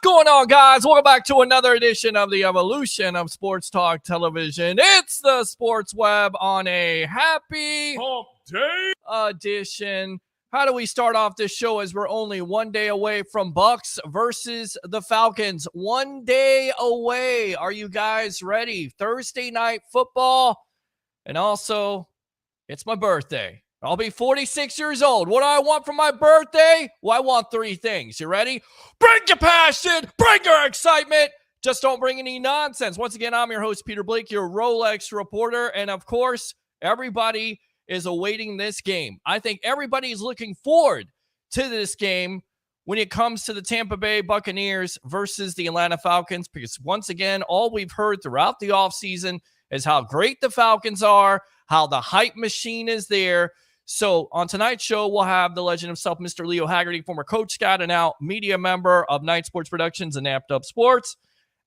going on, guys? Welcome back to another edition of the evolution of Sports Talk Television. It's the Sports Web on a happy hump day edition. How do we start off this show as we're only 1 day away from Bucs versus the Falcons? 1 day away. Are you guys ready? Thursday night football. And also, it's my birthday. I'll be 46 years old. What do I want for my birthday? Well, I want three things. You ready? Bring your passion. Bring your excitement. Just don't bring any nonsense. Once again, I'm your host, Peter Blake, your Rolex reporter. And of course, everybody is awaiting this game. I think everybody is looking forward to this game when it comes to the Tampa Bay Buccaneers versus the Atlanta Falcons, because once again, all we've heard throughout the offseason is how great the Falcons are, how the hype machine is there. So on tonight's show, we'll have the legend himself, Mr. Leo Haggerty, former Coach Scott and now media member of Night Sports Productions and Amped Up Sports.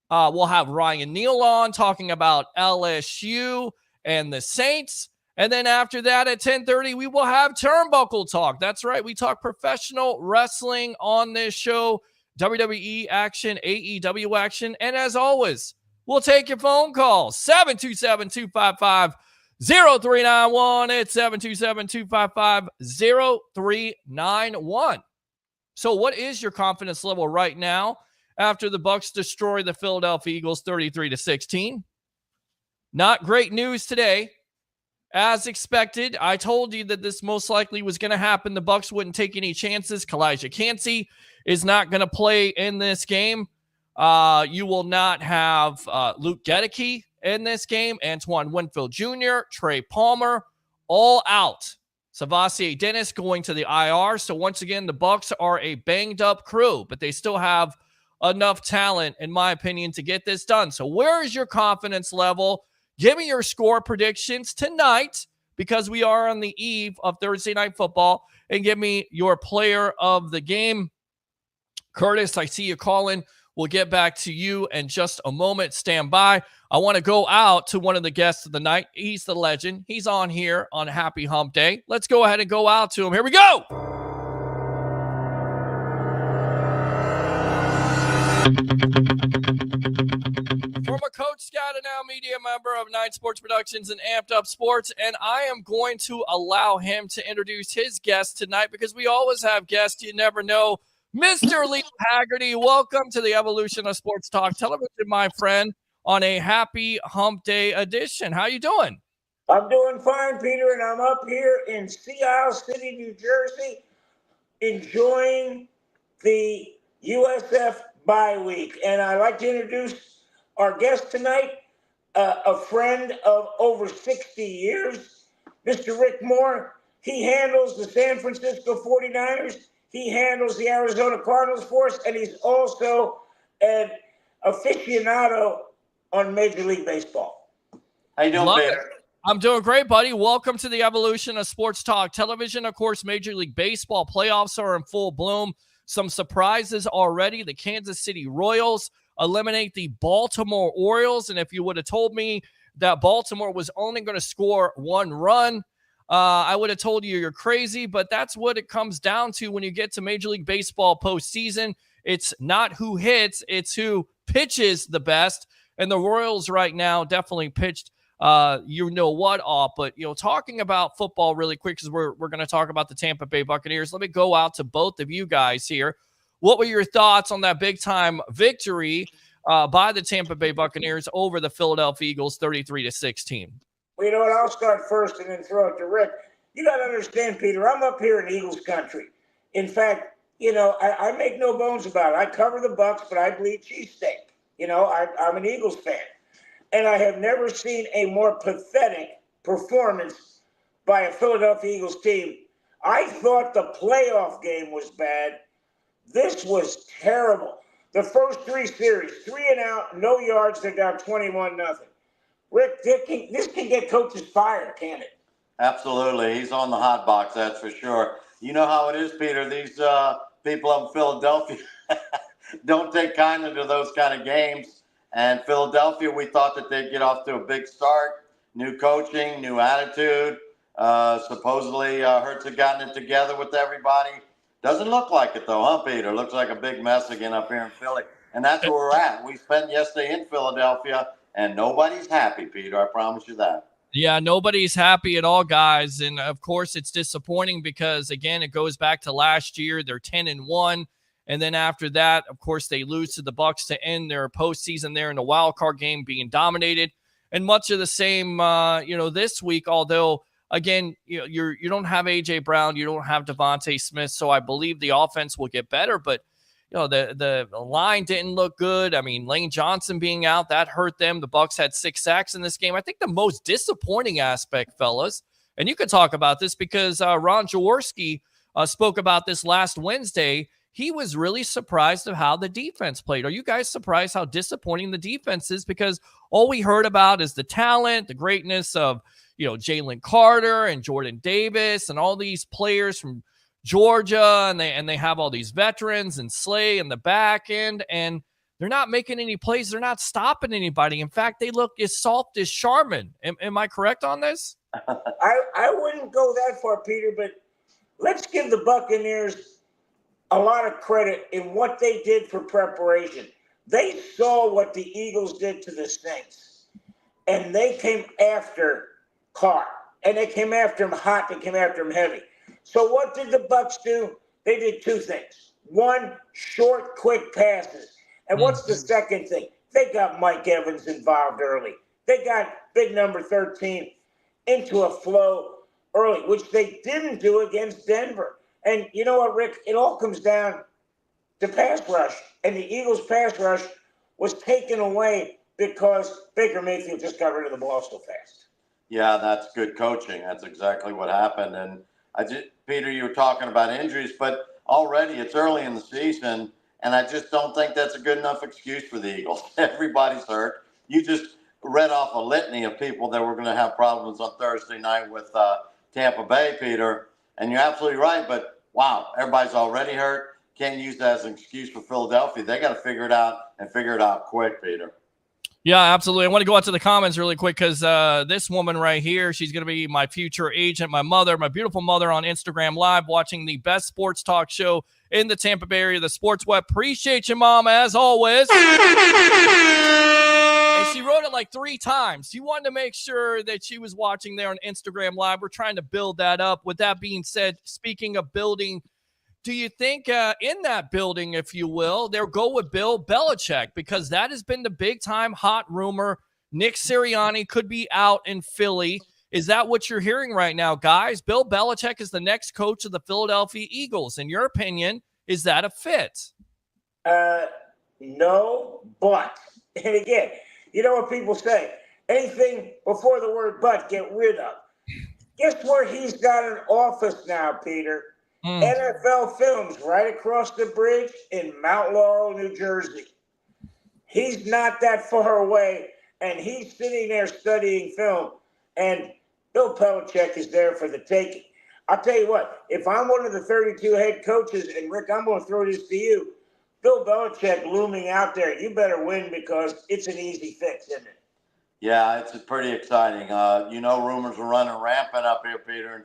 We'll have Ryan Neal on talking about LSU and the Saints. And then after that at 10:30, we will have Turnbuckle Talk. That's right. We talk professional wrestling on this show, WWE action, AEW action. And as always, we'll take your phone calls, 727-255-0391. It's 727-255-0391. So what is your confidence level right now after the Bucs destroy the Philadelphia Eagles 33-16? Not great news today. As expected, I told you that this most likely was going to happen. The Bucs wouldn't take any chances. Kalijah Kancey is not going to play in this game. You will not have Luke Gedeke in this game. Antoine Winfield Jr., Trey Palmer, all out. Savasier Dennis going to the IR. So once again, the Bucs are a banged-up crew, but they still have enough talent, in my opinion, to get this done. So where is your confidence level? Give me your score predictions tonight, because we are on the eve of Thursday Night Football, and give me your player of the game. Curtis, I see you calling. We'll get back to you in just a moment. Stand by. I want to go out to one of the guests of the night. He's the legend. He's on here on Happy Hump Day. Let's go ahead and go out to him. Here we go. Former Coach Scott and now media member of Night Sports Productions and Amped Up Sports. And I am going to allow him to introduce his guest tonight, because we always have guests. You never know. Mr. Leo Haggerty, welcome to the evolution of Sports Talk Television, my friend, on a happy hump day edition. How you doing? I'm doing fine, Peter, and I'm up here in Sea Isle City, New Jersey, enjoying the USF bye week. And I'd like to introduce our guest tonight, a friend of over 60 years, Mr. Rick Moore. He handles the San Francisco 49ers. He handles the Arizona Cardinals for us, and he's also an aficionado on Major League Baseball. How you doing, Peter? I'm doing great, buddy. Welcome to the evolution of Sports Talk Television. Of course, Major League Baseball playoffs are in full bloom. Some surprises already. The Kansas City Royals eliminate the Baltimore Orioles, and if you would have told me that Baltimore was only going to score one run, I would have told you you're crazy, but that's what it comes down to when you get to Major League Baseball postseason. It's not who hits, it's who pitches the best. And the Royals right now definitely pitched off. But, talking about football really quick, because we're going to talk about the Tampa Bay Buccaneers. Let me go out to both of you guys here. What were your thoughts on that big-time victory by the Tampa Bay Buccaneers over the Philadelphia Eagles 33-16? Well, you know what? I'll start first and then throw it to Rick. You got to understand, Peter, I'm up here in Eagles country. In fact, I make no bones about it. I cover the Bucs, but I bleed cheesesteak. I'm an Eagles fan. And I have never seen a more pathetic performance by a Philadelphia Eagles team. I thought the playoff game was bad. This was terrible. The first three series, 3 and out, no yards, they're down 21-0. Rick, this can get coaches fired, can it? Absolutely. He's on the hot box, that's for sure. You know how it is, Peter. These people up in Philadelphia don't take kindly to those kind of games. And Philadelphia, we thought that they'd get off to a big start. New coaching, new attitude. Supposedly Hurts had gotten it together with everybody. Doesn't look like it, though, huh, Peter? Looks like a big mess again up here in Philly. And that's where we're at. We spent yesterday in Philadelphia, and nobody's happy, Peter. I promise you that. Yeah, nobody's happy at all, guys. And of course, it's disappointing because, again, it goes back to last year. They're 10-1. And then after that, of course, they lose to the Bucs to end their postseason there in the wild card game, being dominated. And much of the same, this week, although, again, you don't have A.J. Brown, you don't have Devontae Smith, so I believe the offense will get better. But, the line didn't look good. I mean, Lane Johnson being out, that hurt them. The Bucs had 6 sacks in this game. I think the most disappointing aspect, fellas, and you could talk about this because Ron Jaworski spoke about this last Wednesday. He was really surprised of how the defense played. Are you guys surprised how disappointing the defense is? Because all we heard about is the talent, the greatness of, Jalen Carter and Jordan Davis and all these players from Georgia, and they have all these veterans and Slay in the back end, and they're not making any plays. They're not stopping anybody. In fact, they look as soft as Charmin. Am I correct on this? I wouldn't go that far, Peter, but let's give the Buccaneers a lot of credit in what they did for preparation. They saw what the Eagles did to the Saints, and they came after Carr, and they came after him hot. They came after him heavy. So what did the Bucs do? They did 2 things. One, short, quick passes. And what's the second thing? They got Mike Evans involved early. They got big number 13 into a flow early, which they didn't do against Denver. And you know what, Rick? It all comes down to pass rush. And the Eagles' pass rush was taken away because Baker Mayfield just got rid of the ball so fast. Yeah, that's good coaching. That's exactly what happened. And Peter, you were talking about injuries, but already it's early in the season, and I just don't think that's a good enough excuse for the Eagles. Everybody's hurt. You just read off a litany of people that were going to have problems on Thursday night with Tampa Bay, Peter, and you're absolutely right. But, wow, everybody's already hurt. Can't use that as an excuse for Philadelphia. They got to figure it out and figure it out quick, Peter. Yeah, absolutely. I want to go out to the comments really quick because this woman right here, she's going to be my future agent, my mother, my beautiful mother on Instagram Live watching the best sports talk show in the Tampa Bay area, the Sports Web. Appreciate you, Mom, as always. And she wrote it like 3 times. She wanted to make sure that she was watching there on Instagram Live. We're trying to build that up. With that being said, speaking of building, do you think in that building, if you will, they'll go with Bill Belichick? Because that has been the big-time hot rumor. Nick Sirianni could be out in Philly. Is that what you're hearing right now, guys? Bill Belichick is the next coach of the Philadelphia Eagles. In your opinion, is that a fit? No, but. And again, you know what people say? Anything before the word but, get rid of. Guess where he's got an office now, Peter? NFL Films right across the bridge in Mount Laurel, New Jersey. He's not that far away, and he's sitting there studying film, and Bill Belichick is there for the taking. I'll tell you what, if I'm one of the 32 head coaches, and Rick, I'm going to throw this to you, Bill Belichick looming out there, you better win because it's an easy fix, isn't it? Yeah, it's pretty exciting. Rumors are running rampant up here, Peter, in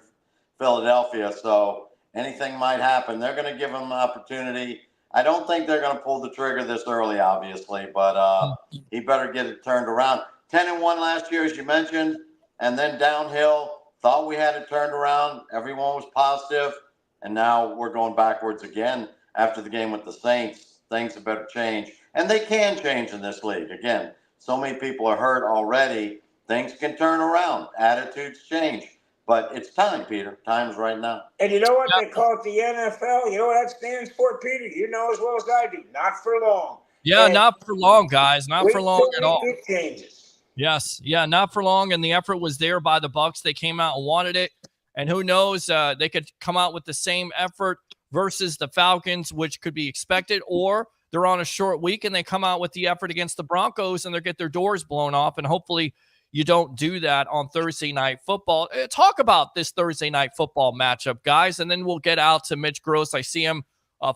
Philadelphia, so anything might happen. They're going to give him an opportunity. I don't think they're going to pull the trigger this early, obviously, but he better get it turned around. 10-1 last year, as you mentioned, and then downhill. Thought we had it turned around. Everyone was positive, and now we're going backwards again after the game with the Saints. Things have better change, and they can change in this league. Again, so many people are hurt already. Things can turn around. Attitudes change. But it's time, Peter. Time's right now. And you know what they call it, the NFL? You know what that stands for, Peter? You know as well as I do. Not for long. Yeah, and not for long, guys. Not for long at all. It changes. Yes. Yeah, not for long. And the effort was there by the Bucs. They came out and wanted it. And who knows, they could come out with the same effort versus the Falcons, which could be expected, or they're on a short week and they come out with the effort against the Broncos and they get their doors blown off. And hopefully you don't do that on Thursday Night Football. Talk about this Thursday Night Football matchup, guys, and then we'll get out to Mitch Gross. I see him,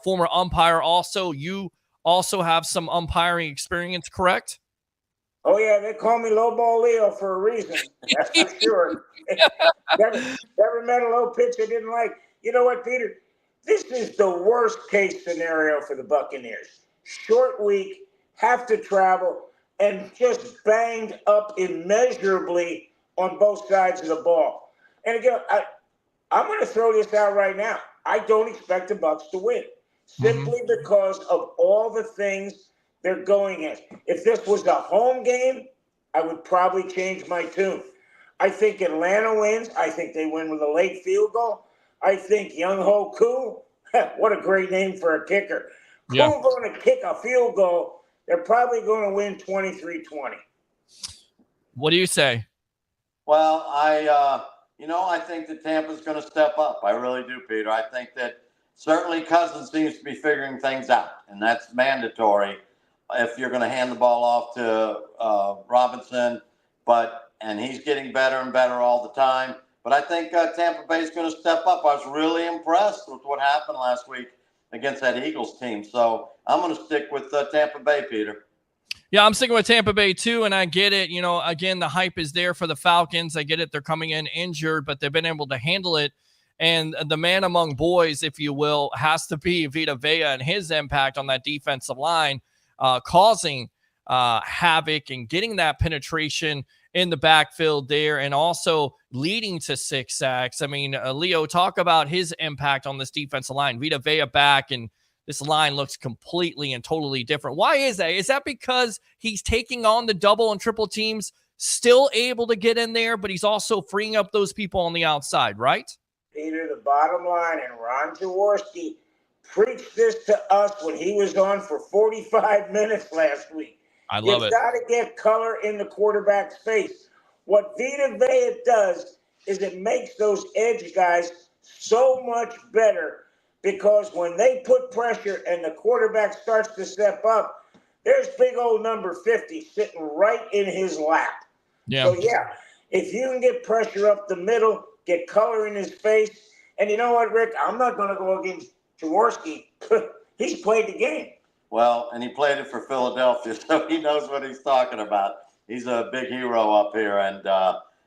former umpire also. You also have some umpiring experience, correct? Oh, yeah, they call me Low Ball Leo for a reason. That's for sure. never met a low pitch I didn't like. You know what, Peter? This is the worst case scenario for the Buccaneers. Short week. have to travel, and just banged up immeasurably on both sides of the ball. And again, I'm going to throw this out right now. I don't expect the Bucs to win simply because of all the things they're going at. If this was a home game, I would probably change my tune. I think Atlanta wins. I think they win with a late field goal. I think Young-Ho Koo, what a great name for a kicker. Yeah. Koo going to kick a field goal. They're probably going to win 23-20. What do you say? Well, I think that Tampa's going to step up. I really do, Peter. I think that certainly Cousins seems to be figuring things out, and that's mandatory if you're going to hand the ball off to Robinson. And he's getting better and better all the time. But I think Tampa Bay is going to step up. I was really impressed with what happened last week against that Eagles team. So I'm going to stick with Tampa Bay, Peter. Yeah, I'm sticking with Tampa Bay too, and I get it. Again, the hype is there for the Falcons. I get it. They're coming in injured, but they've been able to handle it. And the man among boys, if you will, has to be Vita Vea and his impact on that defensive line, causing havoc and getting that penetration in the backfield there, and also leading to 6 sacks. I mean, Leo, talk about his impact on this defensive line. Vita Vea back, and this line looks completely and totally different. Why is that? Is that because he's taking on the double and triple teams, still able to get in there, but he's also freeing up those people on the outside, right? Peter, the bottom line, and Ron Jaworski preached this to us when he was on for 45 minutes last week. I love it. You've got to get color in the quarterback's face. What Vita Vea does is it makes those edge guys so much better, because when they put pressure and the quarterback starts to step up, there's big old number 50 sitting right in his lap. Yeah. So, if you can get pressure up the middle, get color in his face, and you know what, Rick? I'm not going to go against Jaworski. He's played the game. Well, and he played it for Philadelphia, so he knows what he's talking about. He's a big hero up here, and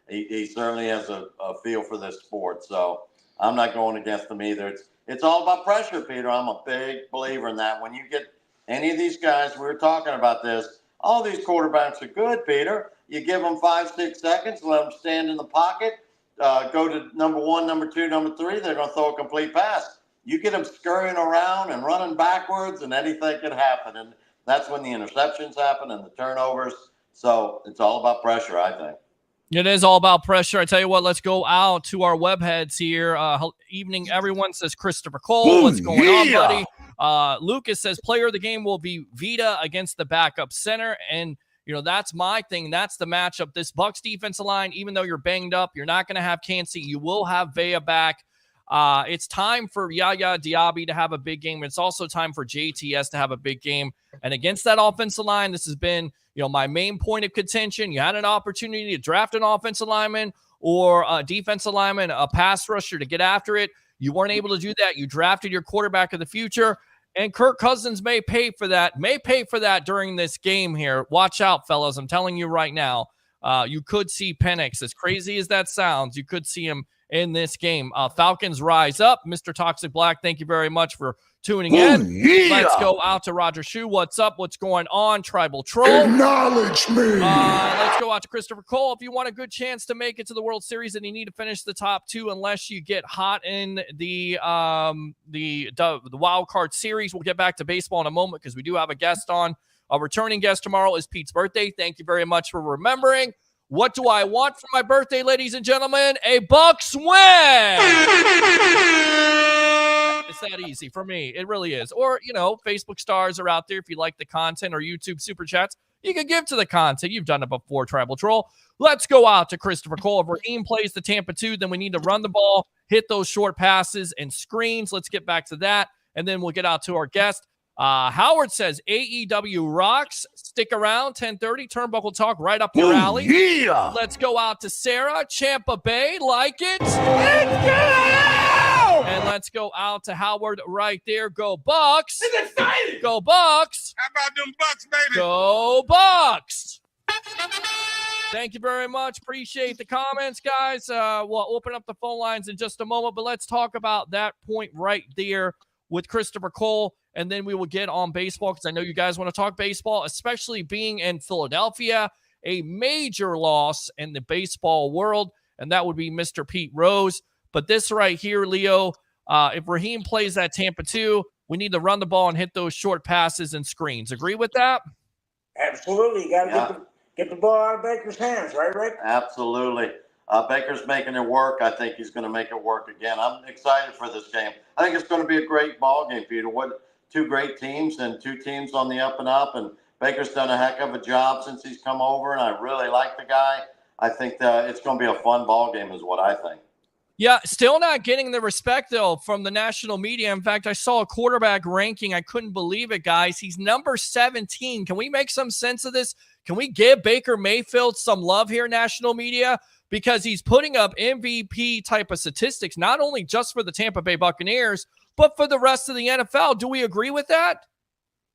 he certainly has a feel for this sport. So I'm not going against him either. It's all about pressure, Peter. I'm a big believer in that. When you get any of these guys, we were talking about this, all these quarterbacks are good, Peter. You give them 5-6 seconds, let them stand in the pocket, go to number 1, number 2, number 3, they're going to throw a complete pass. You get them scurrying around and running backwards, and anything can happen. And that's when the interceptions happen and the turnovers. So it's all about pressure, I think. It is all about pressure. I tell you what, let's go out to our web heads here. Evening, everyone, says Christopher Cole. What's going on, buddy? Lucas says player of the game will be Vita against the backup center. And, that's my thing. That's the matchup. This Bucs defensive line, even though you're banged up, you're not going to have Kancey. You will have Vea back. It's time for Yaya Diaby to have a big game. It's also time for JTS to have a big game. And against that offensive line, this has been, my main point of contention. You had an opportunity to draft an offensive lineman or a defensive lineman, a pass rusher to get after it. You weren't able to do that. You drafted your quarterback of the future, and Kirk Cousins may pay for that during this game here. Watch out, fellas. I'm telling you right now, you could see Penix. As crazy as that sounds, you could see him in this game. Falcons rise up. Mr. Toxic Black, thank you very much for tuning in. Yeah. Let's go out to Roger Shue. What's up? What's going on? Tribal Troll. Acknowledge me. Let's go out to Christopher Cole. If you want a good chance to make it to the World Series, then you need to finish the top 2 unless you get hot in the wild card series. We'll get back to baseball in a moment because we do have a guest on. A returning guest tomorrow is Pete's birthday. Thank you very much for remembering. What do I want for my birthday, ladies and gentlemen? A Bucs win! It's that easy for me. It really is. Or, Facebook stars are out there. If you like the content, or YouTube super chats, you can give to the content. You've done it before, Tribal Troll. Let's go out to Christopher Cole. If Raheem plays the Tampa 2, then we need to run the ball, hit those short passes and screens. Let's get back to that, and then we'll get out to our guest. Howard says AEW rocks. Stick around. 10:30 Turnbuckle Talk right up your alley. Yeah. Let's go out to Sarah. Champa Bay. Like it. Let's go! And let's go out to Howard right there. Go Bucs. It's exciting. Go Bucs. How about them Bucs, baby? Go Bucs. Thank you very much. Appreciate the comments, guys. We'll open up the phone lines in just a moment, but let's talk about that point right there with Christopher Cole. and then we will get on baseball because I know you guys want to talk baseball, especially being in Philadelphia, a major loss in the baseball world, and that would be Mr. Pete Rose. But this right here, Leo, if Raheem plays that Tampa 2, we need to run the ball and hit those short passes and screens. Agree with that? Absolutely. You got to get the ball out of Baker's hands, right, Rick? Absolutely. Baker's making it work. I think he's going to make it work again. I'm excited for this game. I think it's going to be a great ball game, Peter. What, two great teams and two teams on the up and up, and Baker's done a heck of a job since he's come over, and I really like the guy. I think that it's going to be a fun ball game is what I think. Yeah, still not getting the respect, though, from the national media. In fact, I saw a quarterback ranking. I couldn't believe it, guys. He's number 17. Can we make some sense of this? Can we give Baker Mayfield some love here, national media? Because he's putting up MVP type of statistics, not only just for the Tampa Bay Buccaneers, but for the rest of the NFL. Do we agree with that?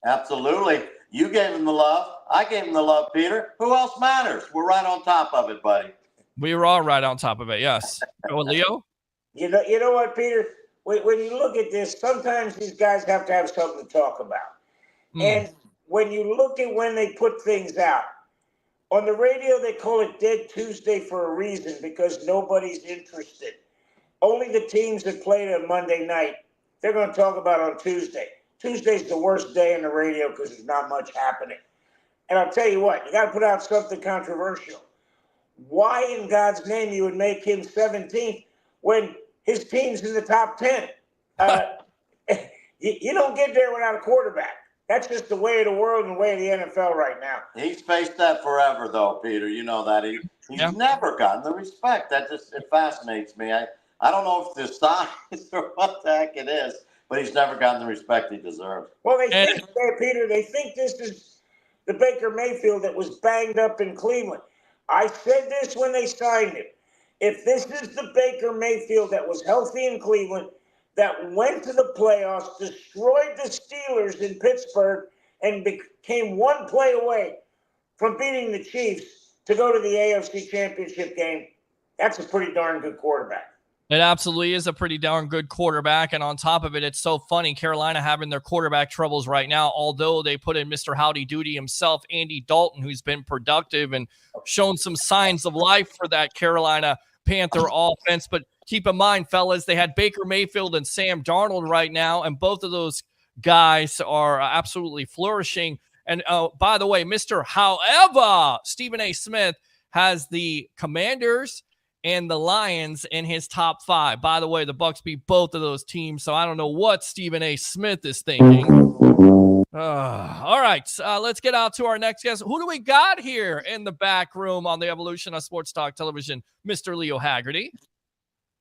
Absolutely. You gave him the love. I gave him the love, Peter. Who else matters? We're right on top of it, buddy. We were all right on top of it, yes. Go, Leo? You know what, Peter? When you look at this, sometimes these guys have to have something to talk about. And when you look at when they put things out, on the radio they call it Dead Tuesday for a reason, because nobody's interested. Only the teams that played on Monday night, they're going to talk about on Tuesday. Tuesday's the worst day on the radio because there's not much happening. And I'll tell you what, you got to put out something controversial. Why in God's name you would make him 17th when his team's in the top 10? You don't get there without a quarterback. That's just the way of the world and the way of the NFL right now. He's faced that forever, though, Peter. You know that. He's never gotten the respect. It fascinates me. I don't know if the size or what the heck it is, but he's never gotten the respect he deserves. Well, they think, Peter, they think this is the Baker Mayfield that was banged up in Cleveland. I said this when they signed him. If this is the Baker Mayfield that was healthy in Cleveland, that went to the playoffs, destroyed the Steelers in Pittsburgh, and became one play away from beating the Chiefs to go to the AFC Championship game, that's a pretty darn good quarterback. It absolutely is a pretty darn good quarterback. And on top of it, it's so funny, Carolina having their quarterback troubles right now, although they put in Mr. Howdy Doody himself, Andy Dalton, who's been productive and shown some signs of life for that Carolina Panther offense. But keep in mind, fellas, they had Baker Mayfield and Sam Darnold right now, and both of those guys are absolutely flourishing. And by the way, Mr. However, Stephen A. Smith has the Commanders and the Lions in his top 5. By the way, the Bucs beat both of those teams, so I don't know what Stephen A. Smith is thinking. All right, let's get out to our next guest. Who do we got here in the back room on the evolution of Sports Talk Television, Mr. Leo Haggerty?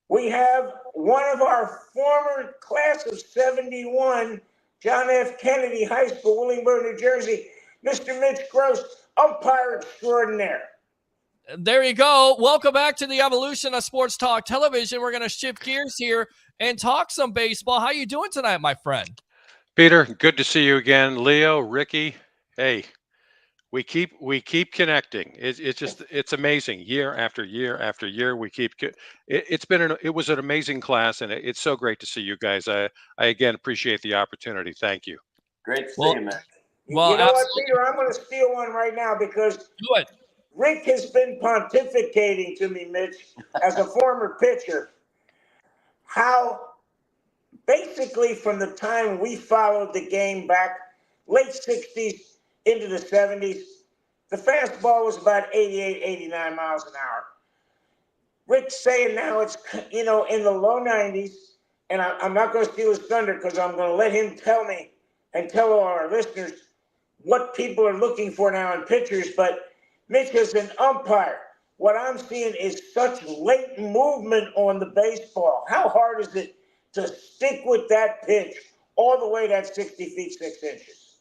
We have one of our former class of 71, John F. Kennedy High School, Williamsburg, New Jersey, Mr. Mitch Gross, umpire extraordinaire. There you go. Welcome back to the evolution of Sports Talk Television. We're going to shift gears here and talk some baseball. How you doing tonight, my friend? Peter, good to see you again. Leo, Ricky, hey, we keep connecting. It's amazing. Year after year after year, we keep. It was an amazing class, and it's so great to see you guys. I again appreciate the opportunity. Thank you. Great to see you, man. Well, you know what, Peter? I'm going to steal one right now because do it. Rick has been pontificating to me, Mitch, as a former pitcher, how basically from the time we followed the game back late 60s into the 70s, the fastball was about 88, 89 miles an hour. Rick's saying now it's, in the low 90s, and I'm not going to steal his thunder because I'm going to let him tell me and tell all our listeners what people are looking for now in pitchers, but Mitch, as an umpire, what I'm seeing is such latent movement on the baseball. How hard is it to stick with that pitch all the way that 60 feet, 6 inches?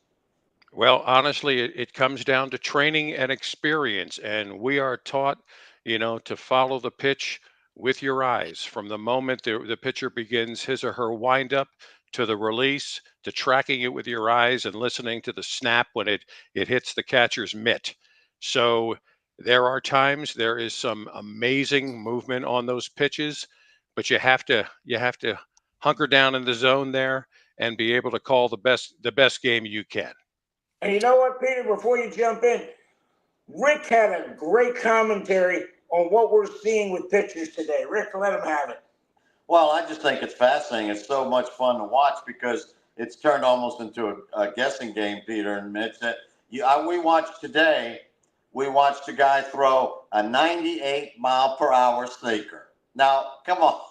Well, honestly, it comes down to training and experience, and we are taught, to follow the pitch with your eyes from the moment the pitcher begins his or her windup to the release, to tracking it with your eyes and listening to the snap when it hits the catcher's mitt. So there are times there is some amazing movement on those pitches, but you have to hunker down in the zone there and be able to call the best game you can. And you know what, Peter, before you jump in, Rick had a great commentary on what we're seeing with pitchers today. Rick, let him have it. Well, I just think it's fascinating. It's so much fun to watch because it's turned almost into a guessing game, Peter and Mitch. We watched today, we watched a guy throw a 98-mile-per-hour sinker. Now, come on.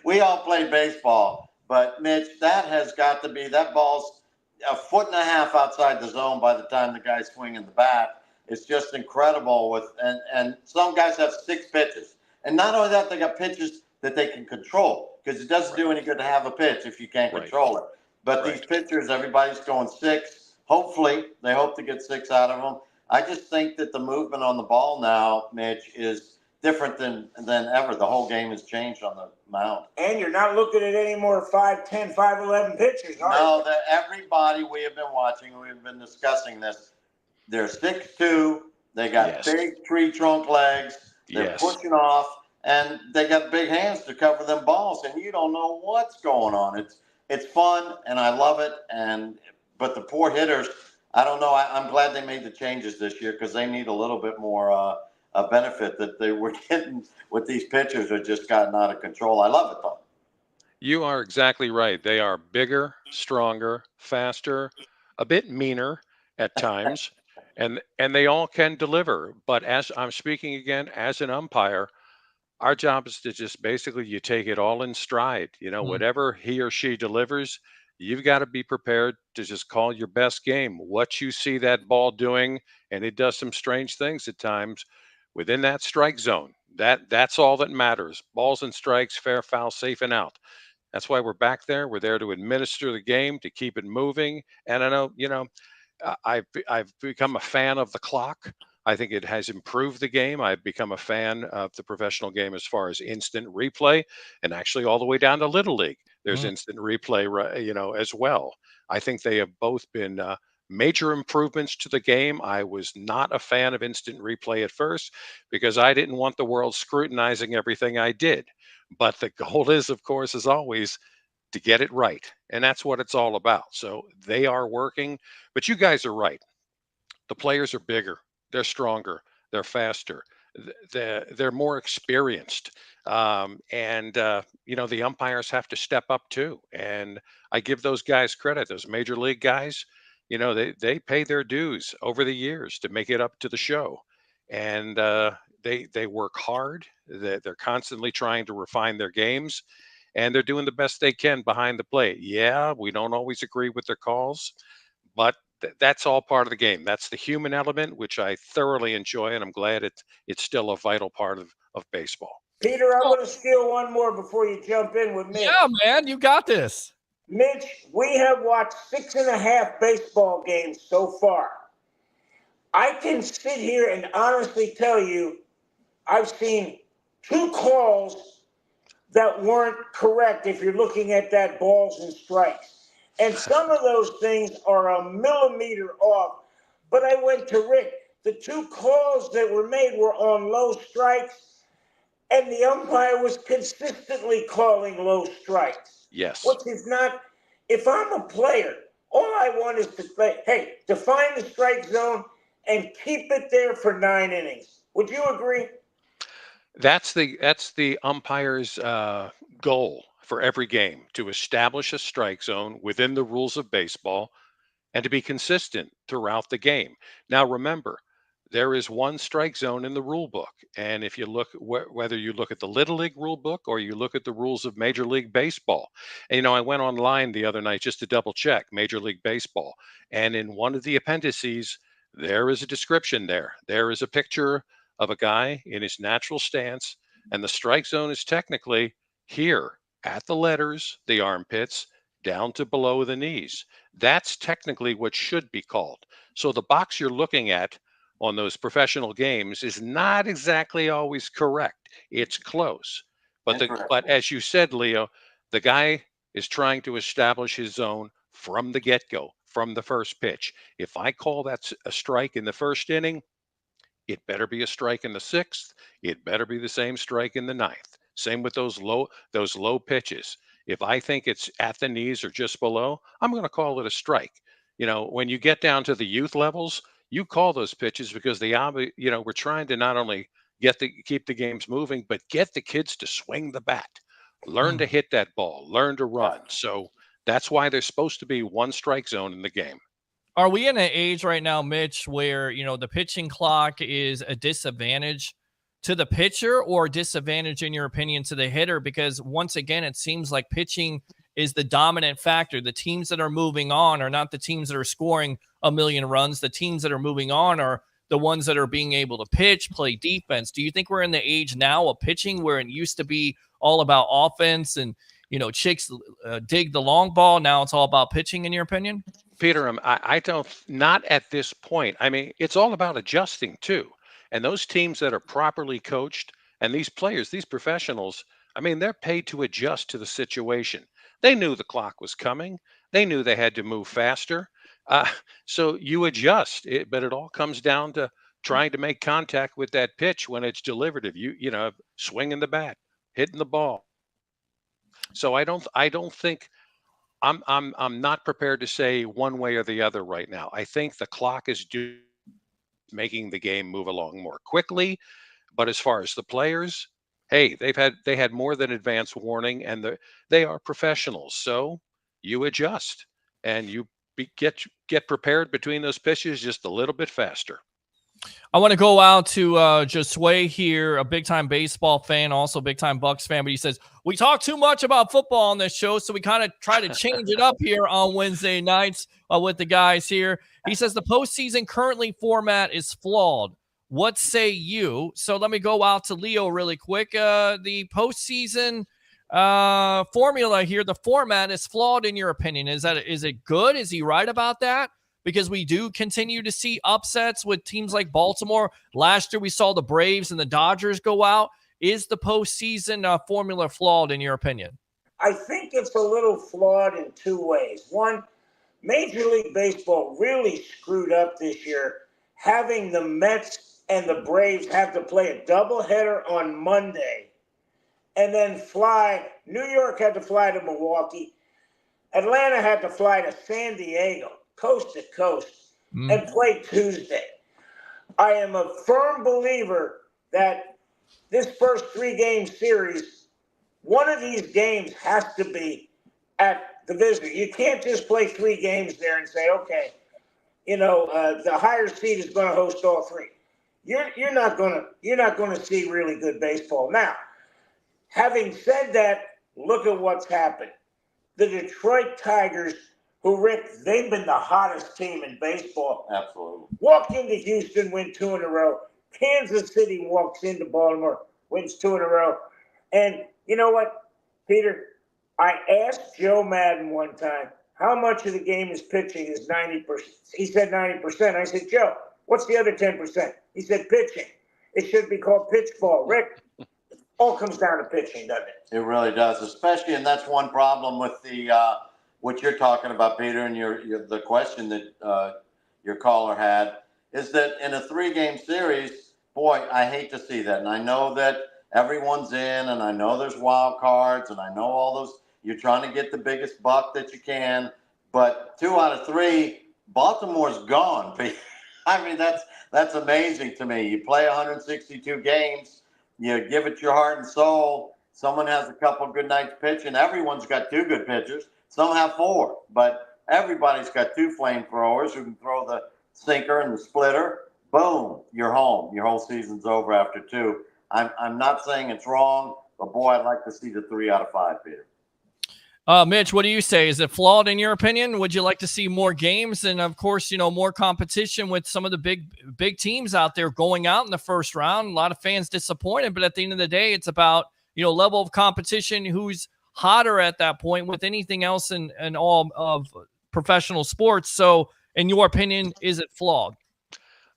We all played baseball, but, Mitch, that has got to be, that ball's a foot and a half outside the zone by the time the guy's swinging the bat. It's just incredible. And some guys have 6 pitches. And not only that, they got pitches that they can control, because it doesn't do any good to have a pitch if you can't control it. But these pitchers, everybody's going 6. Hopefully, they hope to get 6 out of them. I just think that the movement on the ball now, Mitch, is different than ever. The whole game has changed on the mound. And you're not looking at any more 5'10", 5'11" pitchers, are you? No, everybody we have been watching, we've been discussing this, they're 6'2", they got big tree trunk legs, they're pushing off, and they got big hands to cover them balls, and you don't know what's going on. It's fun, and I love it. But the poor hitters, I don't know. I'm glad they made the changes this year, because they need a little bit more a benefit that they were getting with these pitchers are just gotten out of control. I love it though. You are exactly right. They are bigger, stronger, faster, a bit meaner at times, and they all can deliver. But as I'm speaking again as an umpire, our job is to just basically you take it all in stride. Whatever he or she delivers, you've got to be prepared to just call your best game. What you see that ball doing, and it does some strange things at times within that strike zone. That's all that matters. Balls and strikes, fair, foul, safe, and out. That's why we're back there. We're there to administer the game, to keep it moving. And I know, I've become a fan of the clock. I think it has improved the game. I've become a fan of the professional game as far as instant replay, and actually all the way down to Little League. There's instant replay, as well. I think they have both been major improvements to the game. I was not a fan of instant replay at first because I didn't want the world scrutinizing everything I did. But the goal is, of course, as always, to get it right. And that's what it's all about. So they are working. But you guys are right. The players are bigger. They're stronger. They're faster. They're more experienced. The umpires have to step up too. And I give those guys credit, those major league guys. They pay their dues over the years to make it up to the show. And they work hard. They're constantly trying to refine their games. And they're doing the best they can behind the plate. Yeah, we don't always agree with their calls, but that's all part of the game. That's the human element, which I thoroughly enjoy, and I'm glad it's still a vital part of baseball. Peter, I'm going to steal one more before you jump in with Mitch. Yeah, man, you got this. Mitch, we have watched 6.5 baseball games so far. I can sit here and honestly tell you I've seen 2 calls that weren't correct if you're looking at that balls and strikes. And some of those things are a millimeter off. But I went to Rick. The 2 calls that were made were on low strikes, and the umpire was consistently calling low strikes. Yes. Which is not, if I'm a player, all I want is to say, hey, define the strike zone and keep it there for 9 innings. Would you agree? That's the umpire's goal for every game, to establish a strike zone within the rules of baseball and to be consistent throughout the game. Now, remember, there is one strike zone in the rule book. And if you look, whether you look at the Little League rule book or you look at the rules of Major League Baseball, and, I went online the other night just to double check Major League Baseball. And in one of the appendices, there is a description there. There is a picture of a guy in his natural stance, and the strike zone is technically here at the letters, the armpits, down to below the knees. That's technically what should be called. So the box you're looking at on those professional games is not exactly always correct. It's close. But as you said, Leo, the guy is trying to establish his zone from the get-go, from the first pitch. If I call that a strike in the first inning, it better be a strike in the 6th. It better be the same strike in the 9th. Same with those low pitches. If I think it's at the knees or just below, I'm going to call it a strike. When you get down to the youth levels, you call those pitches because we're trying to not only keep the games moving, but get the kids to swing the bat, learn to hit that ball, learn to run. So that's why there's supposed to be one strike zone in the game. Are we in an age right now, Mitch, where, the pitching clock is a disadvantage to the pitcher or disadvantage, in your opinion, to the hitter? Because once again, it seems like pitching is the dominant factor. The teams that are moving on are not the teams that are scoring a million runs. The teams that are moving on are the ones that are being able to pitch, play defense. Do you think we're in the age now of pitching where it used to be all about offense and, chicks dig the long ball? Now it's all about pitching, in your opinion? Peter, I don't, not at this point. I mean, it's all about adjusting too. And those teams that are properly coached and these players, these professionals, I mean, they're paid to adjust to the situation. They knew the clock was coming. They knew they had to move faster. So you adjust, but it all comes down to trying to make contact with that pitch when it's delivered. If swinging the bat, hitting the ball. So I don't think I'm not prepared to say one way or the other right now. I think the clock is making the game move along more quickly. But as far as the players, hey, they had more than advance warning, and they are professionals. So you adjust and you get prepared between those pitches just a little bit faster. I want to go out to Josue here, a big-time baseball fan, also big-time Bucs fan, but he says, we talk too much about football on this show, so we kind of try to change it up here on Wednesday nights with the guys here. He says the postseason currently format is flawed. What say you? So let me go out to Leo really quick. The postseason formula here, the format is flawed in your opinion. Is it good? Is he right about that? Because we do continue to see upsets with teams like Baltimore. Last year, we saw the Braves and the Dodgers go out. Is the postseason formula flawed, in your opinion? I think it's a little flawed in two ways. One, Major League Baseball really screwed up this year, having the Mets and the Braves have to play a doubleheader on Monday and then fly. New York had to fly to Milwaukee. Atlanta had to fly to San Diego, coast to coast, and play Tuesday. I am a firm believer that this first 3-game series, one of these games has to be at the visitor. You can't just play 3 games there and say, okay, the higher seed is going to host all 3. You're not going to see really good baseball. Now, having said that, look at what's happened. The Detroit Tigers, who, Rick, they've been the hottest team in baseball. Absolutely. Walk into Houston, win 2 in a row. Kansas City walks into Baltimore, wins 2 in a row. And you know what, Peter? I asked Joe Madden one time, how much of the game is pitching is 90%? He said 90%. I said, Joe, what's the other 10%? He said pitching. It should be called pitch ball. Rick, it all comes down to pitching, doesn't it? It really does, especially, and that's one problem with the what you're talking about, Peter, and the question that your caller had, is that in a 3-game series, boy, I hate to see that. And I know that everyone's in, and I know there's wild cards, and I know all those. You're trying to get the biggest buck that you can, but 2 out of 3, Baltimore's gone. I mean, that's amazing to me. You play 162 games, you give it your heart and soul. Someone has a couple good nights pitching. Everyone's got 2 good pitchers. Some have 4, but everybody's got 2 flamethrowers who can throw the sinker and the splitter. Boom, you're home. Your whole season's over after 2. I'm not saying it's wrong, but boy, I'd like to see the 3 out of 5, Peter. Mitch, what do you say? Is it flawed in your opinion? Would you like to see more games and, of course, more competition with some of the big teams out there going out in the first round? A lot of fans disappointed, but at the end of the day, it's about, level of competition, who's hotter at that point with anything else in all of professional sports. So, in your opinion, is it flawed?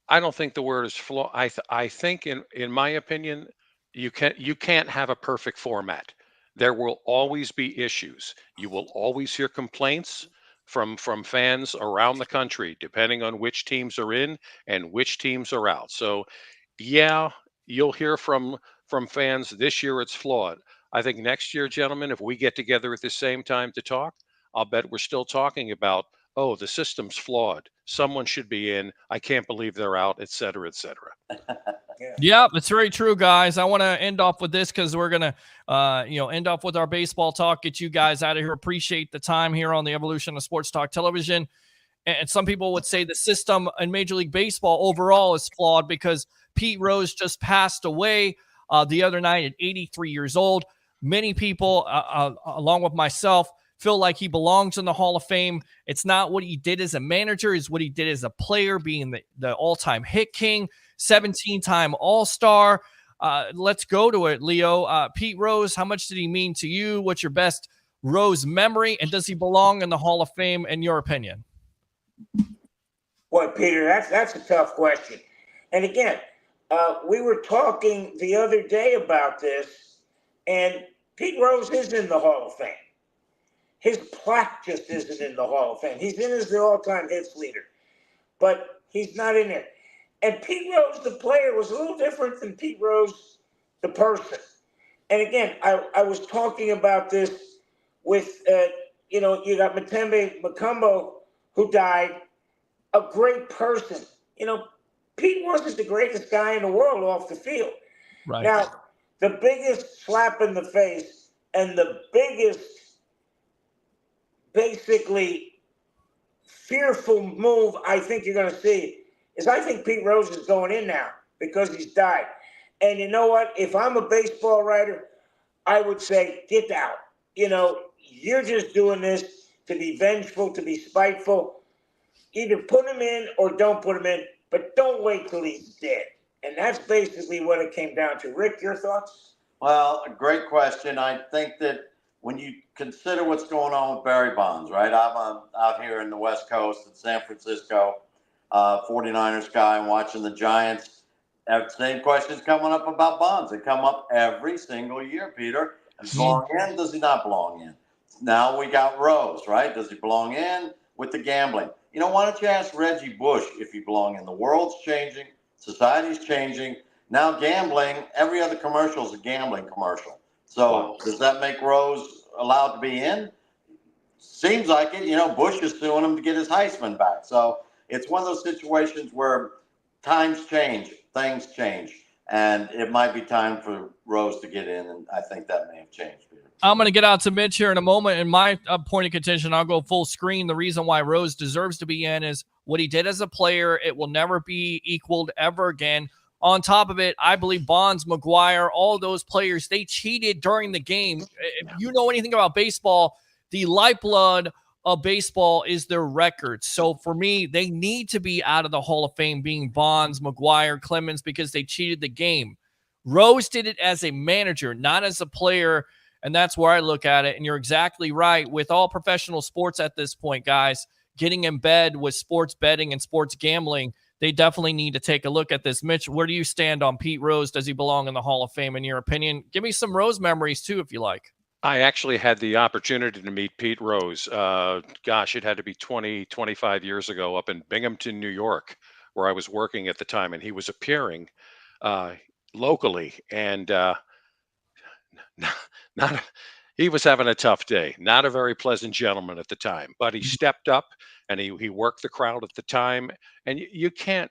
I don't think the word is flawed. I think, in my opinion, you can't have a perfect format. There will always be issues. You will always hear complaints from fans around the country, depending on which teams are in and which teams are out. So, yeah, you'll hear from fans this year it's flawed. I think next year, gentlemen, if we get together at the same time to talk, I'll bet we're still talking about, oh, the system's flawed. Someone should be in. I can't believe they're out, et cetera, et cetera. Yeah, that's very true, guys. I want to end off with this because we're going to, end off with our baseball talk, get you guys out of here. Appreciate the time here on the Evolution of Sports Talk Television. And some people would say the system in Major League Baseball overall is flawed because Pete Rose just passed away the other night at 83 years old. Many people, along with myself, feel like he belongs in the Hall of Fame. It's not what he did as a manager, it's what he did as a player, being the all-time hit king, 17-time All-Star. Let's go to it, Leo. Pete Rose, how much did he mean to you? What's your best Rose memory? And does he belong in the Hall of Fame, in your opinion? Boy, Peter, that's a tough question. And again, we were talking the other day about this, and Pete Rose is in the Hall of Fame. His plaque just isn't in the Hall of Fame. He's in as the all-time hits leader, but he's not in there. And Pete Rose, the player, was a little different than Pete Rose, the person. And again, I was talking about this with, you got Matembe Mutombo, who died, a great person. Pete wasn't the greatest guy in the world off the field. Right. Now, the biggest slap in the face and the biggest, basically, fearful move I think you're going to see is I think Pete Rose is going in now because he's died. And you know what? If I'm a baseball writer, I would say, get out. You're just doing this to be vengeful, to be spiteful. Either put him in or don't put him in, but don't wait till he's dead. And that's basically what it came down to. Rick, your thoughts? Well, a great question. I think that when you consider what's going on with Barry Bonds, right? I'm out here in the West Coast in San Francisco, 49ers guy, and watching the Giants. Same questions coming up about Bonds. They come up every single year, Peter. Does he belong in? Does he not belong in? Now we got Rose, right? Does he belong in with the gambling? Why don't you ask Reggie Bush if he belongs in? The world's changing. Society's changing. Now gambling, every other commercial is a gambling commercial. So does that make Rose allowed to be in? Seems like it. Bush is suing him to get his Heisman back. So it's one of those situations where times change, things change, and it might be time for Rose to get in, and I think that may have changed, Peter. I'm going to get out to Mitch here in a moment. In my point of contention, I'll go full screen. The reason why Rose deserves to be in is what he did as a player. It will never be equaled ever again. On top of it, I believe Bonds, McGuire, all those players, they cheated during the game. If you know anything about baseball, the lifeblood of baseball is their records. So for me, they need to be out of the Hall of Fame, being Bonds, McGuire, Clemens, because they cheated the game. Rose did it as a manager, not as a player, and that's where I look at it. And you're exactly right. With all professional sports at this point, guys, getting in bed with sports betting and sports gambling, they definitely need to take a look at this. Mitch, where do you stand on Pete Rose? Does he belong in the Hall of Fame, in your opinion? Give me some Rose memories, too, if you like. I actually had the opportunity to meet Pete Rose. It had to be 20, 25 years ago up in Binghamton, New York, where I was working at the time, and he was appearing locally. And he was having a tough day. Not a very pleasant gentleman at the time, but he stepped up and he worked the crowd at the time. And you can't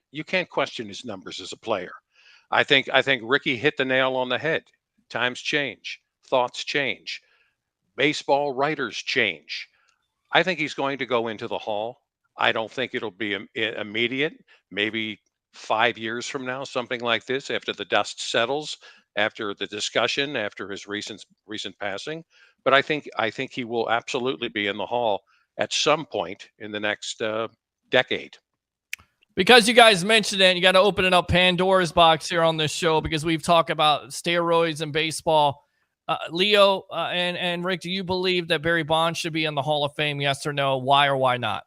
question his numbers as a player. I think Ricky hit the nail on the head. Times change. Thoughts change. Baseball writers change. I think he's going to go into the Hall. I don't think it'll be immediate. Maybe 5 years from now, something like this, after the dust settles, after the discussion, after his recent passing. But I think he will absolutely be in the Hall at some point in the next decade. Because you guys mentioned it, you got to open it up Pandora's box here on this show because we've talked about steroids in baseball. Leo and Rick, do you believe that Barry Bonds should be in the Hall of Fame? Yes or no? Why or why not?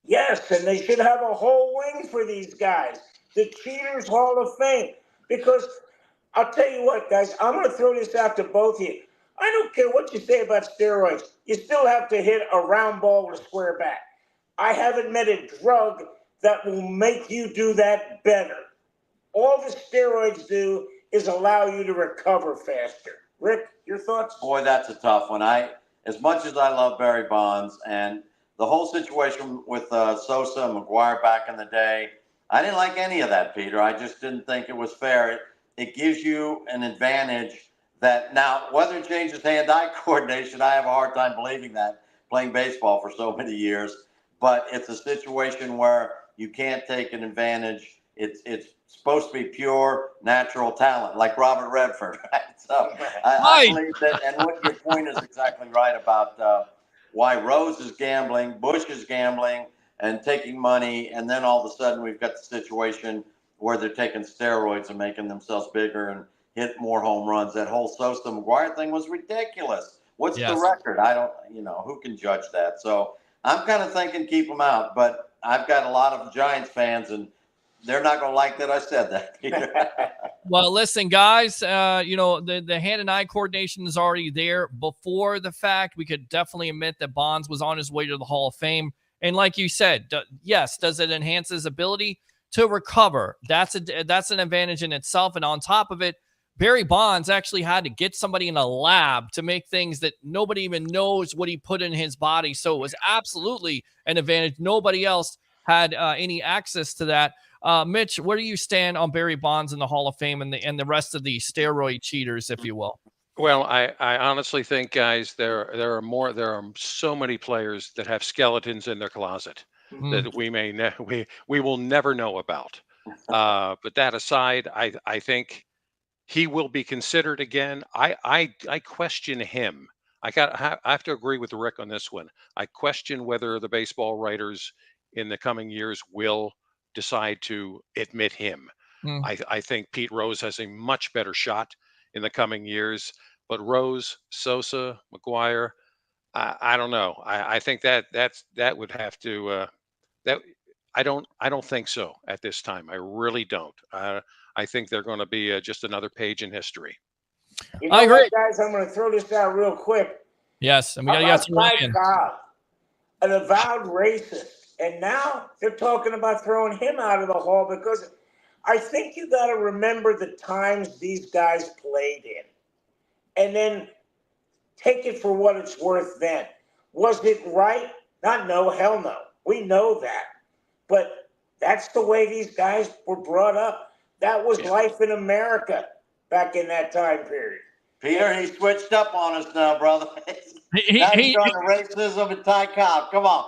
Yes, and they should have a whole wing for these guys. The Cheaters Hall of Fame. Because I'll tell you what, guys, I'm going to throw this out to both of you. I don't care what you say about steroids. You still have to hit a round ball with a square bat. I haven't met a drug that will make you do that better. All the steroids do is allow you to recover faster. Rick, your thoughts? Boy, that's a tough one. As much as I love Barry Bonds and the whole situation with Sosa and McGuire back in the day, I didn't like any of that, Peter. I just didn't think it was fair. It gives you an advantage that now, whether it changes hand-eye coordination, I have a hard time believing that, playing baseball for so many years. But it's a situation where you can't take an advantage. It's supposed to be pure natural talent, like Robert Redford, right? So I believe that, and what your point is exactly right about why Rose is gambling, Bush is gambling, and taking money, and then all of a sudden we've got the situation where they're taking steroids and making themselves bigger and hit more home runs. That whole Sosa McGuire thing was ridiculous. What's the record? I don't, who can judge that? So I'm kind of thinking keep them out, but I've got a lot of Giants fans, and they're not going to like that I said that. Well, listen, guys, the hand and eye coordination is already there before the fact. We could definitely admit that Bonds was on his way to the Hall of Fame. And like you said, yes, does it enhance his ability to recover? That's an advantage in itself. And on top of it, Barry Bonds actually had to get somebody in a lab to make things that nobody even knows what he put in his body. So it was absolutely an advantage. Nobody else had any access to that. Mitch, where do you stand on Barry Bonds in the Hall of Fame and the rest of the steroid cheaters, if you will? Well, I honestly think, guys, there are so many players that have skeletons in their closet that we will never know about. But that aside, I think he will be considered again. I question him. I have to agree with Rick on this one. I question whether the baseball writers in the coming years will decide to admit him. I think Pete Rose has a much better shot in the coming years. But Rose, Sosa, McGuire, I don't know. I think that would have to. That I don't think so at this time. I really don't. I think they're going to be just another page in history. I agree, what, guys. I'm going to throw this out real quick. Yes, and we got to get some Ryan. An avowed racist, and now they're talking about throwing him out of the Hall because I think you got to remember the times these guys played in. And then take it for what it's worth then. Was it right? Not no, hell no. We know that. But that's the way these guys were brought up. That was life in America back in that time period. Peter, he switched up on us now, brother. Now he's on the racism and Ty Cobb. Come on.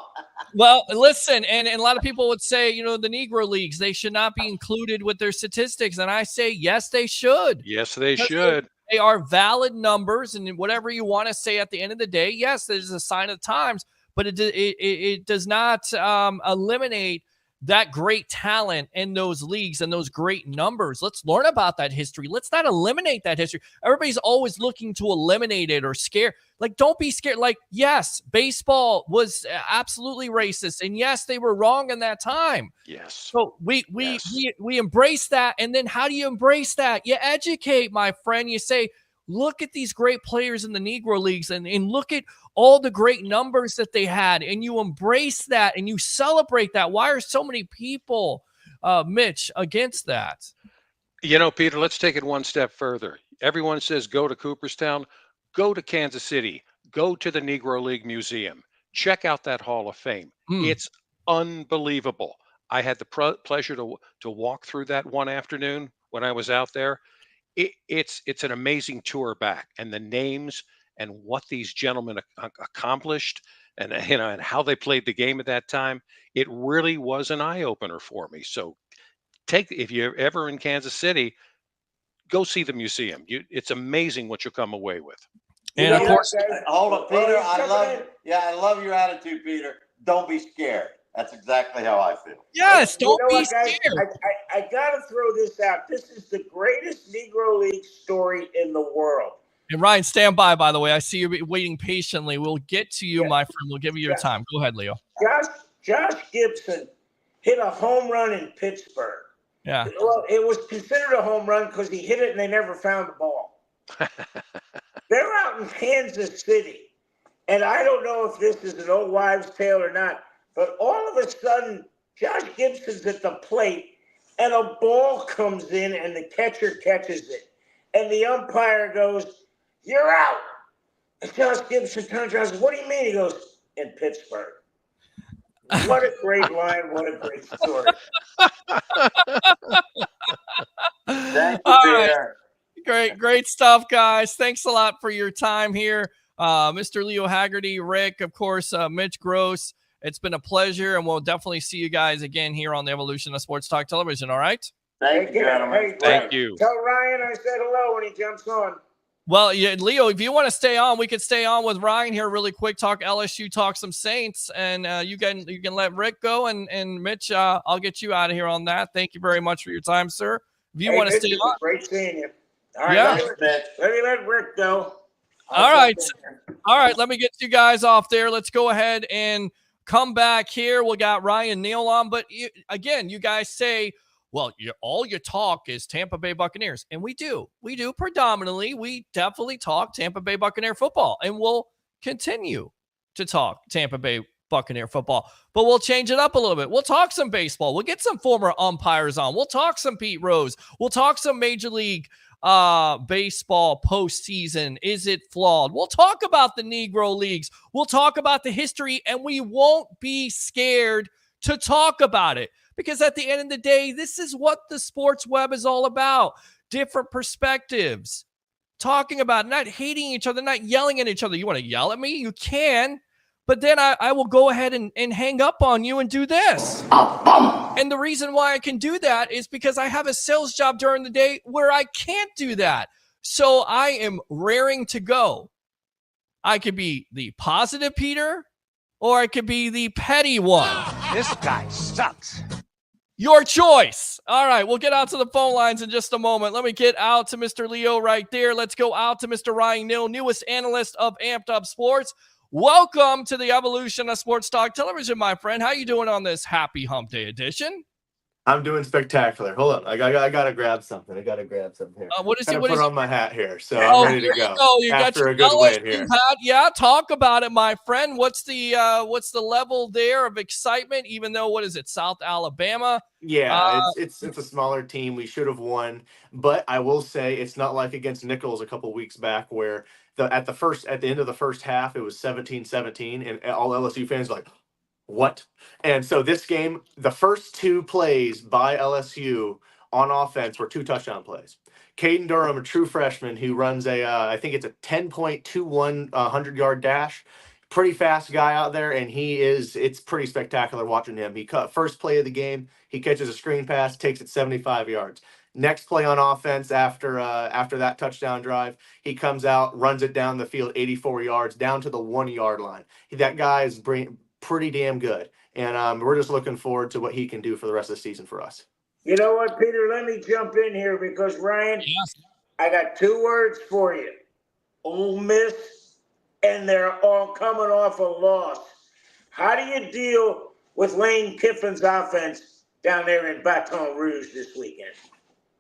Well, listen, and a lot of people would say, the Negro Leagues, they should not be included with their statistics. And I say, yes, they should. Yes, they should. They are valid numbers, and whatever you want to say at the end of the day, yes, there's a sign of the times, but it does not eliminate that great talent in those leagues and those great numbers. Let's learn about that history. Let's not eliminate that history. Everybody's always looking to eliminate it or scare. Like, don't be scared. Like, yes, baseball was absolutely racist, and yes, they were wrong in that time. Yes. So we embrace that, and then how do you embrace that? You educate, my friend. You say, look at these great players in the Negro Leagues and look at all the great numbers that they had, and you embrace that and you celebrate that. Why are so many people, Mitch, against that? Peter, let's take it one step further. Everyone says go to Cooperstown, go to Kansas City, go to the Negro League Museum, check out that Hall of Fame. It's unbelievable. I had the pleasure to walk through that one afternoon when I was out there. It's an amazing tour back, and the names and what these gentlemen accomplished, and and how they played the game at that time. It really was an eye opener for me. So if you're ever in Kansas City, go see the museum. It's amazing what you'll come away with. And of course, hold up, Peter. I love your attitude, Peter. Don't be scared. That's exactly how I feel. Yes, don't be scared. I got to throw this out. This is the greatest Negro League story in the world. And Ryan, stand by the way. I see you waiting patiently. We'll get to you, my friend. We'll give you your time. Go ahead, Leo. Josh Gibson hit a home run in Pittsburgh. Yeah. Well, it was considered a home run because he hit it and they never found the ball. They're out in Kansas City. And I don't know if this is an old wives' tale or not, but all of a sudden, Josh Gibson's at the plate and a ball comes in and the catcher catches it. And the umpire goes, You're out. And Josh Gibson turns around and says, what do you mean? He goes, in Pittsburgh. What a great line. What a great story. Thank you, All right. Peter. Great stuff, guys. Thanks a lot for your time here. Mr. Leo Haggerty, Rick, of course, Mitch Gross. It's been a pleasure, and we'll definitely see you guys again here on the Evolution of Sports Talk Television, all right? Thank you, gentlemen. Thank you. Tell Ryan I said hello when he jumps on. Well, yeah, Leo, if you want to stay on, we could stay on with Ryan here really quick, talk LSU, talk some Saints, and you can let Rick go, and Mitch, I'll get you out of here on that. Thank you very much for your time, sir. If you want to stay on. Great seeing you. All right, Yeah. let me let Rick go. All right. Let me get you guys off there. Let's go ahead and come back here. We got Ryan Neal on, but again, you guys say, well, all your talk is Tampa Bay Buccaneers, and we do predominantly. We definitely talk Tampa Bay Buccaneer football, and we'll continue to talk Tampa Bay Buccaneer football, but we'll change it up a little bit. We'll talk some baseball. We'll get some former umpires on. We'll talk some Pete Rose. We'll talk some Major League baseball postseason. Is it flawed? We'll talk about the Negro Leagues. We'll talk about the history, and we won't be scared to talk about it, because at the end of the day, this is what the sports web is all about. Different perspectives, talking about, not hating each other, not yelling at each other. You want to yell at me? You can, but then I will go ahead and hang up on you and do this. And the reason why I can do that is because I have a sales job during the day where I can't do that. So I am raring to go. I could be the positive Peter, or I could be the petty one. This guy sucks. Your choice. All right, we'll get out to the phone lines in just a moment. Let me get out to Mr. Leo right there. Let's go out to Mr. Ryan Neal, newest analyst of Amped Up Sports. Welcome to the Evolution of Sports Talk Television, my friend. How you doing on this happy hump day edition? I'm doing spectacular. Hold on. I gotta grab something. What is it? What put is on my hat here, so I'm ready to go. You After got a good win here. Hat. Yeah, talk about it, my friend. What's the level there of excitement? Even though, what is it, South Alabama? Yeah, it's a smaller team. We should have won, but I will say it's not like against Nichols a couple weeks back where at the end of the first half it was 17-17, and all LSU fans were like, what? And so this game, the first two plays by LSU on offense were 2 touchdown plays. Caden Durham, a true freshman who runs I think it's a 10.21 100-yard dash. Pretty fast guy out there, and it's pretty spectacular watching him. He cut first play of the game. He catches a screen pass, takes it 75 yards. Next play on offense after that touchdown drive, he comes out, runs it down the field 84 yards down to the 1-yard line. That guy is pretty damn good, and we're just looking forward to what he can do for the rest of the season for us. You know what, Peter? Let me jump in here because, Ryan, Yes. I got 2 words for you. Ole Miss, and they're all coming off a loss. How do you deal with Lane Kiffin's offense down there in Baton Rouge this weekend?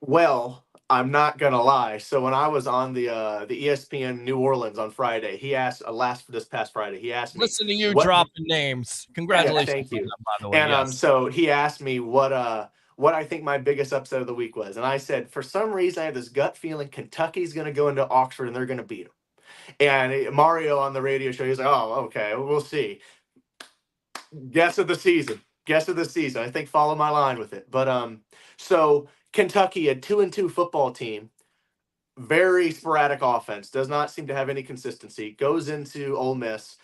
Well, I'm not gonna lie. So when I was on the ESPN New Orleans on Friday, he asked this past Friday. He asked me. Listen to you dropping names. Congratulations! Yeah, thank you. By the way, And yes. so he asked me what I think my biggest upset of the week was, and I said for some reason I have this gut feeling Kentucky's gonna go into Oxford and they're gonna beat them. And Mario on the radio show, he's like, "Oh, okay, we'll see." Guess of the season. I think follow my line with it. But so Kentucky, a 2-2 football team, very sporadic offense, does not seem to have any consistency, goes into Ole Miss,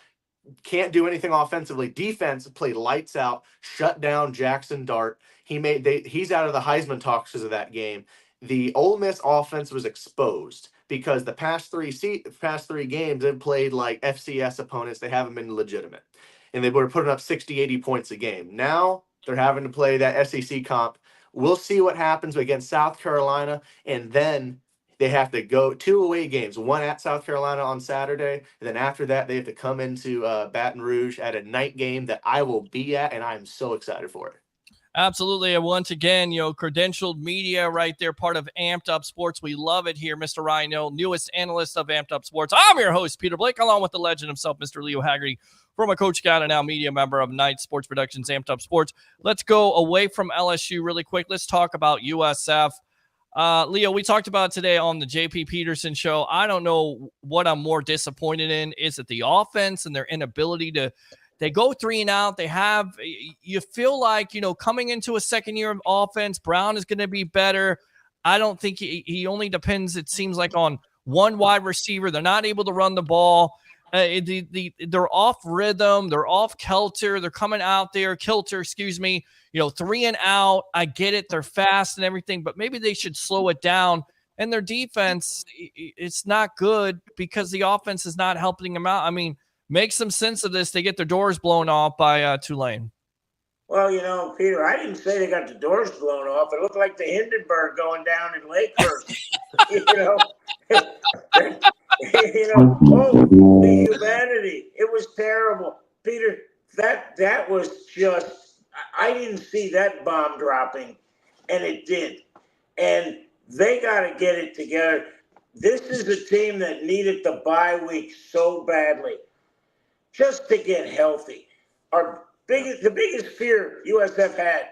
can't do anything offensively. Defense played lights out, shut down Jackson Dart. He's out of the Heisman talks because of that game. The Ole Miss offense was exposed because the past three games they've played like FCS opponents. They haven't been legitimate, and they were putting up 60, 80 points a game. Now they're having to play that SEC comp. We'll see what happens against South Carolina, and then they have to go 2 away games, one at South Carolina on Saturday, and then after that they have to come into Baton Rouge at a night game that I will be at, and I'm so excited for it. Absolutely. And once again, credentialed media right there, part of Amped Up Sports. We love it here. Mr. Ryan Neal, newest analyst of Amped Up Sports. I'm your host, Peter Blake, along with the legend himself, Mr. Leo Haggerty, former Coach Scout and now media member of Night Sports Productions, Amped Up Sports. Let's go away from LSU really quick. Let's talk about USF. Leo, we talked about today on the JP Peterson show. I don't know what I'm more disappointed in. Is it the offense and their inability to, they go 3 and out. They have, you feel like, coming into a second year of offense, Brown is going to be better. I don't think he only depends, it seems like, on one wide receiver. They're not able to run the ball. They're off rhythm. They're off kilter. They're coming out there, 3 and out. I get it. They're fast and everything, but maybe they should slow it down. And their defense, it's not good because the offense is not helping them out. I mean, make some sense of this. They get their doors blown off by Tulane. Well, Peter, I didn't say they got the doors blown off. It looked like the Hindenburg going down in Lakehurst. The humanity. It was terrible. Peter, that was just, I didn't see that bomb dropping, and it did. And they got to get it together. This is a team that needed the bye week so badly just to get healthy. The biggest fear USF had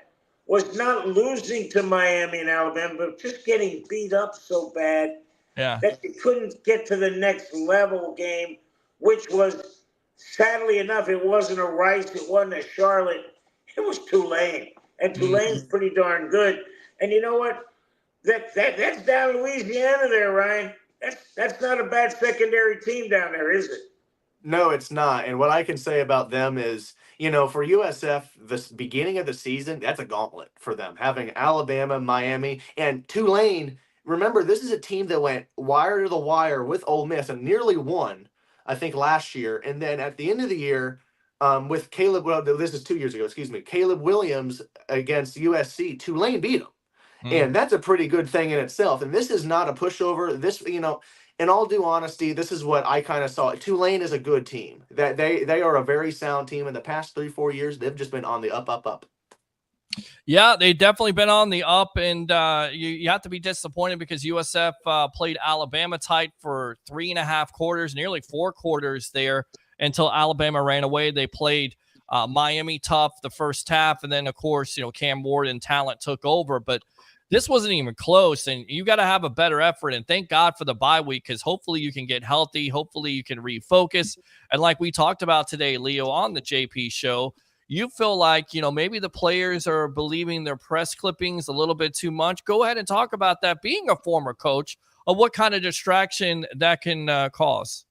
was not losing to Miami and Alabama, but just getting beat up so bad that you couldn't get to the next level game, which was, sadly enough, it wasn't a Rice, it wasn't a Charlotte, it was Tulane. And Tulane's pretty darn good. And you know what? That's down Louisiana there, Ryan. That's not a bad secondary team down there, is it? No, it's not. And what I can say about them is, for USF, this beginning of the season, that's a gauntlet for them. Having Alabama, Miami, and Tulane. Remember, this is a team that went wire to the wire with Ole Miss and nearly won, I think, last year. And then at the end of the year, with Caleb, this is 2 years ago, Caleb Williams against USC, Tulane beat them. And that's a pretty good thing in itself. And this is not a pushover. This, in all due honesty, this is what I kind of saw. Tulane is a good team. That they are a very sound team. In the past 3-4 years, they've just been on the up. Yeah, they've definitely been on the up, and you have to be disappointed because USF played Alabama tight for 3.5 quarters, nearly 4 quarters there until Alabama ran away. They played Miami tough the first half, and then, of course, Cam Ward and talent took over, but this wasn't even close, and you got to have a better effort, and thank God for the bye week because hopefully you can get healthy. Hopefully you can refocus, and like we talked about today, Leo, on the JP show, you feel like, maybe the players are believing their press clippings a little bit too much. Go ahead and talk about that, being a former coach, of what kind of distraction that can cause.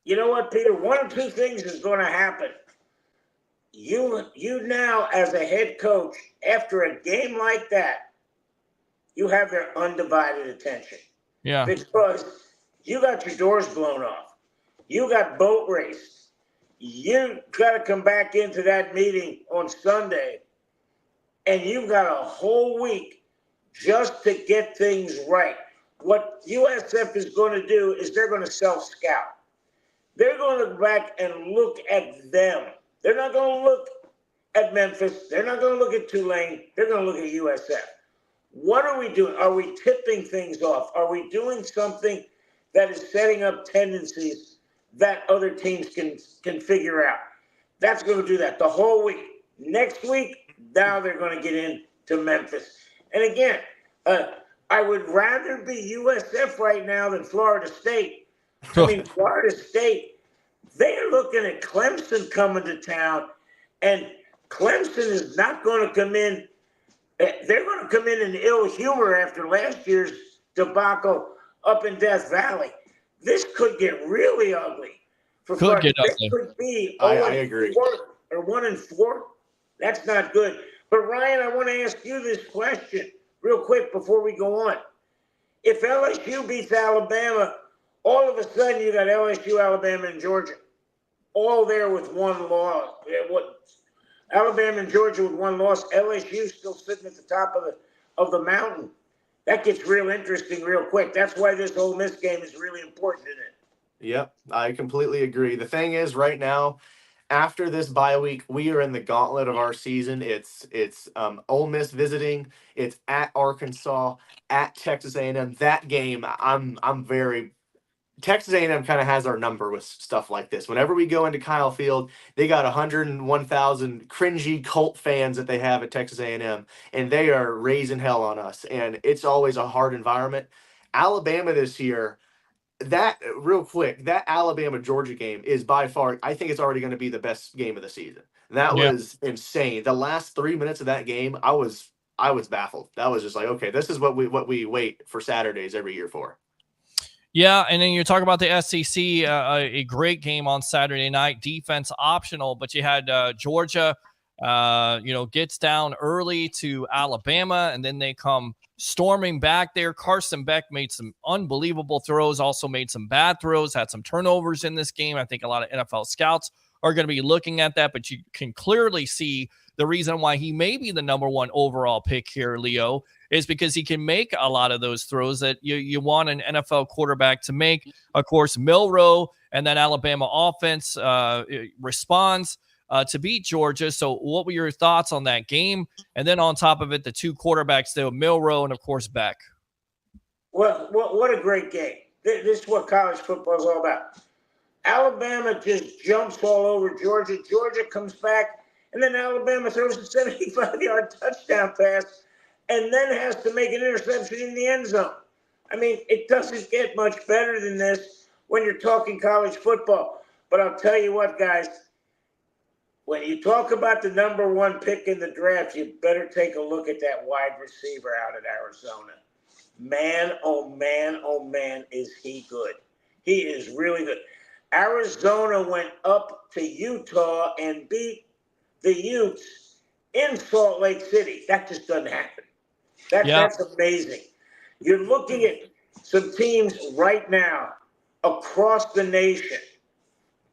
You know what, Peter? One of two things is going to happen. You now, as a head coach, after a game like that, you have their undivided attention. Yeah. Because you got your doors blown off. You got boat raced. You got to come back into that meeting on Sunday, and you've got a whole week just to get things right. What USF is going to do is they're going to self-scout. They're going to go back and look at them. They're not going to look at Memphis. They're not going to look at Tulane. They're going to look at USF. What are we doing? Are we tipping things off? Are we doing something that is setting up tendencies that other teams can figure out? That's going to do that the whole week. Next week, now they're going to get into Memphis. And again, I would rather be USF right now than Florida State. I mean, Florida State, they're looking at Clemson coming to town, and Clemson is not going to come in. They're going to come in ill humor after last year's debacle up in Death Valley. This could get really ugly. Could get ugly. This could be I agree. 4 or 1-4. That's not good. But Ryan, I want to ask you this question real quick before we go on. If LSU beats Alabama, all of a sudden you got LSU, Alabama, and Georgia, all there with one loss. Alabama and Georgia with one loss. LSU still sitting at the top of the mountain. That gets real interesting real quick. That's why this Ole Miss game is really important, isn't it? Yep, I completely agree. The thing is, right now, after this bye week, we are in the gauntlet of our season. It's Ole Miss visiting. It's at Arkansas, at Texas A&M. That game, I'm very Texas A&M kind of has our number with stuff like this. Whenever we go into Kyle Field, they got 101,000 cringy cult fans that they have at Texas A&M, and they are raising hell on us. And it's always a hard environment. Alabama this year, that real quick, that Alabama Georgia game is by far, I think it's already going to be the best game of the season. That Yeah. was insane. The last 3 minutes of that game, I was baffled. That was just like, okay, this is what we wait for Saturdays every year for. Yeah, and then you talk about the SEC, a great game on Saturday night, defense optional, but you had Georgia, gets down early to Alabama, and then they come storming back there. Carson Beck made some unbelievable throws, also made some bad throws, had some turnovers in this game. I think a lot of NFL scouts are going to be looking at that, but you can clearly see the reason why he may be the number 1 overall pick here, Leo, is because he can make a lot of those throws that you want an NFL quarterback to make. Of course, Milroe and that Alabama offense responds to beat Georgia. So what were your thoughts on that game? And then on top of it, the 2 quarterbacks, though, Milroe and, of course, Beck. Well, what a great game. This is what college football is all about. Alabama just jumps all over Georgia. Georgia comes back, and then Alabama throws a 75-yard touchdown pass and then has to make an interception in the end zone. I mean, it doesn't get much better than this when you're talking college football. But I'll tell you what, guys, when you talk about the number 1 pick in the draft, you better take a look at that wide receiver out at Arizona. Man, oh man, is he good. He is really good. Arizona went up to Utah and beat the Utes in Salt Lake City. That just doesn't happen. That's amazing. You're looking at some teams right now across the nation.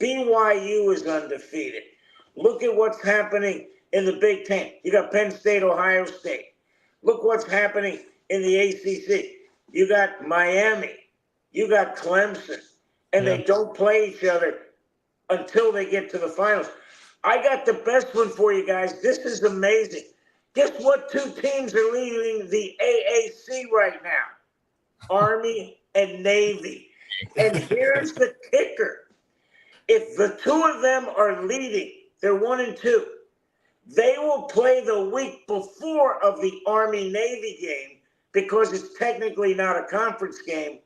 BYU is undefeated. Look at what's happening in the Big Ten. You got Penn State, Ohio State. Look what's happening in the ACC. You got Miami. You got Clemson. And they don't play each other until they get to the finals. I got the best one for you guys. This is amazing. Guess what 2 teams are leading the AAC right now? Army and Navy. And here's the kicker. If the 2 of them are leading, they're 1 and 2. They will play the week before of the Army-Navy game because it's technically not a conference game.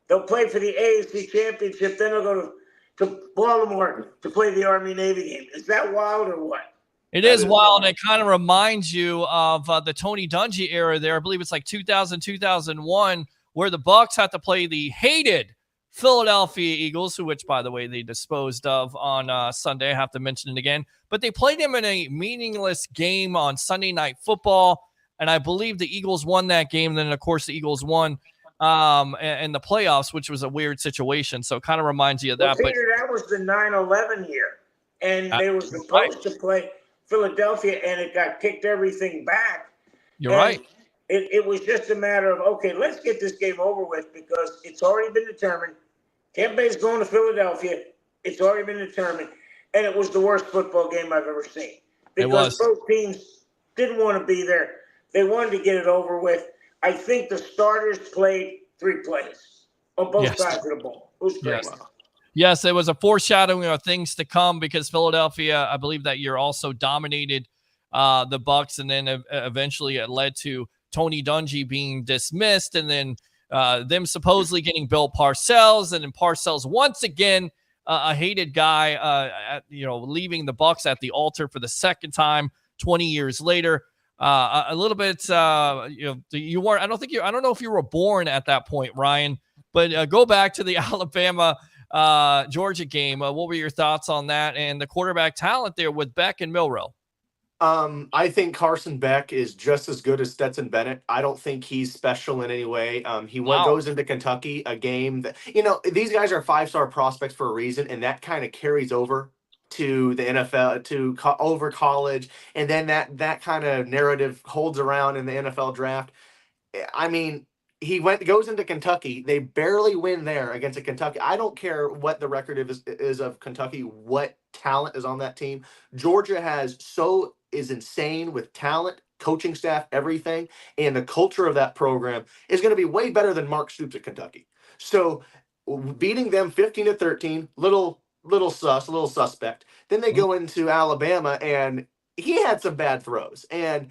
They'll play for the AAC championship, then they'll go to Baltimore to play the Army-Navy game. Is that wild or what? It is wild. It kind of reminds you of the Tony Dungy era there. I believe it's like 2000, 2001, where the Bucs had to play the hated Philadelphia Eagles, which, by the way, they disposed of on Sunday. I have to mention it again. But they played them in a meaningless game on Sunday Night Football, and I believe the Eagles won that game. Then, of course, the Eagles won in the playoffs, which was a weird situation. So it kind of reminds you of that. Well, Peter, that was the 9/11 year, and they were supposed to play Philadelphia, and it got kicked everything back. You're right. It was just a matter of, okay, let's get this game over with because it's already been determined. Tampa Bay's going to Philadelphia. It's already been determined. And it was the worst football game I've ever seen. Because both teams didn't want to be there. They wanted to get it over with. I think the starters played 3 plays on both sides of the ball. It was great. Yes, it was a foreshadowing of things to come because Philadelphia, I believe that year, also dominated the Bucs, and then eventually it led to Tony Dungy being dismissed, and then them supposedly getting Bill Parcells, and then Parcells once again, a hated guy, leaving the Bucs at the altar for the second time 20 years later. A little bit, you weren't. I don't know if you were born at that point, Ryan. But go back to the Alabama Georgia game. What were your thoughts on that and the quarterback talent there with Beck and Milroe? I think Carson Beck is just as good as Stetson Bennett. I don't think he's special in any way. He goes into Kentucky, a game that, these guys are 5-star prospects for a reason, and that kind of carries over to the NFL, over college, and then that kind of narrative holds around in the NFL draft. I mean, goes into Kentucky. They barely win there against a Kentucky. I don't care what the record is of Kentucky, what talent is on that team. Georgia is insane with talent, coaching staff, everything, and the culture of that program is going to be way better than Mark Stoops at Kentucky. So beating them 15-13, little suspect. Then they go into Alabama, and he had some bad throws. And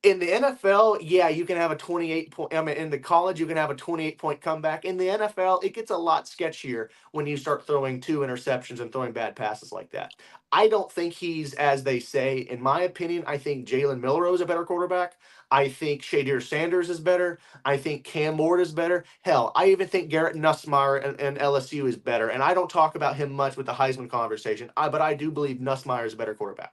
in the NFL, yeah, you can have a 28 point. I mean, in the college, you can have a 28-point comeback. In the NFL, it gets a lot sketchier when you start throwing 2 interceptions and throwing bad passes like that. I don't think he's, as they say, in my opinion, I think Jalen Milroe is a better quarterback. I think Shadir Sanders is better. I think Cam Ward is better. Hell, I even think Garrett Nussmeier and LSU is better. And I don't talk about him much with the Heisman conversation, but I do believe Nussmeier is a better quarterback.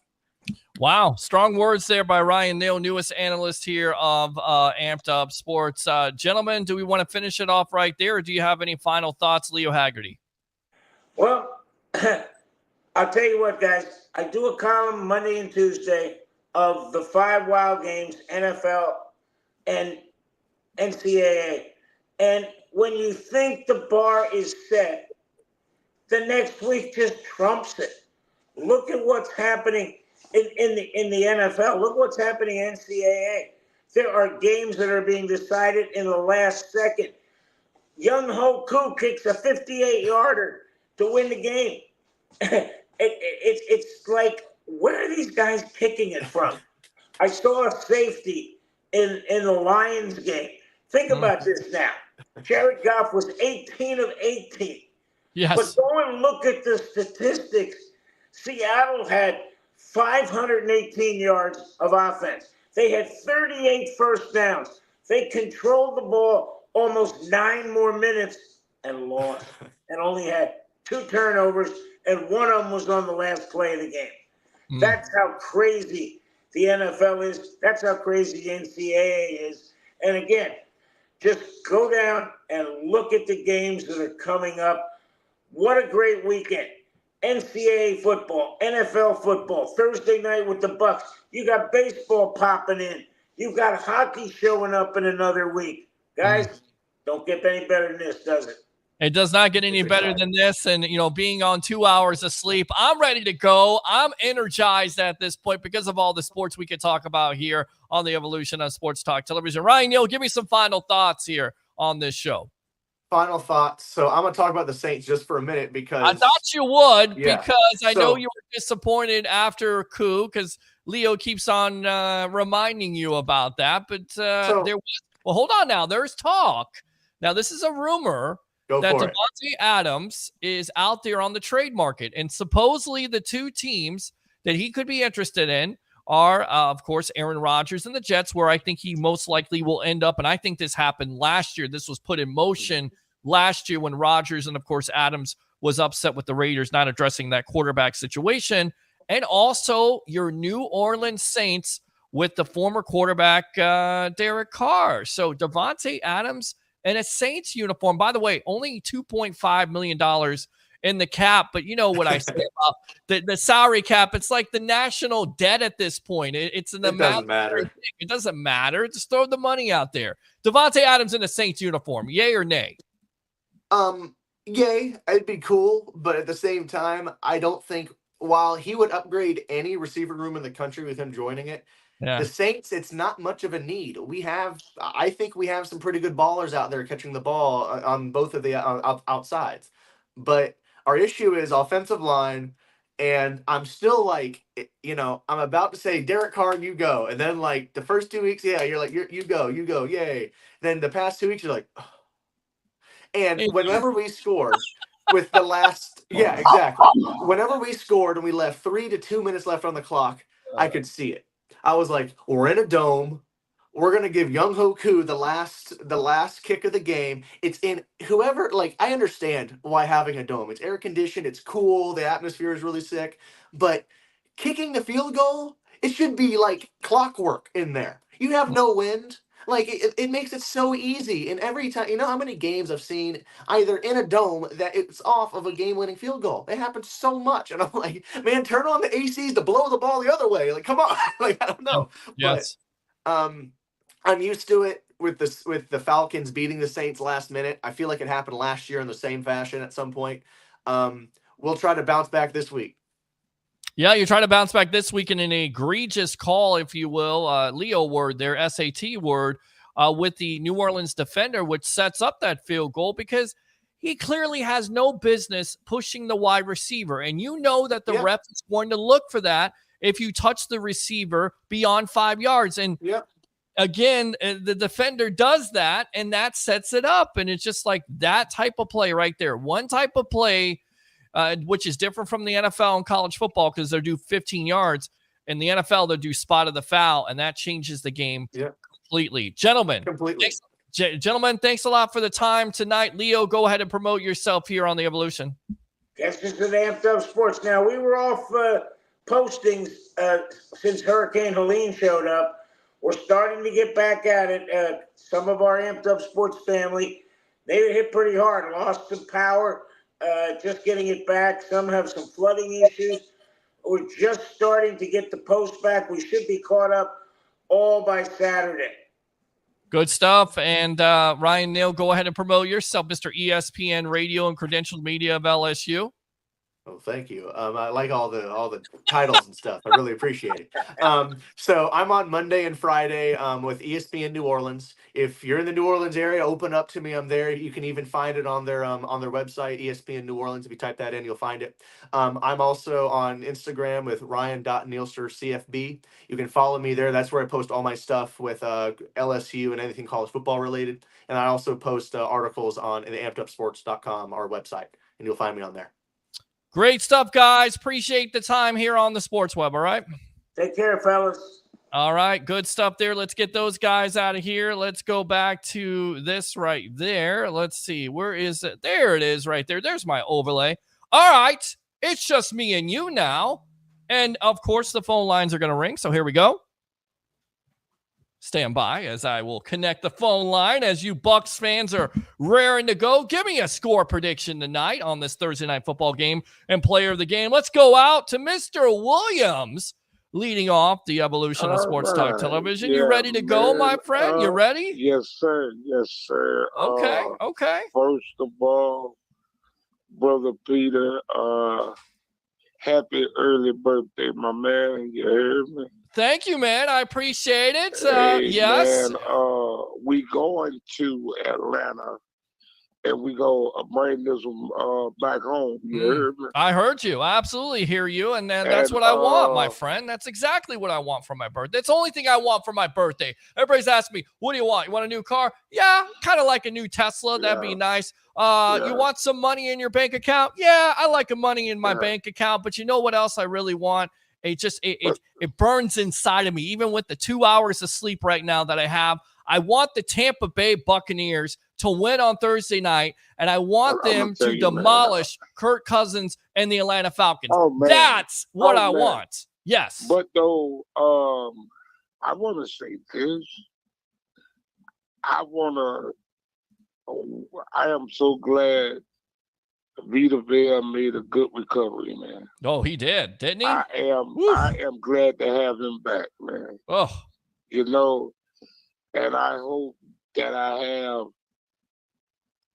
Wow. Strong words there by Ryan Neal, newest analyst here of Amped Up Sports. Gentlemen, do we want to finish it off right there, or do you have any final thoughts, Leo Haggerty? Well, I'll tell you what, guys. I do a column Monday and Tuesday of the 5 wild games, NFL and NCAA. And when you think the bar is set, the next week just trumps it. Look at what's happening in the NFL. Look what's happening in NCAA. There are games that are being decided in the last second. Young Ho Koo kicks a 58-yarder to win the game. It's like, where are these guys kicking it from? I saw a safety in the Lions game. Think about this now. Jared Goff was 18 of 18. Yes. But go and look at the statistics. Seattle had 518 yards of offense. They had 38 first downs. They controlled the ball almost 9 more minutes and lost, and only had 2 turnovers, and one of them was on the last play of the game. That's how crazy the NFL is. That's how crazy the NCAA is. And again, just go down and look at the games that are coming up. What a great weekend. NCAA football, NFL football, Thursday night with the Bucs. You got baseball popping in. You've got hockey showing up in another week. Guys, don't get any better than this, does it? It does not get any better than this. And, being on 2 hours of sleep, I'm ready to go. I'm energized at this point because of all the sports we could talk about here on the evolution of Sports Talk Television. Ryan Neal, give me some final thoughts here on this show. Final thoughts. So I'm going to talk about the Saints just for a minute because I thought you would, because I know you were disappointed after coup, because Leo keeps on reminding you about that. But hold on now. There's talk. Now, this is a rumor that Davante Adams is out there on the trade market. And supposedly the 2 teams that he could be interested in are, of course, Aaron Rodgers and the Jets, where I think he most likely will end up. And I think this happened last year. This was put in motion last year when Rodgers and, of course, Adams was upset with the Raiders not addressing that quarterback situation. And also your New Orleans Saints with the former quarterback, Derek Carr. So Davante Adams in a Saints uniform. By the way, only $2.5 million in the cap, but you know what I say about the salary cap. It's like the national debt at this point. It's an amount. Doesn't matter. It doesn't matter. Just throw the money out there. Davante Adams in a Saints uniform, yay or nay? Yay. It'd be cool, but at the same time, I don't think, while he would upgrade any receiver room in the country with him joining it, the Saints, it's not much of a need. I think we have some pretty good ballers out there catching the ball on both of the outsides. But our issue is offensive line, and I'm still like, I'm about to say, Derek Carr, you go. And then, like, the first 2 weeks, you're like, you go, yay. Then the past 2 weeks, you're like, oh. And whenever we scored with the last, exactly. Whenever we scored and we left 3 to 2 minutes left on the clock, I could see it. I was like, we're in a dome. We're going to give Young Ho Koo the last kick of the game. It's in whoever, like, I understand why having a dome. It's air conditioned. It's cool. The atmosphere is really sick. But kicking the field goal, it should be like clockwork in there. You have no wind. Like, it makes it so easy. And every time, how many games I've seen either in a dome that it's off of a game-winning field goal? It happens so much. And I'm like, man, turn on the ACs to blow the ball the other way. Like, come on. Like, I don't know. Yes. But, I'm used to it with the Falcons beating the Saints last minute. I feel like it happened last year in the same fashion at some point. We'll try to bounce back this week. Yeah, you're trying to bounce back this week in an egregious call, if you will, Leo word there, SAT word, with the New Orleans defender, which sets up that field goal because, he clearly has no business pushing the wide receiver. And you know that the ref is going to look for that if you touch the receiver beyond 5 yards. And again, the defender does that, and that sets it up. And it's just like that type of play right there. One type of play, which is different from the NFL and college football because they'll do 15 yards. In the NFL, they'll do spot of the foul, and that changes the game completely. Gentlemen, thanks a lot for the time tonight. Leo, go ahead and promote yourself here on the Evolution. Yes, this is Amped Up Sports. Now, we were off postings since Hurricane Helene showed up. We're starting to get back at it. Some of our Amped Up Sports family, they were hit pretty hard, lost some power, just getting it back. Some have some flooding issues. We're just starting to get the post back. We should be caught up all by Saturday. Good stuff. And Ryan Neal, go ahead and promote yourself, Mr. ESPN Radio and Credentialed Media of LSU. Oh, thank you. I like all the titles and stuff. I really appreciate it. So I'm on Monday and Friday with ESPN New Orleans. If you're in the New Orleans area, open up to me. I'm there. You can even find it on their website, ESPN New Orleans. If you type that in, you'll find it. I'm also on Instagram with Ryan.Nealster CFB. You can follow me there. That's where I post all my stuff with LSU and anything college football related. And I also post articles on the ampedupsports.com, our website, and you'll find me on there. Great stuff, guys. Appreciate the time here on the Sports Web, all right? Take care, fellas. All right, good stuff there. Let's get those guys out of here. Let's go back to this right there. Let's see. Where is it? There it is right there. There's my overlay. All right, it's just me and you now. And, of course, the phone lines are going to ring, so here we go. Stand by as I will connect the phone line as you Bucs fans are raring to go. Give me a score prediction tonight on this Thursday night football game and player of the game. Let's go out to Mr. Williams leading off the Evolution of Sports Talk Television. You ready to go, my friend? You ready? Yes, sir. Yes, sir. Okay. First of all, Brother Peter, happy early birthday, my man. You heard me? Thank you, man. I appreciate it. Yes. Man, we going to Atlanta, and we go bring this back home. You heard me? I heard you. I absolutely hear you, and that's what I want, my friend. That's exactly what I want for my birthday. It's the only thing I want for my birthday. Everybody's asking me, what do you want? You want a new car? Yeah, kind of like a new Tesla. That'd be nice. You want some money in your bank account? Yeah, I like money in my bank account, but you know what else I really want? It burns inside of me, even with the 2 hours of sleep right now that I have. I want the Tampa Bay Buccaneers to win on Thursday night, and I want them to demolish Kirk Cousins and the Atlanta Falcons. That's what I want. Yes. But though, I want to say this. I am so glad Vita Vea made a good recovery, man. Oh, he did, didn't he? I am glad to have him back, man. Oh. You know, and I hope that I have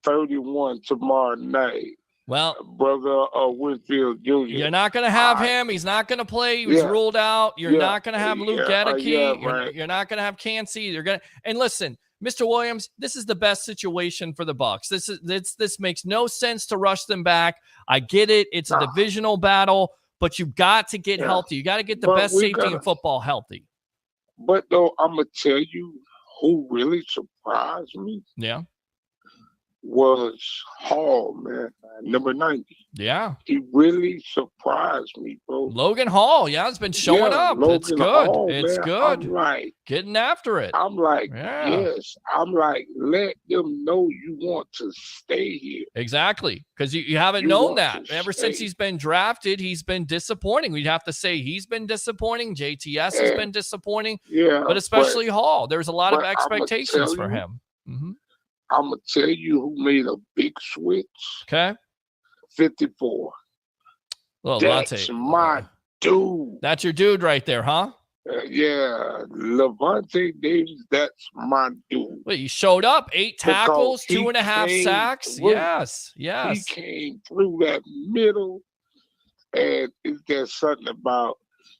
31 tomorrow night. Well, Brother Winfield Jr. You're not going to have him. He's not going to play. He was ruled out. You're not going to have Luke Gedeke. You're not going to have Cansey. And listen, Mr. Williams, this is the best situation for the Bucs. This makes no sense to rush them back. I get it. It's a divisional battle, but you've got to get healthy. You got to get the best safety in football healthy. But though, I'm gonna tell you who really surprised me. Yeah. Was Hall, man, number 90. Yeah. He really surprised me, bro. Logan Hall, it's been showing up. It's good. Hall, it's man. good. I'm like, getting after it. I'm like, yes. I'm like, let them know you want to stay here. Exactly. Because you haven't known that. Ever since he's been drafted, he's been disappointing. We'd have to say he's been disappointing. JTS has been disappointing. Yeah. But especially Hall. There's a lot of expectations for him. Mm-hmm. I'm going to tell you who made a big switch. Okay. 54. That's my dude. That's your dude right there, huh? Levante Davis, that's my dude. Wait, he showed up, 8 tackles, 2.5 sacks. Yes. He came through that middle, and there's something about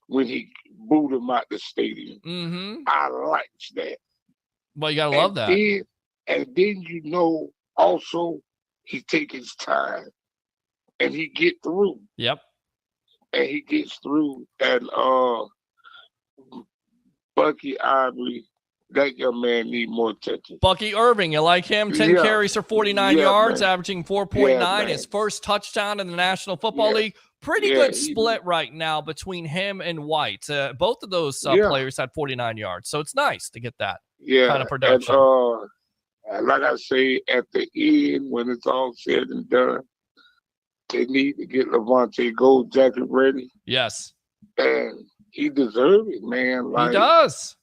when he booed him out the stadium. Mm-hmm. I liked that. Well, you got to love that. And then, also, he take his time, and he get through. Yep. And he gets through. And Bucky Ivory, that young man need more attention. Bucky Irving, you like him? 10 carries for 49 yards, averaging 4.9. His first touchdown in the National Football League. Pretty good split right now between him and White. Both of those players had 49 yards, so it's nice to get that kind of production. And like I say, at the end, when it's all said and done, they need to get Levante Gold Jacket ready. Yes. And he deserves it, man. Like, he does.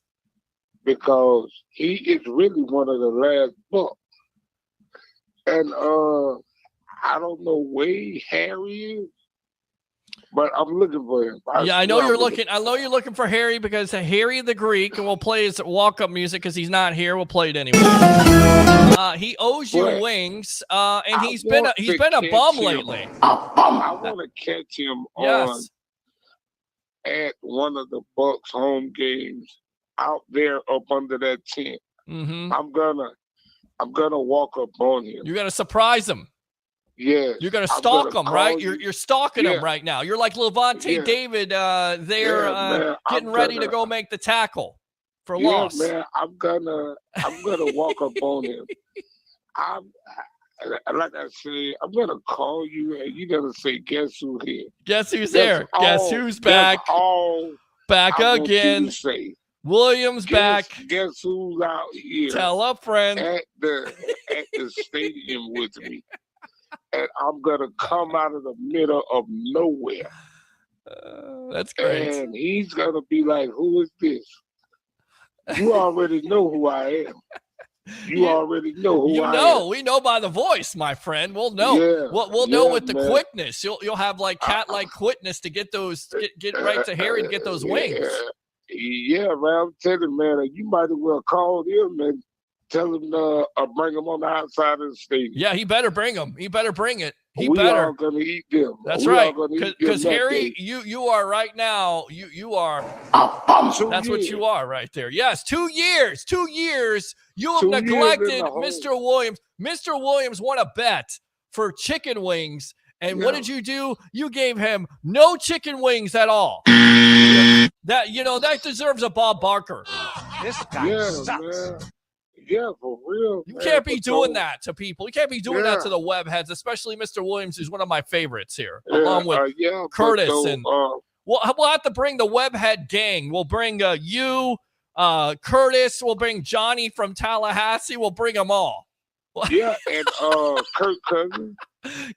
Because he is really one of the last Bucks. And I don't know where Harry is, but I'm looking for him. I know you're looking. I know you're looking for Harry because Harry the Greek, and we'll play his walk-up music because he's not here. We'll play it anyway. He owes you wings, and he's been a bum lately. I want to catch him at one of the Bucks home games out there up under that tent. Mm-hmm. I'm gonna walk up on him. You're gonna surprise him. Yeah. You're gonna stalk him, right? You're stalking him right now. You're like Levante David getting ready to go make the tackle for loss. Man, I'm gonna walk up on him. Like I say, I'm gonna call you and you're gonna say, "Guess who's here? Guess who's there? Guess who's back? Back again. Williams back. Guess who's out here? Tell a friend at the stadium with me." And I'm gonna come out of the middle of nowhere. That's great. And he's gonna be like, "Who is this?" You already know who I am. You already know who I am. We know by the voice, my friend. We'll know. We'll know with the quickness. You'll have like cat-like quickness to get those get right to Harry to get those wings. Yeah, man. I'm telling you, man, you might as well call him and tell him to bring him on the outside of the stadium. Yeah, he better bring him. He better bring it. We are going to eat them. That's right. Because Harry, you are right now. You are. That's what you are right there. Yes, 2 years. 2 years. You have neglected Mr. Williams. Mr. Williams won a bet for chicken wings. And what did you do? You gave him no chicken wings at all. That deserves a Bob Barker. This guy sucks. Man. Yeah, for real. You can't be doing that to people. You can't be doing that to the web heads, especially Mr. Williams, who's one of my favorites here, along with Curtis. We'll have to bring the web head gang. We'll bring you, Curtis. We'll bring Johnny from Tallahassee. We'll bring them all. Yeah, and Kirk Cousins.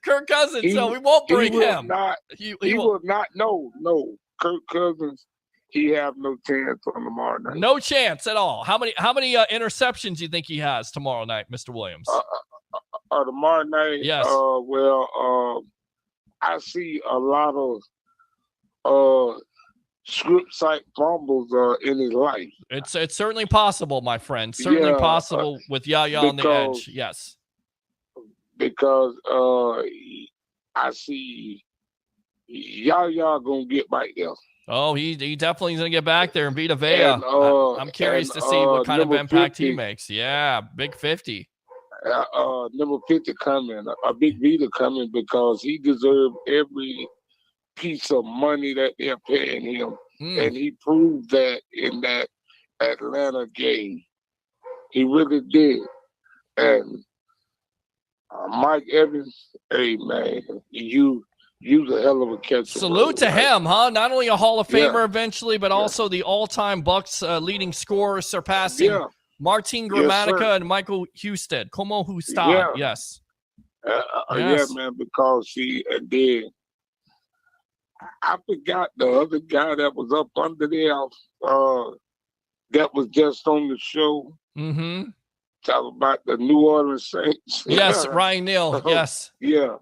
Kirk Cousins. So we won't bring him. He will not. No. Kirk Cousins. He have no chance on tomorrow night. No chance at all. How many interceptions do you think he has tomorrow night, Mr. Williams? Tomorrow night? Yes. I see a lot of script site fumbles in his life. It's certainly possible, my friend. Certainly possible with Yaya on the edge. Yes. Because I see Yaya gonna get back there. Oh, he definitely is going to get back there and beat Avea. I'm curious to see what kind of impact 50, he makes. Yeah, big 50. Number 50 coming, a big Vita coming because he deserved every piece of money that they're paying him. And he proved that in that Atlanta game. He really did. And Mike Evans, hey, man, You's a hell of a catcher. Salute to him, huh? Not only a Hall of Famer eventually, but also the all-time Bucks leading scorer, surpassing Martin Gramatica and Michael Husted. Como Husted, yes. Yeah, man, because he did. I forgot the other guy that was up under there that was just on the show. Mm-hmm. Talk about the New Orleans Saints. Yes, Ryan Neal, yes. Yeah.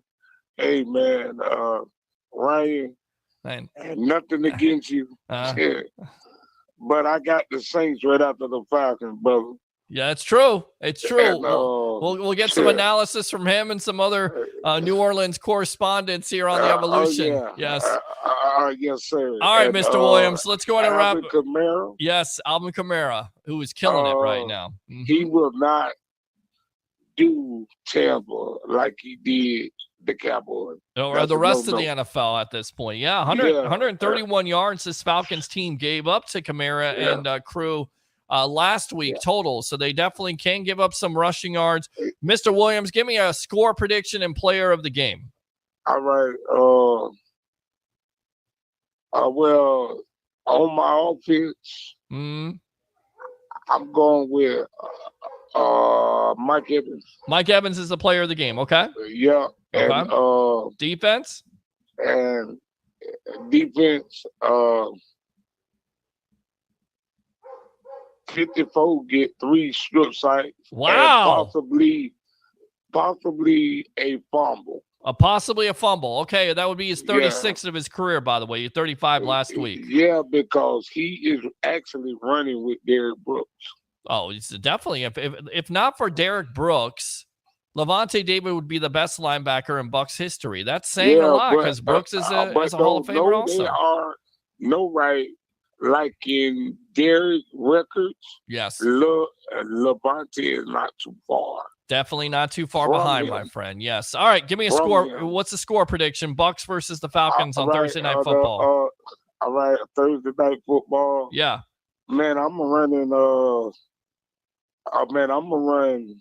Hey, man, Ryan, nothing against you. But I got the Saints right after the Falcons, brother. Yeah, it's true. It's true. And, we'll get some analysis from him and some other New Orleans correspondents here on the Evolution. Yes. Yes, sir. All right, Mr. Williams, let's go ahead and wrap. Kamara. Yes, Alvin Kamara, who is killing it right now. He will not do Tampa like he did the Cowboys. Or the rest of the NFL at this point. Yeah, 131 yards this Falcons team gave up to Kamara and Krewe last week total. So they definitely can give up some rushing yards. Mr. Williams, give me a score prediction and player of the game. All right. Well, on my offense, I'm going with Mike Evans. Mike Evans is the player of the game. Okay. Yeah. Okay. And defense. And defense. 54 get 3 strip sacks. Wow. And possibly a fumble. Possibly a fumble. Okay, that would be his 36th of his career, by the way. 35 last week. Yeah, because he is actually running with Derrick Brooks. Oh, it's definitely. If not for Derrick Brooks, Levante David would be the best linebacker in Bucs history. That's saying a lot because Brooks is a Hall of Famer also. They are right, like in Derrick records. Yes, Levante is not too far. Definitely not too far behind, my friend. Yes. All right, give me a score. What's the score prediction? Bucs versus the Falcons on Thursday Night Football. All right, Thursday Night Football. Yeah. Man, I'm running. I'm gonna run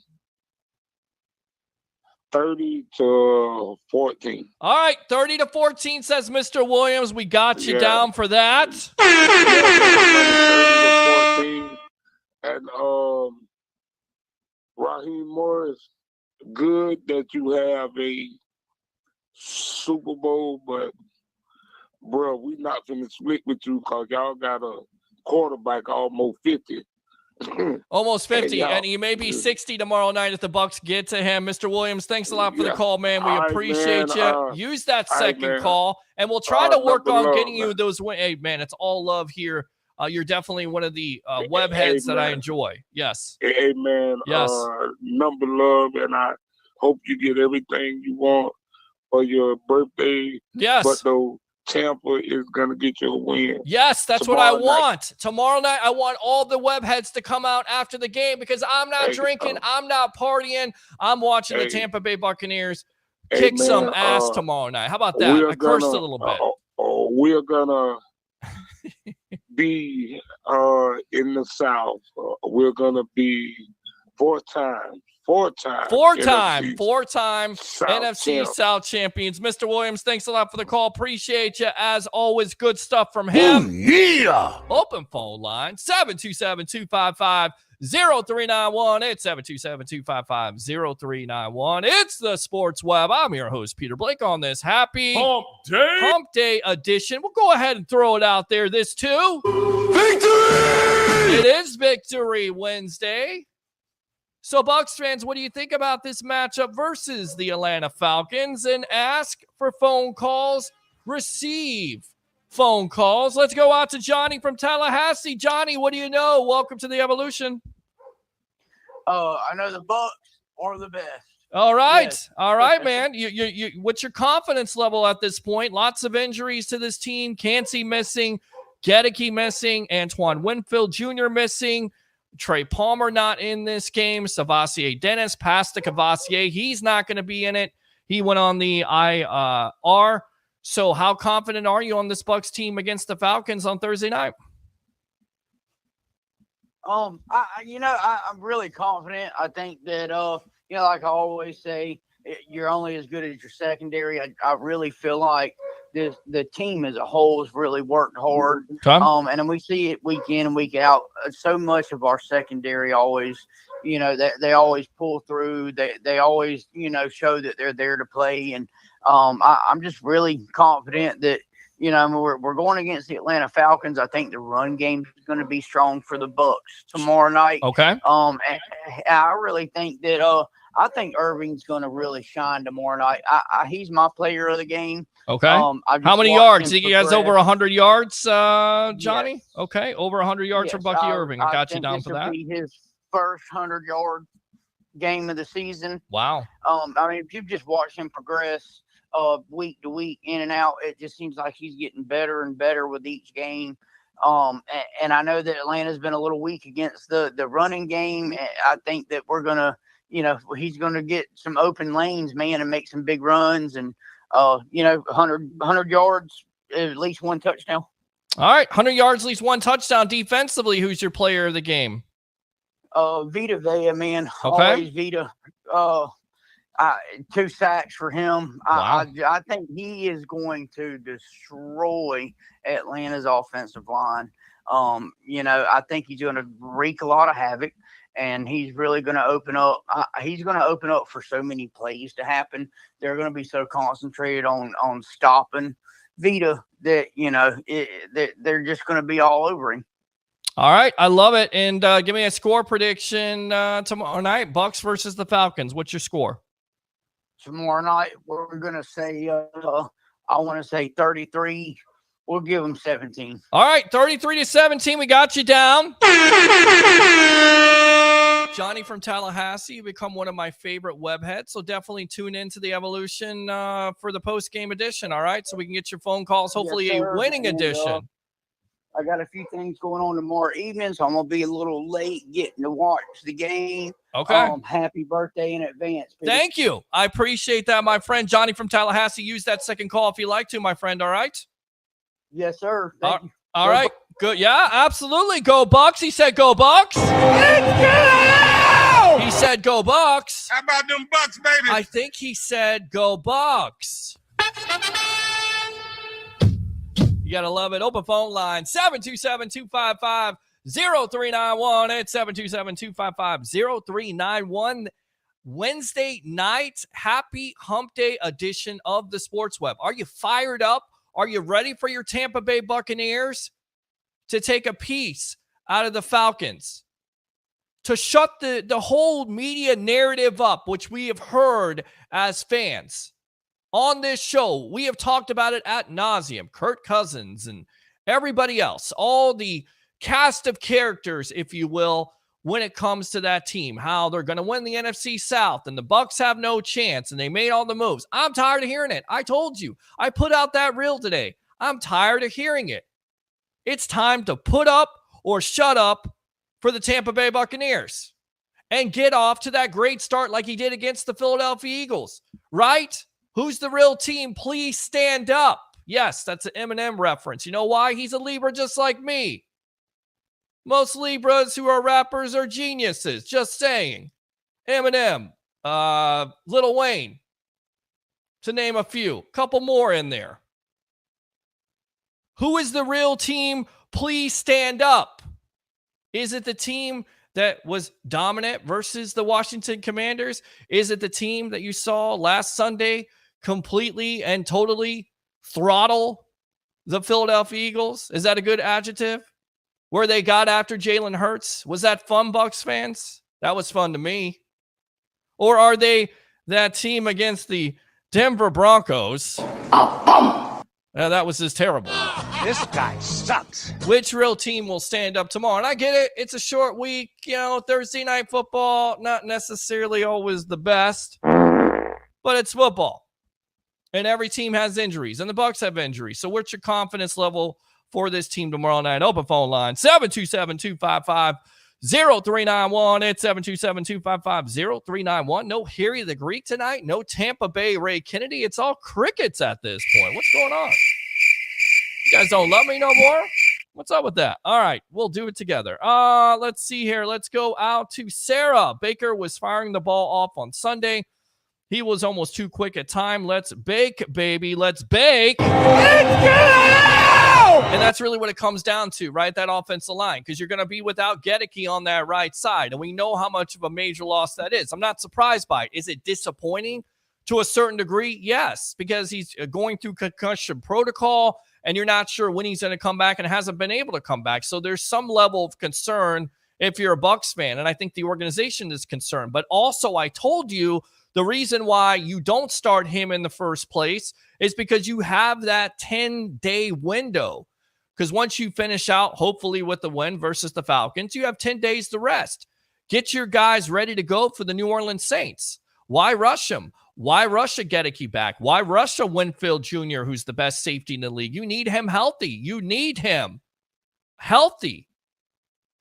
30 to 14. All right, 30 to 14 says Mr. Williams. We got you down for that. 30 to 14. And Raheem Morris, good that you have a Super Bowl, but bro, we not finna split with you because y'all got a quarterback almost 50. Almost 50, and he may be 60 tomorrow night if the Bucs get to him. Mr. Williams, thanks a lot for the call, man. We appreciate you. Use that second call, and we'll try to work on getting you those wins. Hey, man, it's all love here. You're definitely one of the web heads that I enjoy. Yes. Hey, man. Yes. Number love, and I hope you get everything you want for your birthday. Yes. But though Tampa is going to get you a win. Yes, that's what I want. Tomorrow night, I want all the web heads to come out after the game because I'm not drinking. I'm not partying. I'm watching the Tampa Bay Buccaneers kick some ass tomorrow night. How about that? I cursed a little bit. We're going to be in the South. We're going to be four-time NFC South champions. Mr. Williams, thanks a lot for the call. Appreciate you. As always, good stuff from him. Open phone line, 727-255-0391. It's 727-255-0391. It's the Sports Web. I'm your host, Peter Blake, on this happy Hump Day edition. We'll go ahead and throw it out there. This too. Victory! It is Victory Wednesday. So, Bucs fans, what do you think about this matchup versus the Atlanta Falcons? And ask for phone calls, receive phone calls. Let's go out to Johnny from Tallahassee. Johnny, what do you know? Welcome to the Evolution. I know the Bucs are the best. All right. Yes. All right, man. You what's your confidence level at this point? Lots of injuries to this team. Cansey missing, Haggerty missing, Antoine Winfield Jr. missing. Trey Palmer not in this game. Savassier Dennis passed to Cavassier. He's not going to be in it. He went on the IR. So how confident are you on this Bucs team against the Falcons on Thursday night? I'm really confident. I think that, like I always say, you're only as good as your secondary. I really feel like the team as a whole has really worked hard. Okay. And then we see it week in and week out. So much of our secondary always, they always pull through. They always, show that they're there to play. And I'm just really confident that, we're going against the Atlanta Falcons. I think the run game is going to be strong for the Bucs tomorrow night. Okay. And I really think that I think Irving's going to really shine tomorrow night. He's my player of the game. Okay. How many yards? He has over 100 yards, Johnny? Yes. Okay. Over 100 yards for Bucky Irving. I got you down for that. Be his first 100-yard game of the season. Wow. If you just watch him progress week to week, in and out, it just seems like he's getting better and better with each game. And I know that Atlanta's been a little weak against the running game. I think that we're going to, he's going to get some open lanes, man, and make some big runs and, 100 yards, at least one touchdown. All right. 100 yards, at least one touchdown. Defensively, who's your player of the game? Vita Vea, man. Okay. Always Vita. 2 sacks for him. Wow. I think he is going to destroy Atlanta's offensive line. I think he's going to wreak a lot of havoc, and he's really going to open up. He's going to open up for so many plays to happen. They're going to be so concentrated on stopping Vita that they're just going to be all over him. All right, I love it. And give me a score prediction tomorrow night. Bucks versus the Falcons. What's your score? Tomorrow night, we're going to say, I want to say 33. We'll give them 17. All right, 33-17. We got you down. Johnny from Tallahassee, you become one of my favorite web heads, so definitely tune into the Evolution for the post-game edition, all right? So we can get your phone calls, hopefully Yes, a winning edition. I got a few things going on tomorrow evening, so I'm going to be a little late getting to watch the game. Okay. Happy birthday in advance, Peter. Thank you. I appreciate that, my friend. Johnny from Tallahassee, use that second call if you like to, my friend, all right? Yes, sir. Thank you. All right. Good. Yeah, absolutely. Go Bucks. He said go Bucks. Let's go! He said go Bucks. How about them Bucks, baby? I think he said go Bucks. You got to love it. Open phone line, 727-255-0391. It's 727-255-0391. Wednesday night, happy hump day edition of the Sports Web. Are you fired up? Are you ready for your Tampa Bay Buccaneers to take a piece out of the Falcons? To shut the whole media narrative up, which we have heard as fans. On this show, we have talked about it ad nauseum. Kirk Cousins and everybody else, all the cast of characters, if you will, when it comes to that team, how they're going to win the NFC South and the Bucs have no chance and they made all the moves. I'm tired of hearing it. I told you. I put out that reel today. I'm tired of hearing it. It's time to put up or shut up for the Tampa Bay Buccaneers and get off to that great start like he did against the Philadelphia Eagles, right? Who's the real team? Please stand up. Yes, that's an Eminem reference. You know why? He's a Libra just like me. Most Libras who are rappers are geniuses. Just saying. Eminem, Lil Wayne, to name a few. Couple more in there. Who is the real team? Please stand up. Is it the team that was dominant versus the Washington Commanders? Is it the team that you saw last Sunday completely and totally throttle the Philadelphia Eagles? Is that a good adjective? Where they got after Jalen Hurts? Was that fun, Bucs fans? That was fun to me. Or are they that team against the Denver Broncos? That was just terrible. This guy sucks. Which real team will stand up tomorrow? And I get it. It's a short week. Thursday night football, not necessarily always the best, but it's football. And every team has injuries, and the Bucs have injuries. So what's your confidence level for this team tomorrow night? Open phone line, 727-255-0391. It's 727-255-0391. No Harry the Greek tonight. No Tampa Bay Ray Kennedy. It's all crickets at this point. What's going on? You guys don't love me no more? What's up with that? All right, we'll do it together. Let's see here. Let's go out to Sarah. Baker was firing the ball off on Sunday. He was almost too quick at time. Let's bake, baby. Let's bake. Let's go! And that's really what it comes down to, right? That offensive line, because you're going to be without Haggerty on that right side. And we know how much of a major loss that is. I'm not surprised by it. Is it disappointing to a certain degree? Yes, because he's going through concussion protocol, and you're not sure when he's going to come back and hasn't been able to come back. So there's some level of concern if you're a Bucs fan, and I think the organization is concerned. But also, I told you, the reason why you don't start him in the first place is because you have that 10-day window. Because once you finish out, hopefully with the win versus the Falcons, you have 10 days to rest. Get your guys ready to go for the New Orleans Saints. Why rush him? Why rush a Haggerty back? Why rush a Winfield Jr., who's the best safety in the league? You need him healthy. You need him healthy.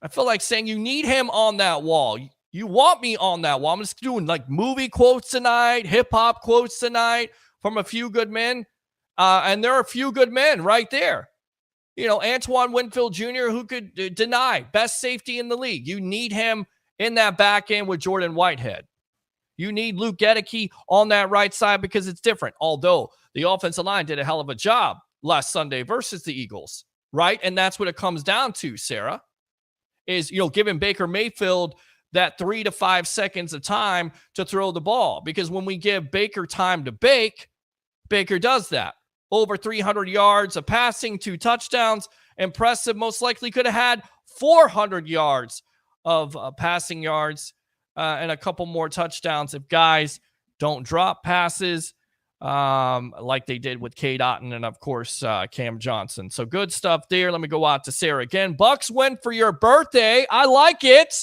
I feel like saying you need him on that wall. You want me on that? Well, I'm just doing like movie quotes tonight, hip-hop quotes tonight from a few good men. And there are a few good men right there. You know, Antoine Winfield Jr., who could deny best safety in the league. You need him in that back end with Jordan Whitehead. You need Luke Gedeke on that right side because it's different. Although the offensive line did a hell of a job last Sunday versus the Eagles, right? And that's what it comes down to, Sarah, is, you know, giving Baker Mayfield that 3 to 5 seconds of time to throw the ball. Because when we give Baker time to bake, Baker does that. Over 300 yards of passing, 2 touchdowns. Impressive. Most likely could have had 400 yards of passing yards and a couple more touchdowns if guys don't drop passes like they did with Cade Otton and, of course, Cam Johnson. So good stuff there. Let me go out to Sarah again. Bucks win for your birthday. I like it.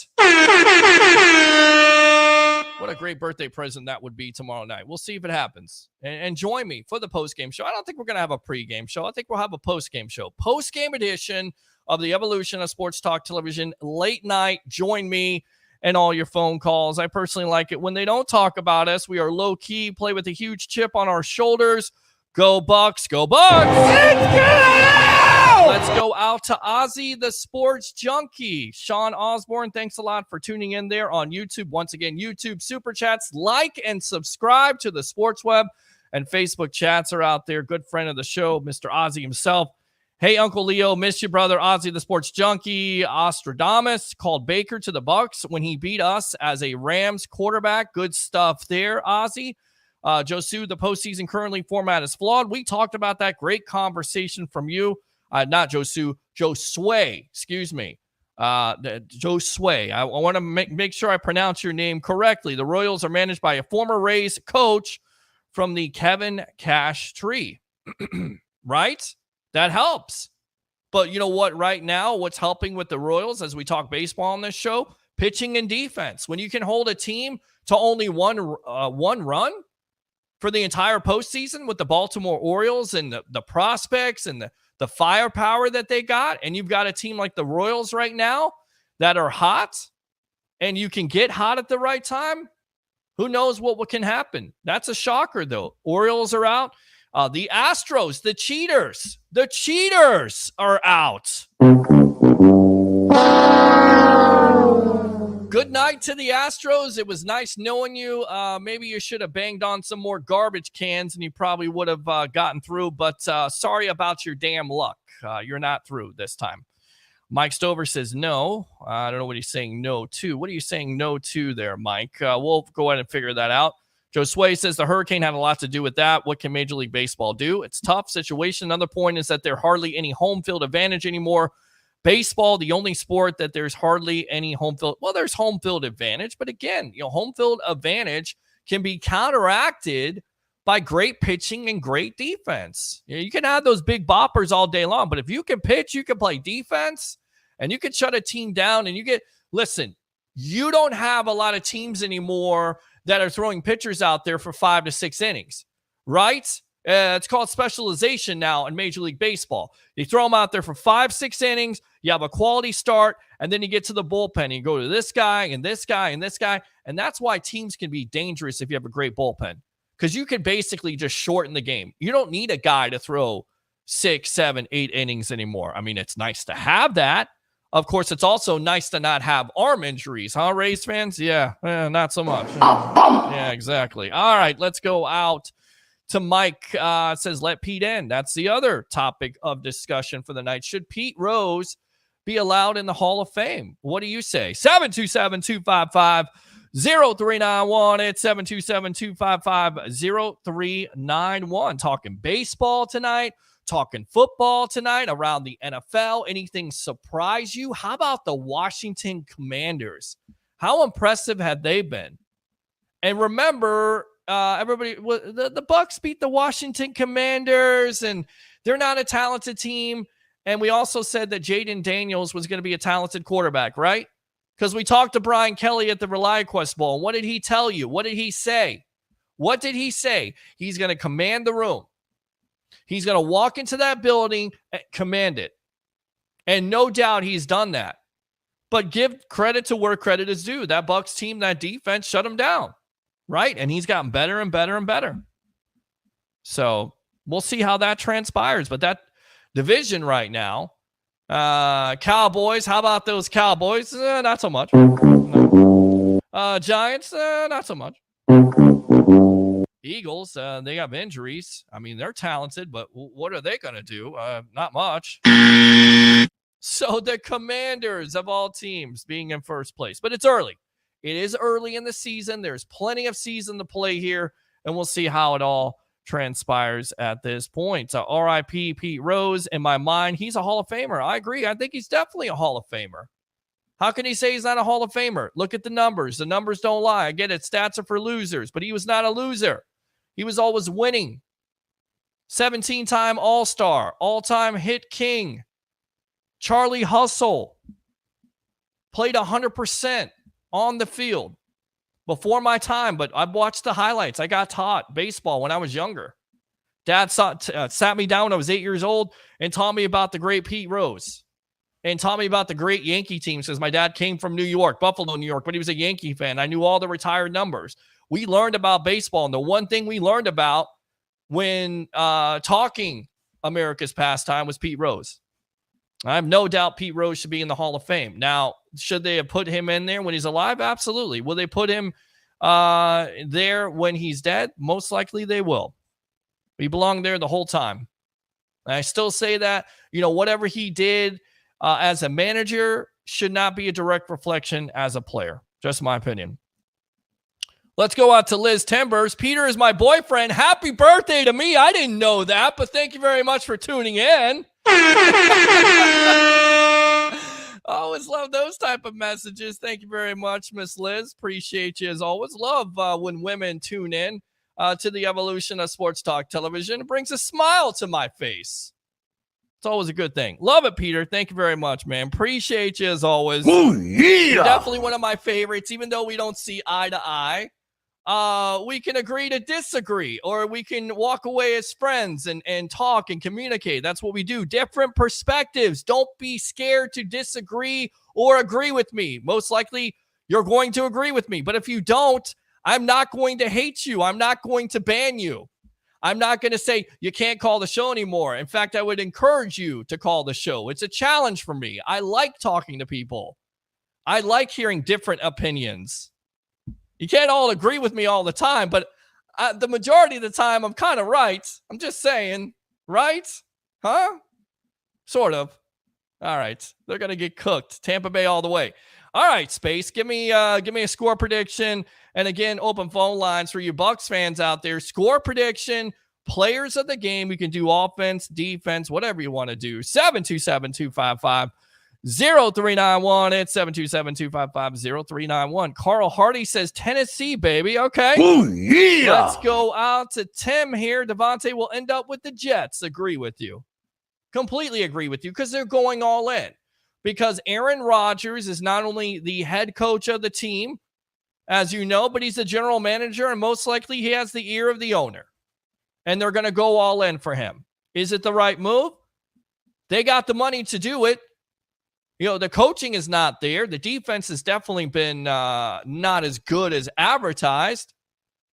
What a great birthday present that would be tomorrow night. We'll see if it happens. And join me for the post-game show. I don't think we're going to have a pre-game show. I think we'll have a post-game show. Post-game edition of the evolution of sports talk television. Late night. Join me and all your phone calls. I personally like it when they don't talk about us. We are low-key, play with a huge chip on our shoulders. Go Bucks, go Bucks! Let's go! Let's go out to Ozzy, the sports junkie. Sean Osborne, thanks a lot for tuning in there on YouTube. Once again, YouTube Super Chats. Like and subscribe to the Sports Web, and Facebook chats are out there. Good friend of the show, Mr. Ozzy himself. Hey, Uncle Leo, miss you, brother. Ozzy, the sports junkie. Ostradamus called Baker to the Bucks when he beat us as a Rams quarterback. Good stuff there, Ozzy. Josu, the postseason currently format is flawed. We talked about that. Great conversation from you. Not Josu, Josue, excuse me. Josue. I want to make sure I pronounce your name correctly. The Royals are managed by a former Rays coach from the Kevin Cash tree. Right? That helps. But you know what? Right now, what's helping with the Royals as we talk baseball on this show? Pitching and defense. When you can hold a team to only one run for the entire postseason with the Baltimore Orioles and the prospects and the firepower that they got, and you've got a team like the Royals right now that are hot, and you can get hot at the right time, who knows what can happen. That's a shocker, though. Orioles are out. The Astros, the cheaters are out. Good night to the Astros. It was nice knowing you. Maybe you should have banged on some more garbage cans and you probably would have gotten through, but sorry about your damn luck. You're not through this time. Mike Stover says no. I don't know what he's saying no to. What are you saying no to there, Mike? We'll go ahead and figure that out. Joe Sway says the hurricane had a lot to do with that. What can Major League Baseball do? It's a tough situation. Another point is that there's hardly any home field advantage anymore. Baseball, the only sport that there's hardly any home field. Well, there's home field advantage, but again, home field advantage can be counteracted by great pitching and great defense. You can have those big boppers all day long, but if you can pitch, you can play defense, and you can shut a team down. And listen, you don't have a lot of teams anymore that are throwing pitchers out there for 5 to 6 innings, right? It's called specialization now in Major League Baseball. You throw them out there for 5-6 innings, you have a quality start, and then you get to the bullpen and you go to this guy and this guy and this guy. And that's why teams can be dangerous if you have a great bullpen, because you can basically just shorten the game. You don't need a guy to throw 6, 7, 8 innings anymore. I mean, it's nice to have that. Of course, it's also nice to not have arm injuries, huh, Rays fans? Yeah, not so much. Yeah, exactly. All right, let's go out to Mike. Says, let Pete in. That's the other topic of discussion for the night. Should Pete Rose be allowed in the Hall of Fame? What do you say? 727-255-0391. It's 727-255-0391. Talking baseball tonight. Talking football tonight around the NFL. Anything surprise you? How about the Washington Commanders? How impressive have they been? And remember, everybody, the Bucs beat the Washington Commanders, and they're not a talented team. And we also said that Jaden Daniels was going to be a talented quarterback, right? Because we talked to Brian Kelly at the ReliaQuest Bowl. And what did he tell you? What did he say? What did he say? He's going to command the room. He's going to walk into that building and command it. And no doubt he's done that. But give credit to where credit is due. That Bucs team, that defense shut him down, right? And he's gotten better and better and better. So we'll see how that transpires. But that division right now, Cowboys, how about those Cowboys? Not so much. No. Giants, not so much. Eagles, they have injuries. I mean, they're talented, but what are they going to do? Not much. So the Commanders of all teams being in first place. But it's early. It is early in the season. There's plenty of season to play here, and we'll see how it all transpires at this point. So RIP Pete Rose, in my mind, he's a Hall of Famer. I agree. I think he's definitely a Hall of Famer. How can he say he's not a Hall of Famer? Look at the numbers. The numbers don't lie. I get it. Stats are for losers, but he was not a loser. He was always winning. 17-time All-Star, all-time hit king. Charlie Hustle played 100% on the field before my time, but I've watched the highlights. I got taught baseball when I was younger. Dad sat me down when I was 8 years old and taught me about the great Pete Rose and taught me about the great Yankee teams because my dad came from New York, Buffalo, New York, but he was a Yankee fan. I knew all the retired numbers. We learned about baseball, and the one thing we learned about when talking America's pastime was Pete Rose. I have no doubt Pete Rose should be in the Hall of Fame. Now, should they have put him in there when he's alive? Absolutely. Will they put him there when he's dead? Most likely they will. He belonged there the whole time. And I still say that, whatever he did as a manager should not be a direct reflection as a player. Just my opinion. Let's go out to Liz Timbers. Peter is my boyfriend. Happy birthday to me. I didn't know that, but thank you very much for tuning in. Always love those type of messages. Thank you very much, Miss Liz. Appreciate you as always. Love when women tune in to the evolution of sports talk television. It brings a smile to my face. It's always a good thing. Love it, Peter. Thank you very much, man. Appreciate you as always. Oh, yeah. You're definitely one of my favorites, even though we don't see eye to eye. We can agree to disagree, or we can walk away as friends and talk and communicate. That's what we do. Different perspectives. Don't be scared to disagree or agree with me. Most likely you're going to agree with me. But if you don't, I'm not going to hate you. I'm not going to ban you. I'm not going to say you can't call the show anymore. In fact, I would encourage you to call the show. It's a challenge for me. I like talking to people. I like hearing different opinions. You can't all agree with me all the time, but the majority of the time, I'm kind of right. I'm just saying, right? Huh? Sort of. All right. They're going to get cooked. Tampa Bay all the way. All right, Space. Give me a score prediction. And again, open phone lines for you Bucs fans out there. Score prediction, players of the game. You can do offense, defense, whatever you want to do. 727-255. 0391. It's 727-255-0391. Carl Hardy says Tennessee, baby. Okay. Oh, yeah. Let's go out to Tim here. Devontae will end up with the Jets. Agree with you. Completely agree with you because they're going all in. Because Aaron Rodgers is not only the head coach of the team, as you know, but he's the general manager, and most likely he has the ear of the owner. And they're going to go all in for him. Is it the right move? They got the money to do it. The coaching is not there. The defense has definitely been not as good as advertised.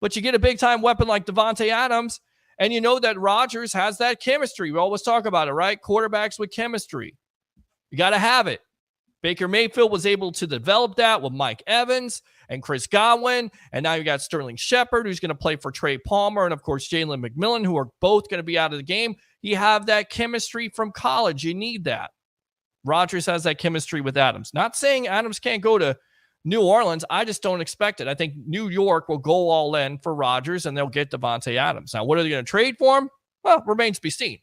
But you get a big-time weapon like Davante Adams, and you know that Rodgers has that chemistry. We always talk about it, right? Quarterbacks with chemistry. You got to have it. Baker Mayfield was able to develop that with Mike Evans and Chris Godwin, and now you got Sterling Shepard, who's going to play for Trey Palmer, and, of course, Jalen McMillan, who are both going to be out of the game. You have that chemistry from college. You need that. Rodgers has that chemistry with Adams. Not saying Adams can't go to New Orleans. I just don't expect it. I think New York will go all in for Rodgers, and they'll get Davante Adams. Now, what are they going to trade for him? Well, remains to be seen.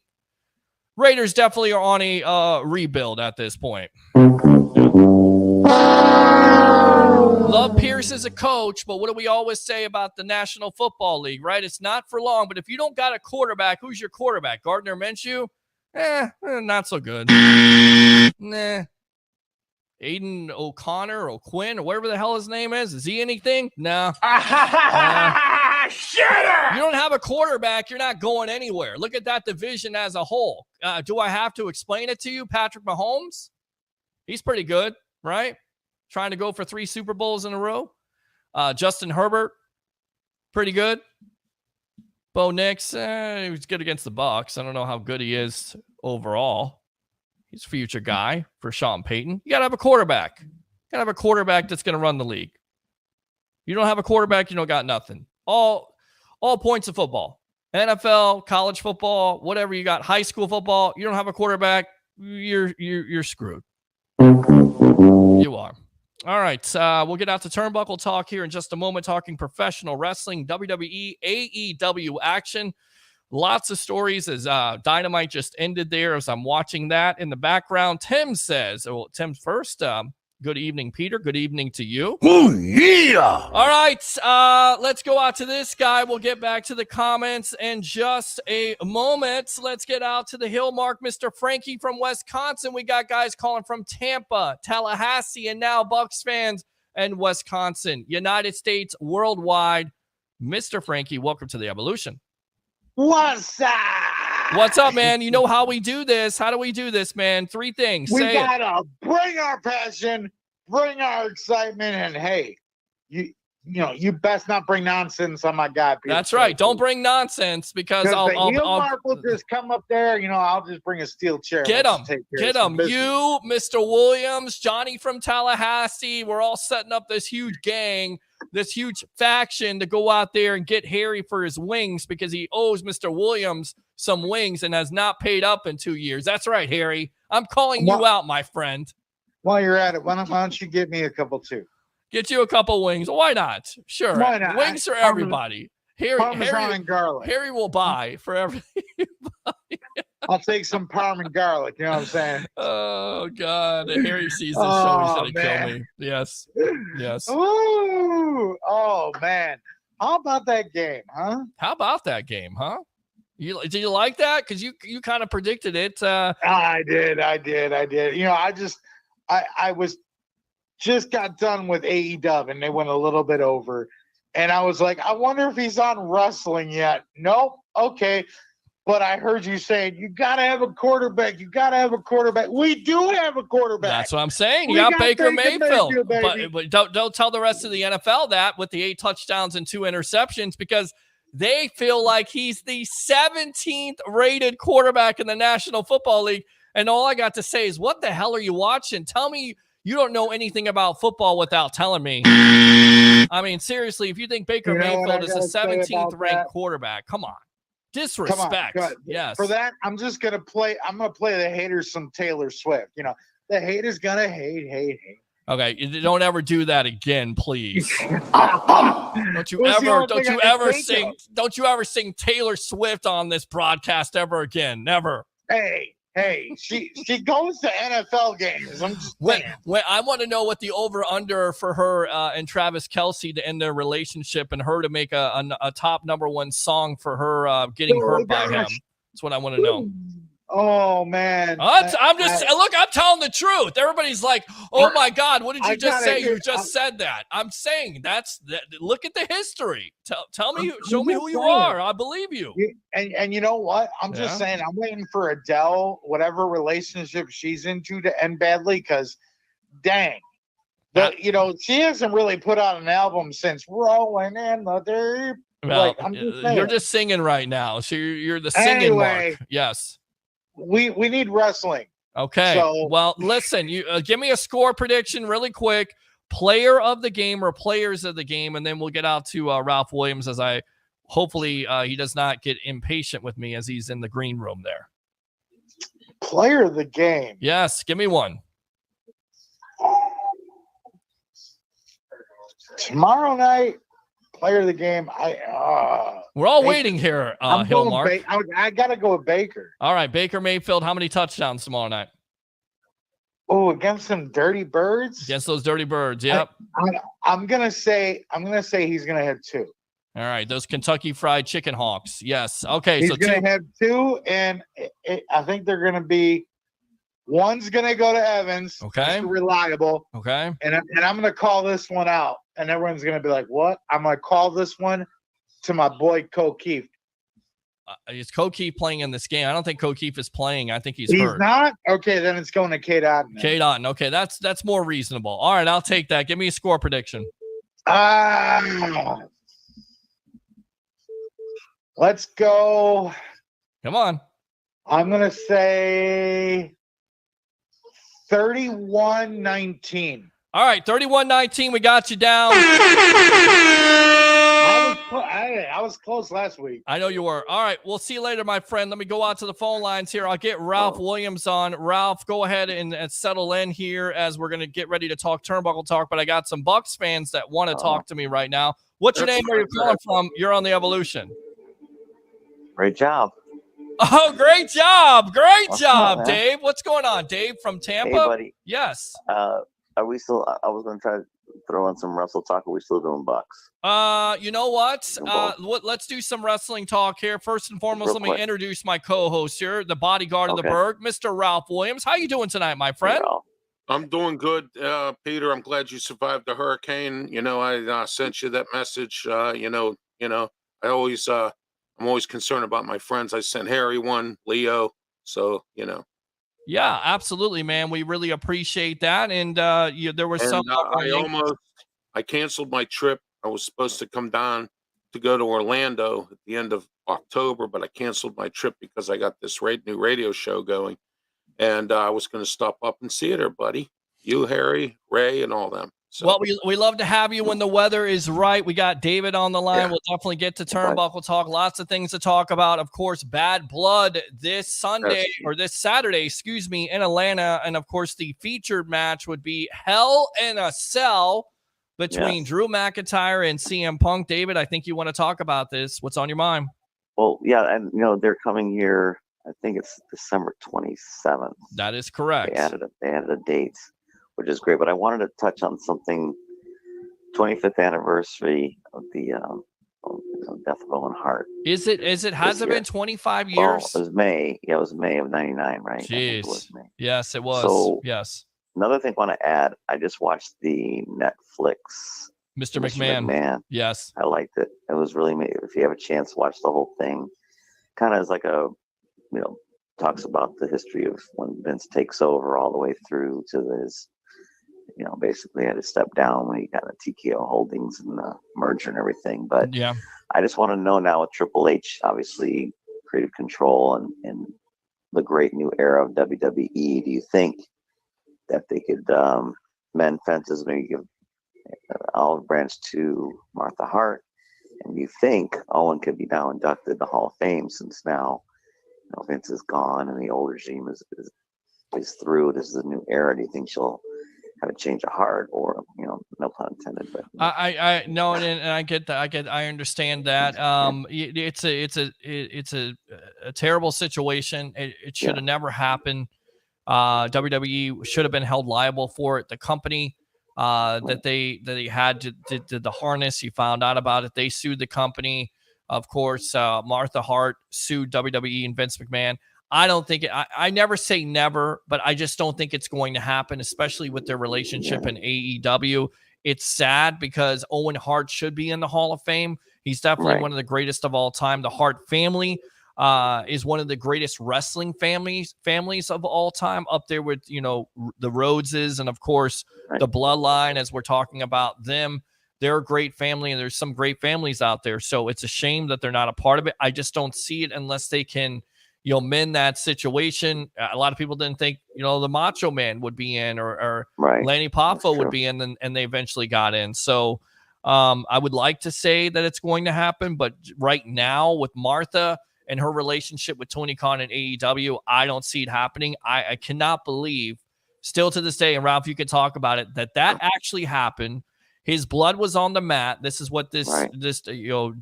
Raiders definitely are on a rebuild at this point. Love Pierce as a coach, but what do we always say about the National Football League, right? It's not for long, but if you don't got a quarterback, who's your quarterback? Gardner Minshew? Not so good. Nah. Aiden O'Connor or Quinn or whatever the hell his name is. Is he anything? No. Shut up! You don't have a quarterback, you're not going anywhere. Look at that division as a whole. Do I have to explain it to you? Patrick Mahomes? He's pretty good. right? Trying to go for 3 Super Bowls in a row. Justin Herbert, pretty good. Bo Nix, he was good against the Bucs. I don't know how good he is overall. He's a future guy for Sean Payton. You got to have a quarterback. You got to have a quarterback that's going to run the league. You don't have a quarterback, you don't got nothing. All points of football. NFL, college football, whatever you got, high school football, you don't have a quarterback, you're screwed. You are. All right, we'll get out to Turnbuckle talk here in just a moment, talking professional wrestling, WWE, AEW action. Lots of stories as Dynamite just ended there as I'm watching that in the background. Tim says, well, Tim first, good evening, Peter. Good evening to you. Oh, yeah. All right, let's go out to this guy. We'll get back to the comments in just a moment. Let's get out to the hill mark, Mr. Frankie from Wisconsin. We got guys calling from Tampa, Tallahassee, and now Bucs fans and Wisconsin, United States, worldwide. Mr. Frankie, welcome to the Evolution. What's up? What's up, man? You know how we do this. How do we do this, man? 3 things. We Say gotta bring our passion, bring our excitement, and hey, you best not bring nonsense on my guy. Peter. That's right. Don't bring nonsense because I'll Mark will just come up there. I'll just bring a steel chair. Get him. Get him. You, Mr. Williams, Johnny from Tallahassee. We're all setting up this huge gang, this huge faction to go out there and get Harry for his wings because he owes Mr. Williams some wings and has not paid up in 2 years. That's right, Harry. I'm calling you out, my friend. While you're at it, why don't you give me a couple too? Get you a couple wings. Why not? Sure. Why not? Wings for everybody. Parmesan and garlic. Harry will buy for everybody. I'll take some parm and garlic. You know what I'm saying? Oh, God. Harry sees this show. He's going to kill me. Yes. Yes. Ooh. Oh, man. How about that game, huh? How about that game, huh? Did you like that? Because you kind of predicted it. I did. I was just got done with AEW and they went a little bit over. And I was like, I wonder if he's on wrestling yet. Nope. Okay. But I heard you saying, you got to have a quarterback. You got to have a quarterback. We do have a quarterback. That's what I'm saying. You got Baker Mayfield. But don't tell the rest of the NFL that with the 8 touchdowns and 2 interceptions because they feel like he's the 17th rated quarterback in the National Football League. And all I got to say is, what the hell are you watching? Tell me you don't know anything about football without telling me. I mean, seriously, if you think Baker Mayfield is the 17th ranked quarterback, come on. Disrespect. Come on, yes. For that, I'm going to play the haters some Taylor Swift. The haters going to hate. Okay, don't ever do that again, please. Don't you ever sing Taylor Swift on this broadcast ever again. Never. Hey, she goes to NFL games. I'm just saying. I want to know what the over-under for her and Travis Kelce to end their relationship and her to make a top #1 song for her getting hurt by him. That's what I want to know. Oh, man. I'm telling the truth. Everybody's like, oh, my God, what did you just say? You just said that. I'm saying look at the history. Show me who you are. I believe you. And you know what? I'm just saying, I'm waiting for Adele, whatever relationship she's into, to end badly because, dang. She hasn't really put out an album since Rolling in the Deep. Well, you're just singing right now. So you're the singing mark. Yes. We need wrestling. Okay. So, well, listen, you give me a score prediction really quick. Player of the game or players of the game, and then we'll get out to Ralph Williams as hopefully he does not get impatient with me as he's in the green room there. Player of the game. Yes, give me one. Tomorrow night, player of the game. We're all waiting here, Hillmark. I got to go with Baker. All right, Baker Mayfield, how many touchdowns tomorrow night? Oh, against some Dirty Birds? Against those Dirty Birds, yep. I'm gonna say he's gonna have 2. All right, those Kentucky Fried Chicken Hawks. Yes. Okay, he's gonna have 2, and I think they're gonna be. One's gonna go to Evans. Okay. Reliable. Okay. And I'm gonna call this one out, and everyone's gonna be like, "What?" I'm gonna call this one to my boy O'Keefe. is Kokeef playing in this game? I don't think Kokeef is playing. I think he's He's hurt. not? Okay, then it's going to Kate Otten. Kate Otten. Okay, that's more reasonable. All right, I'll take that. Give me a score prediction. Let's go. Come on. I'm going to say 31-19. All right, 31-19. We got you down. I was close last week. I know you were. All right, we'll see you later, my friend. Let me go out to the phone lines here. I'll get Ralph Williams on. Ralph, go ahead and settle in here as we're going to get ready to talk Turnbuckle Talk, but I got some Bucs fans that want to talk to me right now. What's your name? Where are you calling from? You're on the Evolution. Great job. Oh, great job. Great What's job, up, man? Dave. What's going on? Dave from Tampa? Hey, buddy. Yes. Are we still? I was going to try to throw in some wrestle talk. Are we still doing Bucks? You know what? Let's do some wrestling talk here. First and foremost, Real let me quick. introduce my co-host here, the bodyguard of the Okay. Berg, Mr. Ralph Williams. How you doing tonight, my friend? I'm doing good, Peter. I'm glad you survived the hurricane. You know, I sent you that message. I'm always concerned about my friends. I sent Harry one, Leo. So, Yeah, absolutely, man. We really appreciate that. And there was some. I canceled my trip. I was supposed to come down to go to Orlando at the end of October, but I canceled my trip because I got this new radio show going. And I was going to stop up and see it there, buddy. You, Harry, Ray, and all them. So. Well, we love to have you when the weather is right. We got David on the line. Yeah. We'll definitely get to Turnbuckle Talk. Lots of things to talk about. Of course, Bad Blood this Saturday, in Atlanta. And, of course, the featured match would be Hell in a Cell between Drew McIntyre and CM Punk. David, I think you want to talk about this. What's on your mind? Well, yeah, and, they're coming here. I think it's December 27th. That is correct. They added a date, which is great. But I wanted to touch on something. 25th anniversary of the death of Owen Hart. Has it been 25 years? Well, it was May. Yeah, it was May of '99, right? Jeez. It was May. Yes, it was. So, yes. Another thing I want to add, I just watched the Netflix Mr. McMahon. Yes. I liked it. It was really, if you have a chance, watch the whole thing. Kind of as like talks about the history of when Vince takes over all the way through to his, basically had to step down when he got a TKO Holdings and the merger and everything. But yeah, I just want to know now with Triple H, obviously creative control and the great new era of WWE, do you think that they could mend fences, maybe give olive branch to Martha Hart? And you think Owen could be now inducted to the Hall of Fame since now Vince is gone and the old regime is through? This is a new era. Do you think she'll have a change of heart, or no pun intended? But I know, and I get that. I understand that. It's a terrible situation. It should have never happened. WWE should have been held liable for it. The company that they had did the harness. You found out about it. They sued the company. Of course, Martha Hart sued WWE and Vince McMahon. I don't think I never say never, but I just don't think it's going to happen, especially with their relationship in AEW. It's sad because Owen Hart should be in the Hall of Fame. He's definitely one of the greatest of all time. The Hart family is one of the greatest wrestling families of all time, up there with, the Rhodeses and, of course, the Bloodline, as we're talking about them. They're a great family, and there's some great families out there. So it's a shame that they're not a part of it. I just don't see it unless they can, mend that situation. A lot of people didn't think, the Macho Man would be in or Lanny Poffo would be in, and they eventually got in. So I would like to say that it's going to happen, but right now with Martha and her relationship with Tony Khan and AEW, I don't see it happening. I cannot believe, still to this day, and Ralph, you can talk about it, that actually happened. His blood was on the mat. This is what this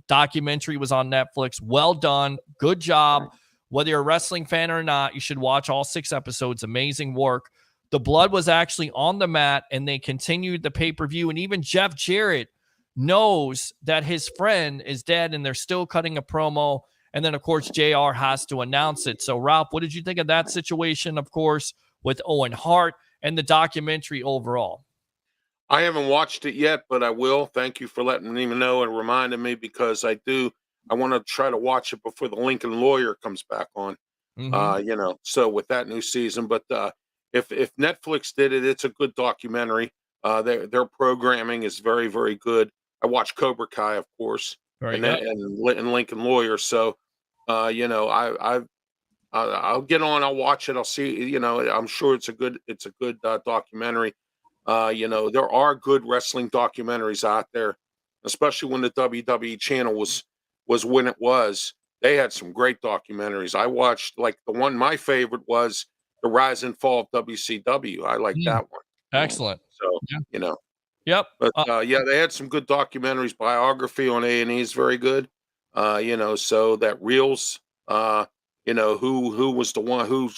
documentary was on Netflix. Well done. Good job. Whether you're a wrestling fan or not, you should watch all 6 episodes. Amazing work. The blood was actually on the mat, and they continued the pay-per-view. And even Jeff Jarrett knows that his friend is dead, and they're still cutting a promo. And then, of course, JR has to announce it. So, Ralph, what did you think of that situation, of course, with Owen Hart and the documentary overall? I haven't watched it yet, but I will. Thank you for letting me know and reminding me, because I I want to try to watch it before the Lincoln Lawyer comes back on. So with that new season, but if Netflix did it, it's a good documentary. Their programming is very, very good. I watch Cobra Kai, of course, and Lincoln Lawyer. So, I'll get on. I'll watch it. I'll see. I'm sure it's a good documentary. There are good wrestling documentaries out there, especially when the WWE channel was when it was. They had some great documentaries. I watched, like, my favorite was The Rise and Fall of WCW. I like that one. Excellent. So, Yep. But they had some good documentaries. Biography on A&E is very good. So that Reels, who was the one who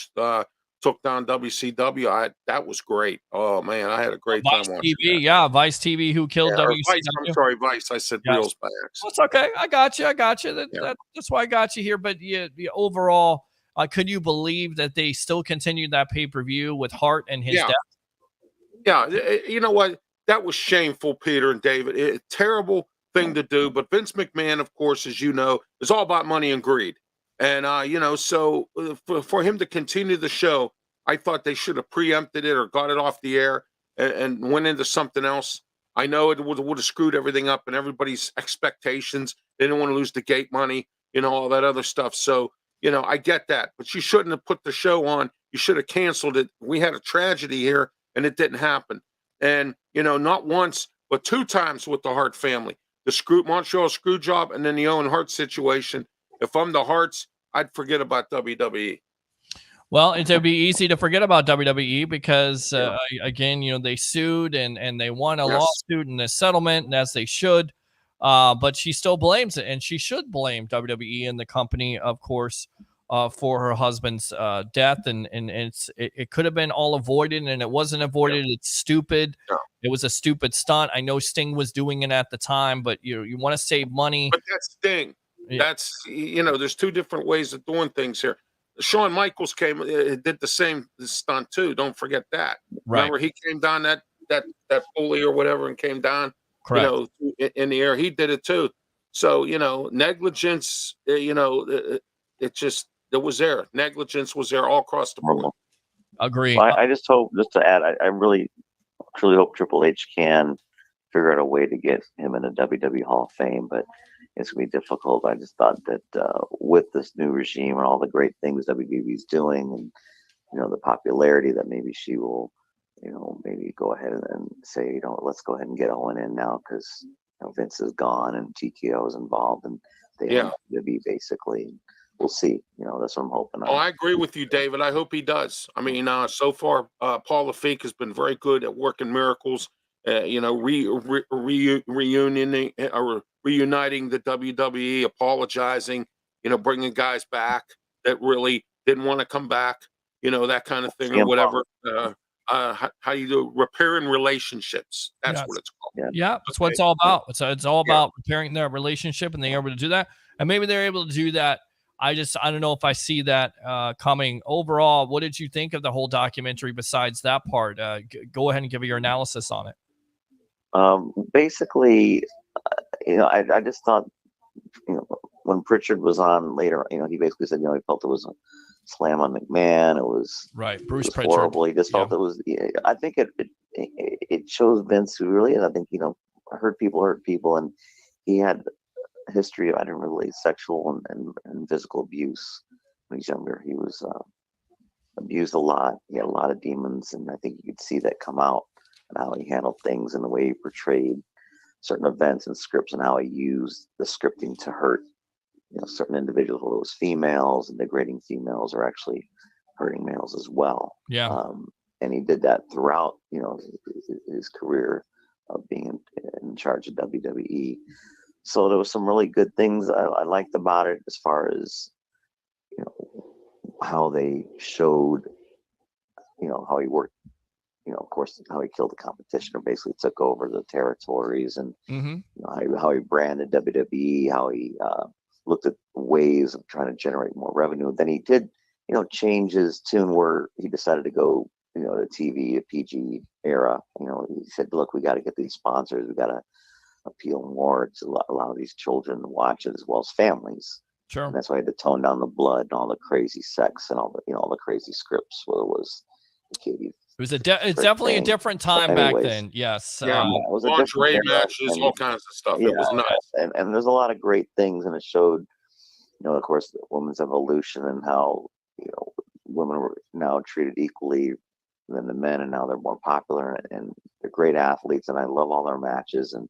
took down WCW. That was great. Oh man, I had a great time watching TV, that. yeah, Vice TV, who killed WCW. Vice, I'm sorry, Vice. I said Reels by accident. Well, it's okay. I got you. That's why I got you here. But overall, could you believe that they still continued that pay-per-view with Hart and his death? Yeah, you know what? That was shameful, Peter and David. Terrible thing to do. But Vince McMahon, of course, as you know, is all about money and greed. And, so for him to continue the show, I thought they should have preempted it or got it off the air and went into something else. I know it would have screwed everything up and everybody's expectations. They didn't want to lose the gate money, all that other stuff. So, I get that. But you shouldn't have put the show on. You should have canceled it. We had a tragedy here, and it didn't happen. And, not once, but 2 times with the Hart family. The Montreal screw job and then the Owen Hart situation. If I'm the Harts, I'd forget about WWE. Well, it would be easy to forget about WWE because, again, they sued and they won a lawsuit and a settlement, and as they should. But she still blames it, and she should blame WWE and the company, of course, for her husband's death. And it could have been all avoided, and it wasn't avoided. It's stupid. It was a stupid stunt. I know Sting was doing it at the time, but you want to save money. But that's Sting. That's, there's 2 different ways of doing things here. Shawn Michaels did the same stunt too. Don't forget that. Right. Remember, he came down that pulley or whatever and came down, Correct. In the air. He did it too. So, negligence, it was there. Negligence was there all across the board. Agree. Well, I just hope, just to add, I really, truly hope Triple H can figure out a way to get him in a WWE Hall of Fame, but it's going to be difficult. I just thought that with this new regime and all the great things WWE is doing and, the popularity that maybe she will, maybe go ahead and say, let's go ahead and get Owen in now because Vince is gone and TKO is involved and they own WWE basically. We'll see. That's what I'm hoping. Oh, I agree with you, David. I hope he does. I mean, so far, Paul Lafayette has been very good at working miracles. Reuniting the WWE, apologizing, bringing guys back that really didn't want to come back, that kind of thing or whatever. How you do repairing relationships? That's what it's called. Yeah, that's what it's all about. It's all about repairing their relationship, and they're able to do that. And maybe they're able to do that. I don't know if I see that coming. Overall, what did you think of the whole documentary besides that part? Go ahead and give your analysis on it. Basically, I just thought, when Pritchard was on later, he basically said, he felt it was a slam on McMahon. It was Bruce Pritchard. Horrible. He just felt it was. I think it shows Vince who really is. I think hurt people, and he had a history of sexual and physical abuse when he was younger. He was abused a lot. He had a lot of demons, and I think you could see that come out and how he handled things and the way he portrayed certain events and scripts and how he used the scripting to hurt certain individuals, whether it was females and degrading females or actually hurting males as well. And he did that throughout his career of being in charge of WWE. So there was some really good things I liked about it, as far as how they showed how he worked, of course, how he killed the competition or basically took over the territories, and how he branded WWE, how he looked at ways of trying to generate more revenue. Then he did, change his tune where he decided to go, to TV, a PG era. He said, look, we got to get these sponsors. We got to appeal more to a lot of these children to watch it, as well as families. Sure. And that's why I had to tone down the blood and all the crazy sex and all the all the crazy scripts where it was Katie. It's definitely a different time back then. Yes. Yeah, it was a lingerie different thing, matches, all kinds of stuff. Yeah, It was nuts. and there's a lot of great things, and it showed, of course, the women's evolution and how women were now treated equally than the men, and now they're more popular and they're great athletes, and I love all their matches, and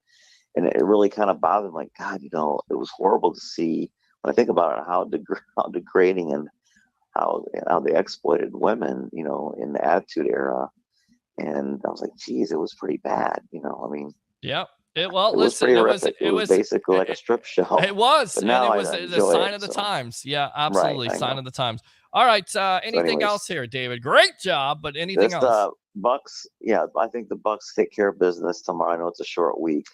it really kind of bothered me, like, God, it was horrible to see when I think about it, how degrading and how they exploited women, in the Attitude Era, and I was like, geez, it was pretty bad, I mean. Yeah. It was basically like a strip show. It was, but and now it was the sign of the times. Yeah, absolutely, right, sign of the times. All right, anything else here, David? Great job, but anything else? Bucks, yeah, I think the Bucks take care of business tomorrow. I know it's a short week,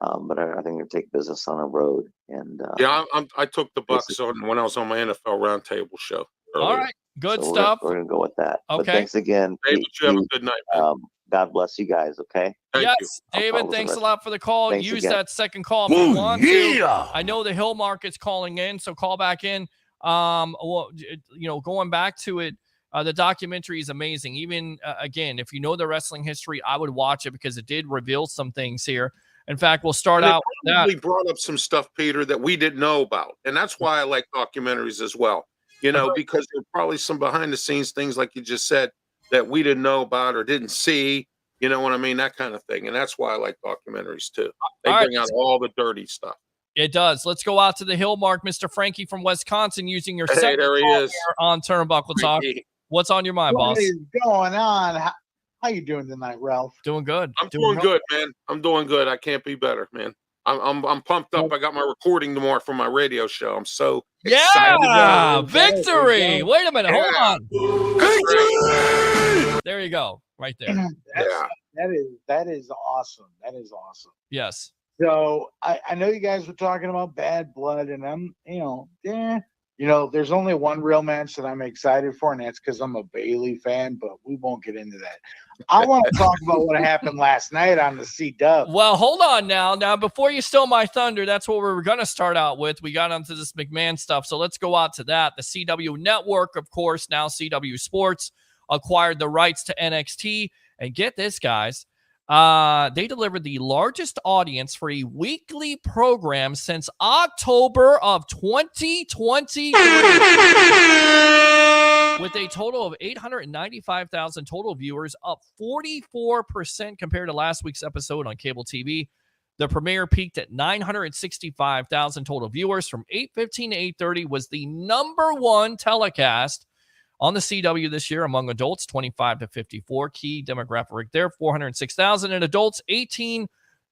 but I think they take business on the road. And I took the Bucks when I was on my NFL Roundtable show earlier. All right, good stuff. We're gonna go with that. Okay. But thanks again, David. You have a good night, man. God bless you guys. Okay. Thank you. David, thanks a lot for the call. Thanks Use again. that second call if you want to. I know the Hill Market's calling in, so call back in. Going back to it, the documentary is amazing. Even again, if you know the wrestling history, I would watch it because it did reveal some things here. In fact, we'll start out with that. We brought up some stuff, Peter, that we didn't know about, and that's why I like documentaries as well. Because there are probably some behind the scenes things, like you just said, that we didn't know about or didn't see. You know what I mean? That kind of thing. And that's why I like documentaries too. They bring out all the dirty stuff. It does. Let's go out to the Hill Mark, Mr. Frankie from Wisconsin, using your second there he call is. here on Turnbuckle Talk. What's on your mind, boss? What is going on? How you doing tonight, Ralph? Doing good. I'm doing good, man. I'm doing good. I can't be better, man. I'm pumped up. I got my recording tomorrow for my radio show. I'm so excited. Yeah, victory. Wait a minute. Hold on. There you go. Right there. That is awesome. That is awesome. Yes. So I know you guys were talking about bad blood, and I'm, there's only one real match that I'm excited for, and that's because I'm a Bailey fan, but we won't get into that. I want to talk about what happened last night on the C-Dub. Well, hold on now. Now, before you steal my thunder, that's what we were going to start out with. We got onto this McMahon stuff, so let's go out to that. The CW Network, of course, now CW Sports, acquired the rights to NXT. And get this, guys. They delivered the largest audience for a weekly program since October of 2023, with a total of 895,000 total viewers, up 44% compared to last week's episode on cable TV. The premiere peaked at 965,000 total viewers from 8:15 to 8:30, was the number one telecast on the CW this year among adults 25 to 54. Key demographic there, 406,000. And adults 18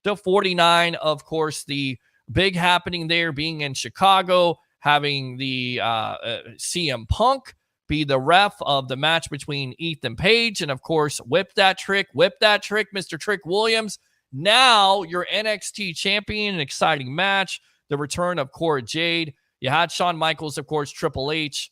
to 49. Of course, the big happening there being in Chicago, having the CM Punk be the ref of the match between Ethan Page. And, of course, whip that trick, Mr. Trick Williams. Now your NXT champion, an exciting match. The return of Cora Jade. You had Shawn Michaels, of course, Triple H.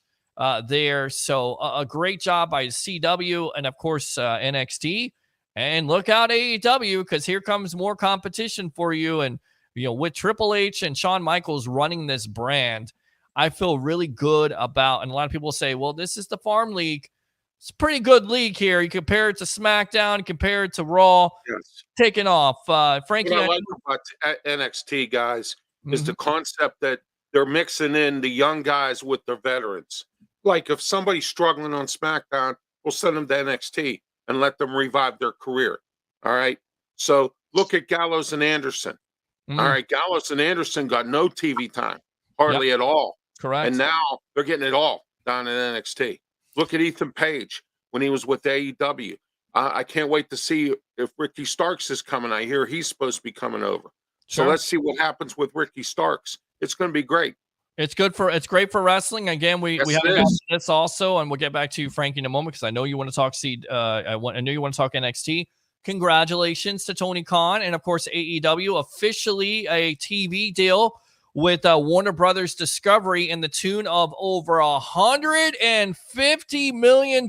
There. So a great job by CW and, of course, NXT. And look out, AEW, because here comes more competition for you. And, with Triple H and Shawn Michaels running this brand, I feel really good about, and a lot of people say, well, this is the farm league. It's a pretty good league here. You compare it to SmackDown, compare it to Raw, taking off. Frankie, what I like about NXT, guys, is the concept that they're mixing in the young guys with the veterans. Like if somebody's struggling on SmackDown, we'll send them to NXT and let them revive their career. All right. So look at Gallows and Anderson. All right. Gallows and Anderson got no TV time, hardly at all. Correct. And now they're getting it all down in NXT. Look at Ethan Page when he was with AEW. I can't wait to see if Ricky Starks is coming. I hear he's supposed to be coming over. Sure. So let's see what happens with Ricky Starks. It's going to be great. It's great for wrestling. Again, we have this also, and we'll get back to you, Frankie, in a moment, because I know you want to talk I know you want to talk NXT. Congratulations to Tony Khan and, of course, AEW, officially a TV deal with Warner Brothers Discovery in the tune of over $150 million.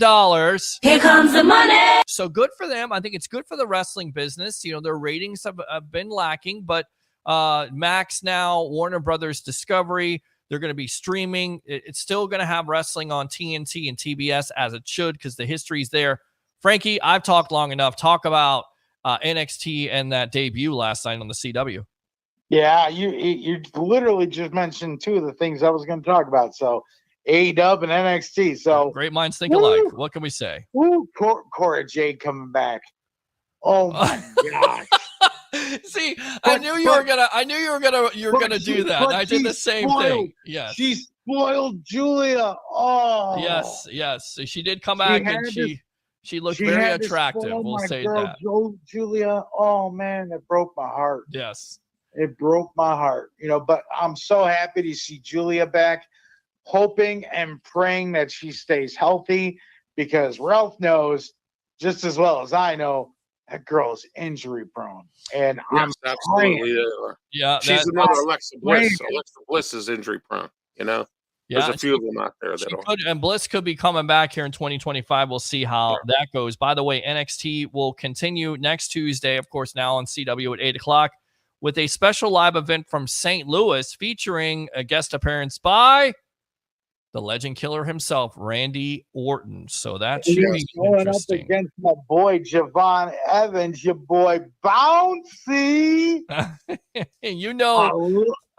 Here comes the money. So good for them. I think it's good for the wrestling business. Their ratings have been lacking, but Max now, Warner Brothers Discovery. They're going to be streaming. It's still going to have wrestling on TNT and TBS as it should because the history's there. Frankie, I've talked long enough. Talk about NXT and that debut last night on the CW. Yeah, you literally just mentioned two of the things I was going to talk about. So AEW and NXT. So great minds think alike. What can we say? Woo, Cora Jade coming back. Oh my gosh. See, I knew you were gonna do that. I did the same thing. Yes. She spoiled Julia. Oh. Yes. So she did come back and she looked very attractive. We'll say that. Julia. Oh man, it broke my heart. Yes. It broke my heart. But I'm so happy to see Julia back, hoping and praying that she stays healthy because Ralph knows just as well as I know that girl is injury prone. And yes, I'm absolutely. Yeah. She's another Alexa Bliss. Alexa Bliss is injury prone, There's a few of them out there and Bliss could be coming back here in 2025. We'll see how that goes. By the way, NXT will continue next Tuesday, of course, now on CW at 8 o'clock with a special live event from St. Louis featuring a guest appearance by the legend killer himself, Randy Orton. So that should be interesting. Up against my boy Javon Evans, your boy Bouncy.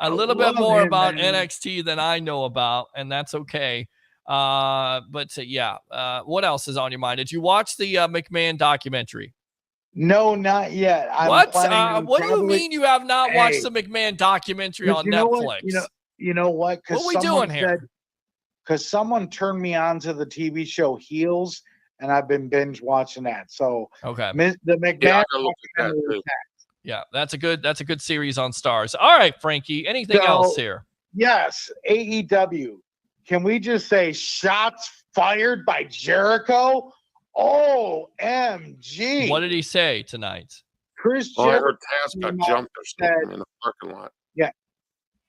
A little bit more about NXT than I know about, and that's okay. What else is on your mind? Did you watch the McMahon documentary? No, not yet. What do you mean you have not watched the McMahon documentary on Netflix? You know what? What are we doing here? Because someone turned me on to the TV show Heels, and I've been binge watching that. So okay, the McMahon. Yeah, that's a good series on Stars. All right, Frankie. Anything else here? Yes, AEW. Can we just say shots fired by Jericho? OMG! What did he say tonight? Chris I heard Taz got jumped or something in the parking lot. Yeah.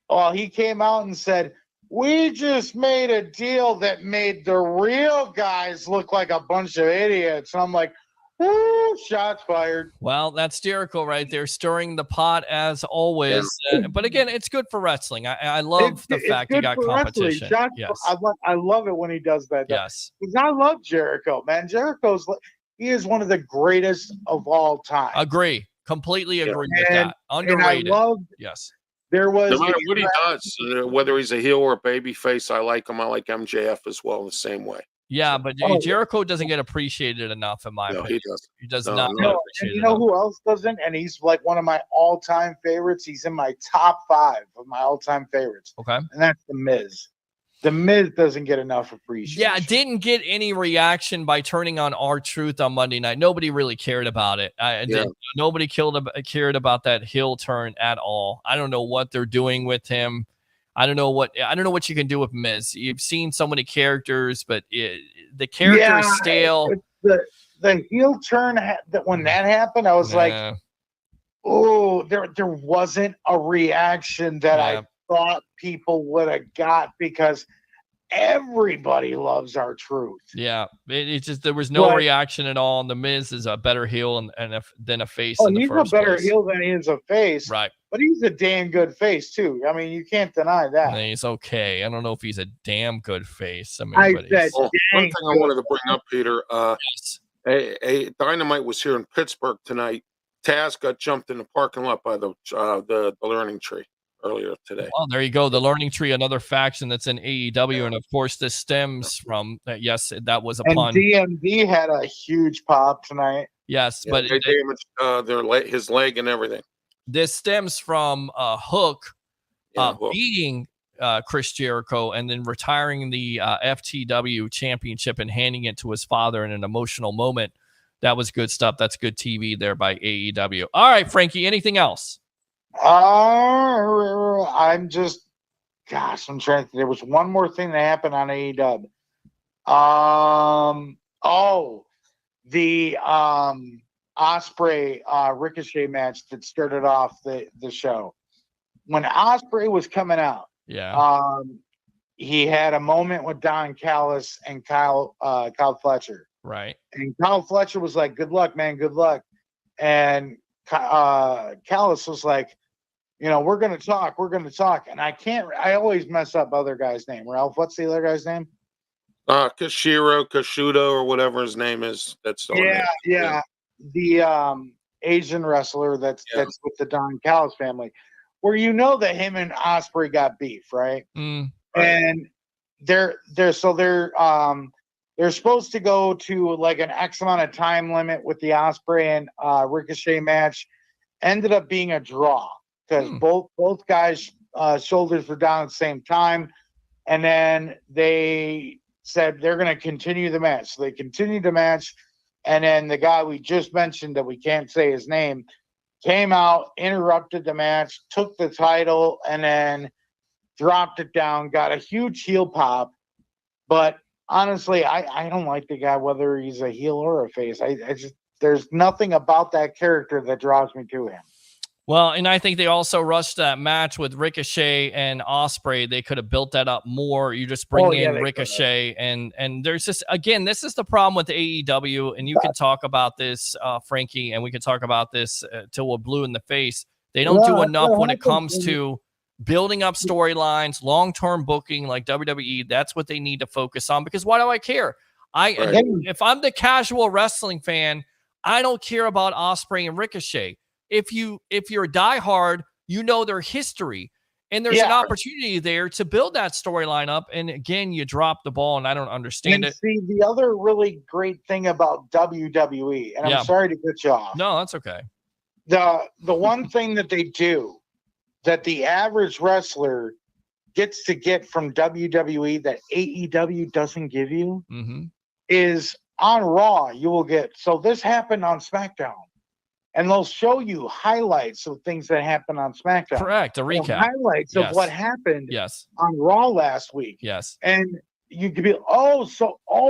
Oh, he came out and said, "We just made a deal that made the real guys look like a bunch of idiots." And I'm like, woo, shots fired. Well, that's Jericho right there, stirring the pot as always. Yeah. But again, it's good for wrestling. I love the fact he got competition. Yes. I love it when he does that. Yes. Because I love Jericho, man. He is one of the greatest of all time. Agree. Completely agree with that. Underrated. And I love. Yes. There was no matter what he does, whether he's a heel or a baby face, I like him. I like MJF as well in the same way. Yeah, but Jericho doesn't get appreciated enough, in my opinion. He does not. No, and you know who else doesn't? And he's like one of my all-time favorites. He's in my top 5 of my all-time favorites. Okay. And that's The Miz. The Miz doesn't get enough appreciation. Yeah, didn't get any reaction by turning on R-Truth on Monday night. Nobody really cared about it. Nobody cared about that heel turn at all. I don't know what they're doing with him. I don't know what you can do with Miz. You've seen so many characters, but the character is stale. The heel turn when that happened, I was like, oh, there wasn't a reaction that I thought people would have got because everybody loves R-Truth. Yeah, it's just there was no reaction at all. And the Miz is a better heel than a face. Oh, he's a better heel than he is a face, right? But he's a damn good face too. I mean, you can't deny that. He's okay. I don't know if he's a damn good face. I mean, one thing I wanted to bring up, Peter. A Dynamite was here in Pittsburgh tonight. Taz got jumped in the parking lot by the Learning Tree earlier today. Well, there you go. The Learning Tree, another faction that's in AEW, and of course, this stems from yes, that was a pun. DMD had a huge pop tonight. Yes, but they damaged his leg and everything. This stems from Hook beating Chris Jericho and then retiring the FTW championship and handing it to his father in an emotional moment. That was good stuff. That's good TV there by AEW. All right, Frankie, anything else? I'm trying to think. There was one more thing that happened on AEW. The Ospreay Ricochet match that started off the show. When Ospreay was coming out, he had a moment with Don Callis and Kyle Fletcher. Right. And Kyle Fletcher was like, "Good luck, man. Good luck." And Callis was like, we're going to talk. We're going to talk. And I always mess up other guy's name. Ralph, what's the other guy's name? Kashudo, or whatever his name is. That's on there. Yeah. The Asian wrestler that's with the Don Callis family, where that him and Ospreay got beef, right? And they're supposed to go to like an X amount of time limit with the Ospreay and Ricochet match. Ended up being a draw because both guys' shoulders were down at the same time, and then they said they're going to continue the match. So they continued the match, and then the guy we just mentioned that we can't say his name came out, interrupted the match, took the title, and then dropped it down, got a huge heel pop. But honestly, I don't like the guy, whether he's a heel or a face. I just, there's nothing about that character that draws me to him. Well, and I think they also rushed that match with Ricochet and Ospreay. They could have built that up more. You just bring in Ricochet, and there's just, again, this is the problem with AEW, and you can talk about this, Frankie, and we can talk about this till we're blue in the face. They don't do enough when it comes to building up storylines, long-term booking like WWE. That's what they need to focus on, because why do I care? If I'm the casual wrestling fan, I don't care about Ospreay and Ricochet. If you're a diehard, their history, and there's an opportunity there to build that storyline up. And again, you drop the ball, and I don't understand it. See, the other really great thing about WWE, and I'm sorry to cut you off. No, that's okay. The one thing that they do that the average wrestler gets to get from WWE that AEW doesn't give you is on Raw. You will get, so this happened on SmackDown. And they'll show you highlights of things that happened on SmackDown. Correct. A recap. Highlights of what happened on Raw last week. Yes. And you could be, oh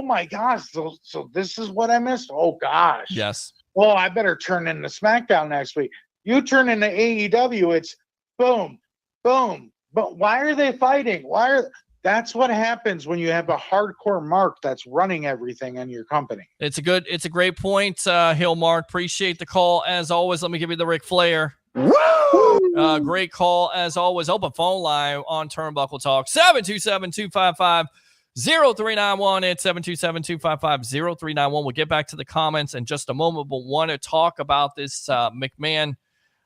my gosh. So this is what I missed. Oh gosh. Yes. Well, I better turn into SmackDown next week. You turn into AEW, it's boom, boom. But why are they fighting? That's what happens when you have a hardcore mark that's running everything in your company. It's a great point, Hill Mark. Appreciate the call as always. Let me give you the Ric Flair. Woo! Great call as always. Open phone line on Turnbuckle Talk 727-255-0391. It's 727-255-0391. We'll get back to the comments in just a moment, but want to talk about this McMahon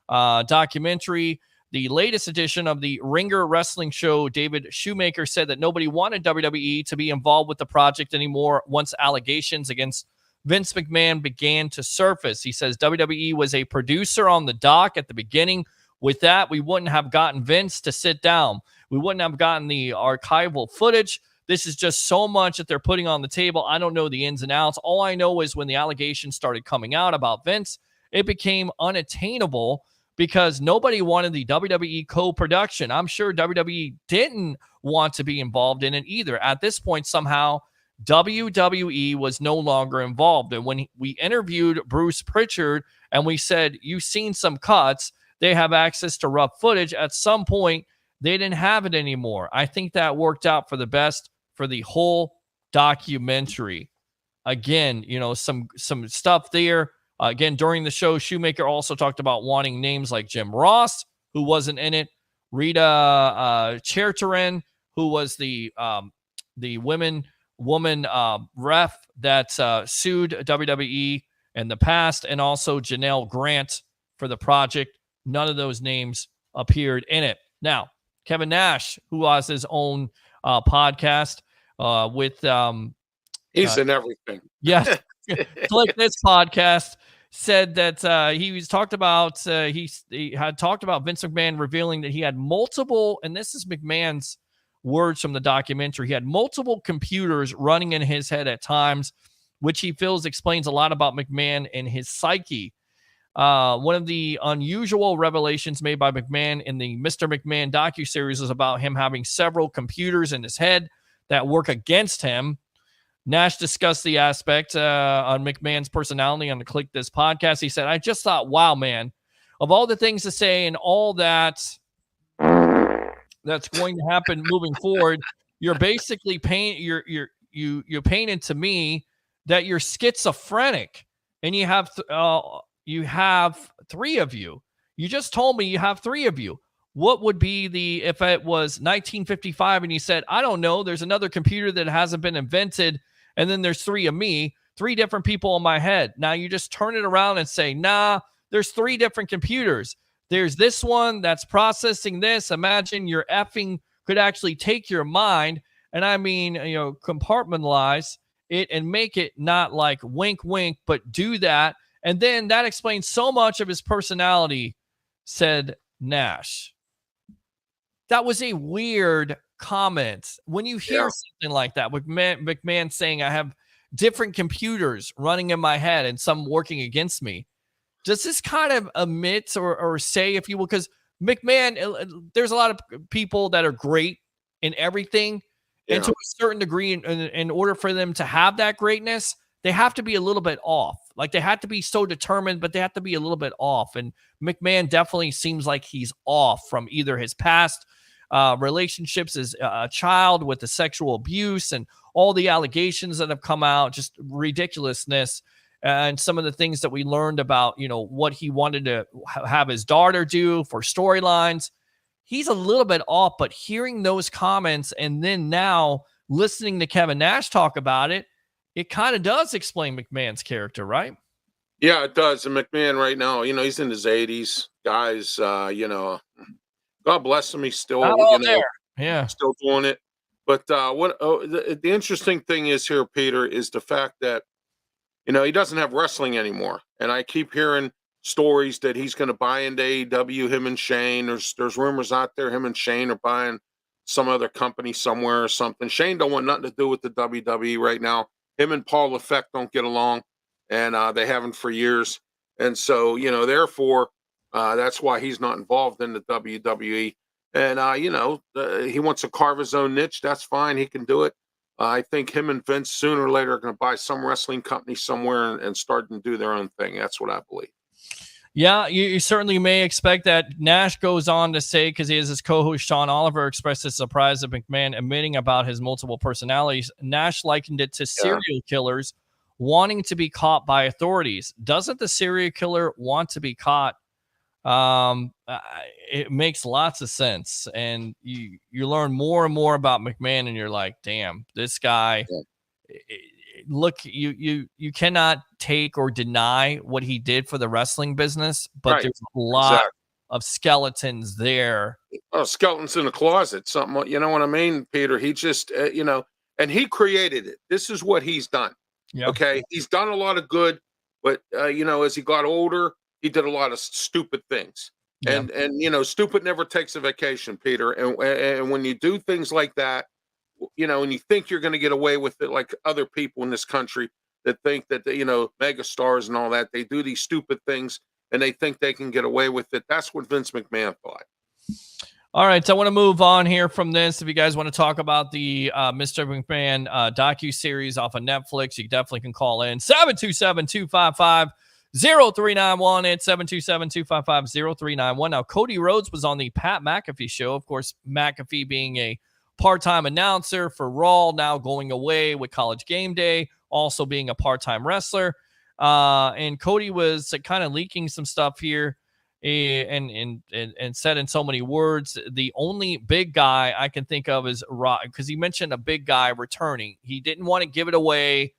documentary. The latest edition of the Ringer Wrestling Show, David Shoemaker, said that nobody wanted WWE to be involved with the project anymore once allegations against Vince McMahon began to surface. He says WWE was a producer on the dock at the beginning. With that, we wouldn't have gotten Vince to sit down. We wouldn't have gotten the archival footage. This is just so much that they're putting on the table. I don't know the ins and outs. All I know is when the allegations started coming out about Vince, it became unattainable, because nobody wanted the WWE co-production. I'm sure WWE didn't want to be involved in it either. At this point, somehow, WWE was no longer involved. And when we interviewed Bruce Pritchard and we said, you've seen some cuts, they have access to rough footage, at some point, they didn't have it anymore. I think that worked out for the best for the whole documentary. Again, some stuff there. Again, during the show, Shoemaker also talked about wanting names like Jim Ross, who wasn't in it, Rita Chertoren, who was the woman ref that sued WWE in the past, and also Janelle Grant for the project. None of those names appeared in it. Now, Kevin Nash, who has his own podcast with he's in everything. Yes. Click This podcast, said that he had talked about Vince McMahon revealing that he had multiple, and this is McMahon's words from the documentary, he had multiple computers running in his head at times, which he feels explains a lot about McMahon and his psyche. One of the unusual revelations made by McMahon in the Mr. McMahon docuseries is about him having several computers in his head that work against him. Nash discussed the aspect on McMahon's personality on the Click This podcast. He said, I just thought, wow, man, of all the things to say and all that's going to happen moving forward, you're basically you painted to me that you're schizophrenic, and you have three of you. You just told me you have three of you. what would be if it was 1955 and you said, I don't know, there's another computer that hasn't been invented, and then there's three of me, three different people in my head. Now you just turn it around and say, nah, there's three different computers. There's this one that's processing this. Imagine your effing could actually take your mind and compartmentalize it and make it not like wink, wink, but do that. And then that explains so much of his personality, said Nash. That was a weird comment. When you hear something like that, with McMahon saying, I have different computers running in my head and some working against me, does this kind of admit or say, if you will, because McMahon, there's a lot of people that are great in everything. Yeah. And to a certain degree, in order for them to have that greatness, they have to be a little bit off. Like they have to be so determined, but they have to be a little bit off. And McMahon definitely seems like he's off from either his past relationships as a child with the sexual abuse and all the allegations that have come out, just ridiculousness. And some of the things that we learned about, what he wanted to have his daughter do for storylines. He's a little bit off, but hearing those comments and then now listening to Kevin Nash talk about it, it kind of does explain McMahon's character, right? Yeah, it does. And McMahon right now, he's in his 80s. Guys, God bless him. He's still, still doing it. But the interesting thing is here, Peter, is the fact that, he doesn't have wrestling anymore. And I keep hearing stories that he's going to buy into AEW, him and Shane. There's rumors out there him and Shane are buying some other company somewhere or something. Shane don't want nothing to do with the WWE right now. Him and Paul Lefebvre don't get along, and they haven't for years. And so, therefore, that's why he's not involved in the WWE. And, he wants to carve his own niche. That's fine. He can do it. I think him and Vince sooner or later are going to buy some wrestling company somewhere and start to do their own thing. That's what I believe. Yeah, you certainly may expect that. Nash goes on to say, because he has his co-host Sean Oliver expressed his surprise at McMahon admitting about his multiple personalities. Nash likened it to serial killers wanting to be caught by authorities. Doesn't the serial killer want to be caught? It makes lots of sense. And you learn more and more about McMahon and you're like, damn, this guy, look, you cannot take or deny what he did for the wrestling business, but there's a lot of skeletons there. Oh, skeletons in the closet, something, you know what I mean, Peter? He just, and he created it. This is what he's done. Yep. Okay. He's done a lot of good, but, as he got older, he did a lot of stupid things. Yeah. And stupid never takes a vacation, Peter. And when you do things like that, and you think you're going to get away with it, like other people in this country that think that, mega stars and all that, they do these stupid things and they think they can get away with it. That's what Vince McMahon thought. All right. So I want to move on here from this. If you guys want to talk about the Mr. McMahon docuseries off of Netflix, you definitely can call in 727-255-0391. It's 727-255-0391. Now, Cody Rhodes was on the Pat McAfee show. Of course, McAfee being a part-time announcer for Raw, now going away with College Game Day, also being a part-time wrestler. And Cody was kind of leaking some stuff here and said in so many words, the only big guy I can think of is Rock, because he mentioned a big guy returning. He didn't want to give it away,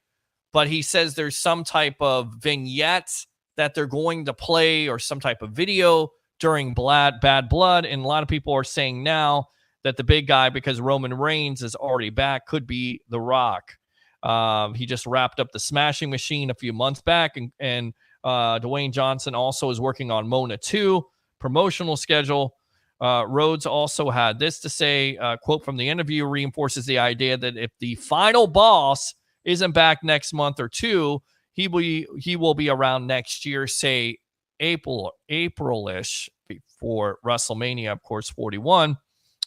but he says there's some type of vignette that they're going to play or some type of video during Bad Blood. And a lot of people are saying now that the big guy, because Roman Reigns is already back, could be The Rock. He just wrapped up the Smashing Machine a few months back, and Dwayne Johnson also is working on Mona 2 promotional schedule. Rhodes also had this to say, quote from the interview, reinforces the idea that if the final boss isn't back next month or two, he will be around next year, say April-ish, before WrestleMania, of course, 41.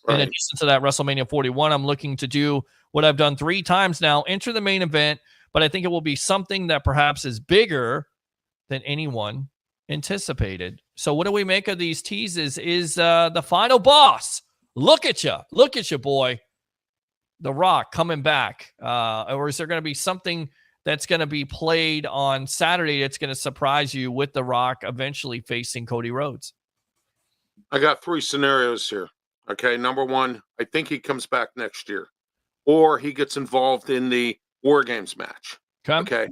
Right. In addition to that, WrestleMania 41, I'm looking to do what I've done 3 times now, enter the main event, but I think it will be something that perhaps is bigger than anyone anticipated. So what do we make of these teases? Is the final boss, look at you, boy, The Rock coming back? Or is there going to be something that's going to be played on Saturday that's going to surprise you with The Rock eventually facing Cody Rhodes? I got 3 scenarios here. Okay, number 1, I think he comes back next year, or he gets involved in the War Games match. Okay,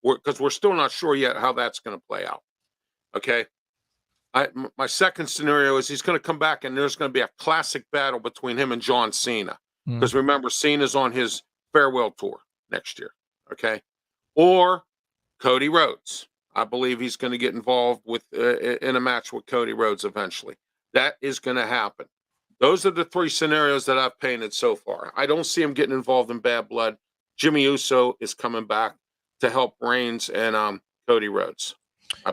because we're still not sure yet how that's going to play out. Okay, my second scenario is he's going to come back and there's going to be a classic battle between him and John Cena. Because remember, Cena's on his farewell tour next year. Okay, or Cody Rhodes. I believe he's going to get involved with in a match with Cody Rhodes eventually. That is going to happen. Those are the 3 scenarios that I've painted so far. I don't see him getting involved in Bad Blood. Jimmy Uso is coming back to help Reigns and Cody Rhodes.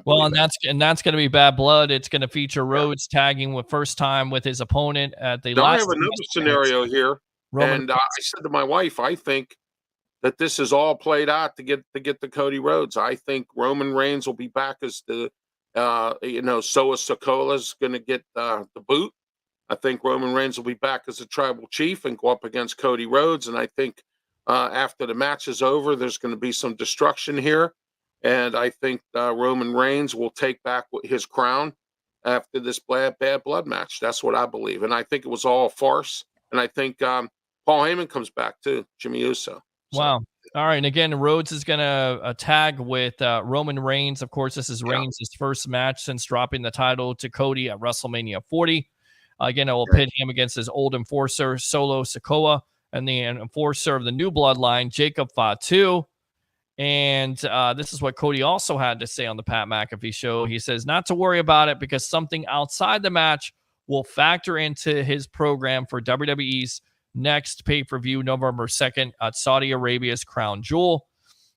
Well, and that's going to be Bad Blood. It's going to feature Rhodes tagging with first time with his opponent at the Now, last. I have another scenario here, and I said to my wife, I think that this is all played out to get the Cody Rhodes. I think Roman Reigns will be back as the Soa Sikoa is going to get the boot. I think Roman Reigns will be back as a tribal chief and go up against Cody Rhodes. And I think after the match is over, there's going to be some destruction here. And I think Roman Reigns will take back his crown after this bad blood match. That's what I believe. And I think it was all a farce. And I think Paul Heyman comes back too, Jimmy Uso. So. Wow. All right. And again, Rhodes is going to tag with Roman Reigns. Of course, this is Reigns' first match since dropping the title to Cody at WrestleMania 40. Again, it will pit him against his old enforcer, Solo Sikoa, and the enforcer of the new bloodline, Jacob Fatu. And this is what Cody also had to say on the Pat McAfee show. He says, not to worry about it because something outside the match will factor into his program for WWE's next pay-per-view November 2nd at Saudi Arabia's Crown Jewel.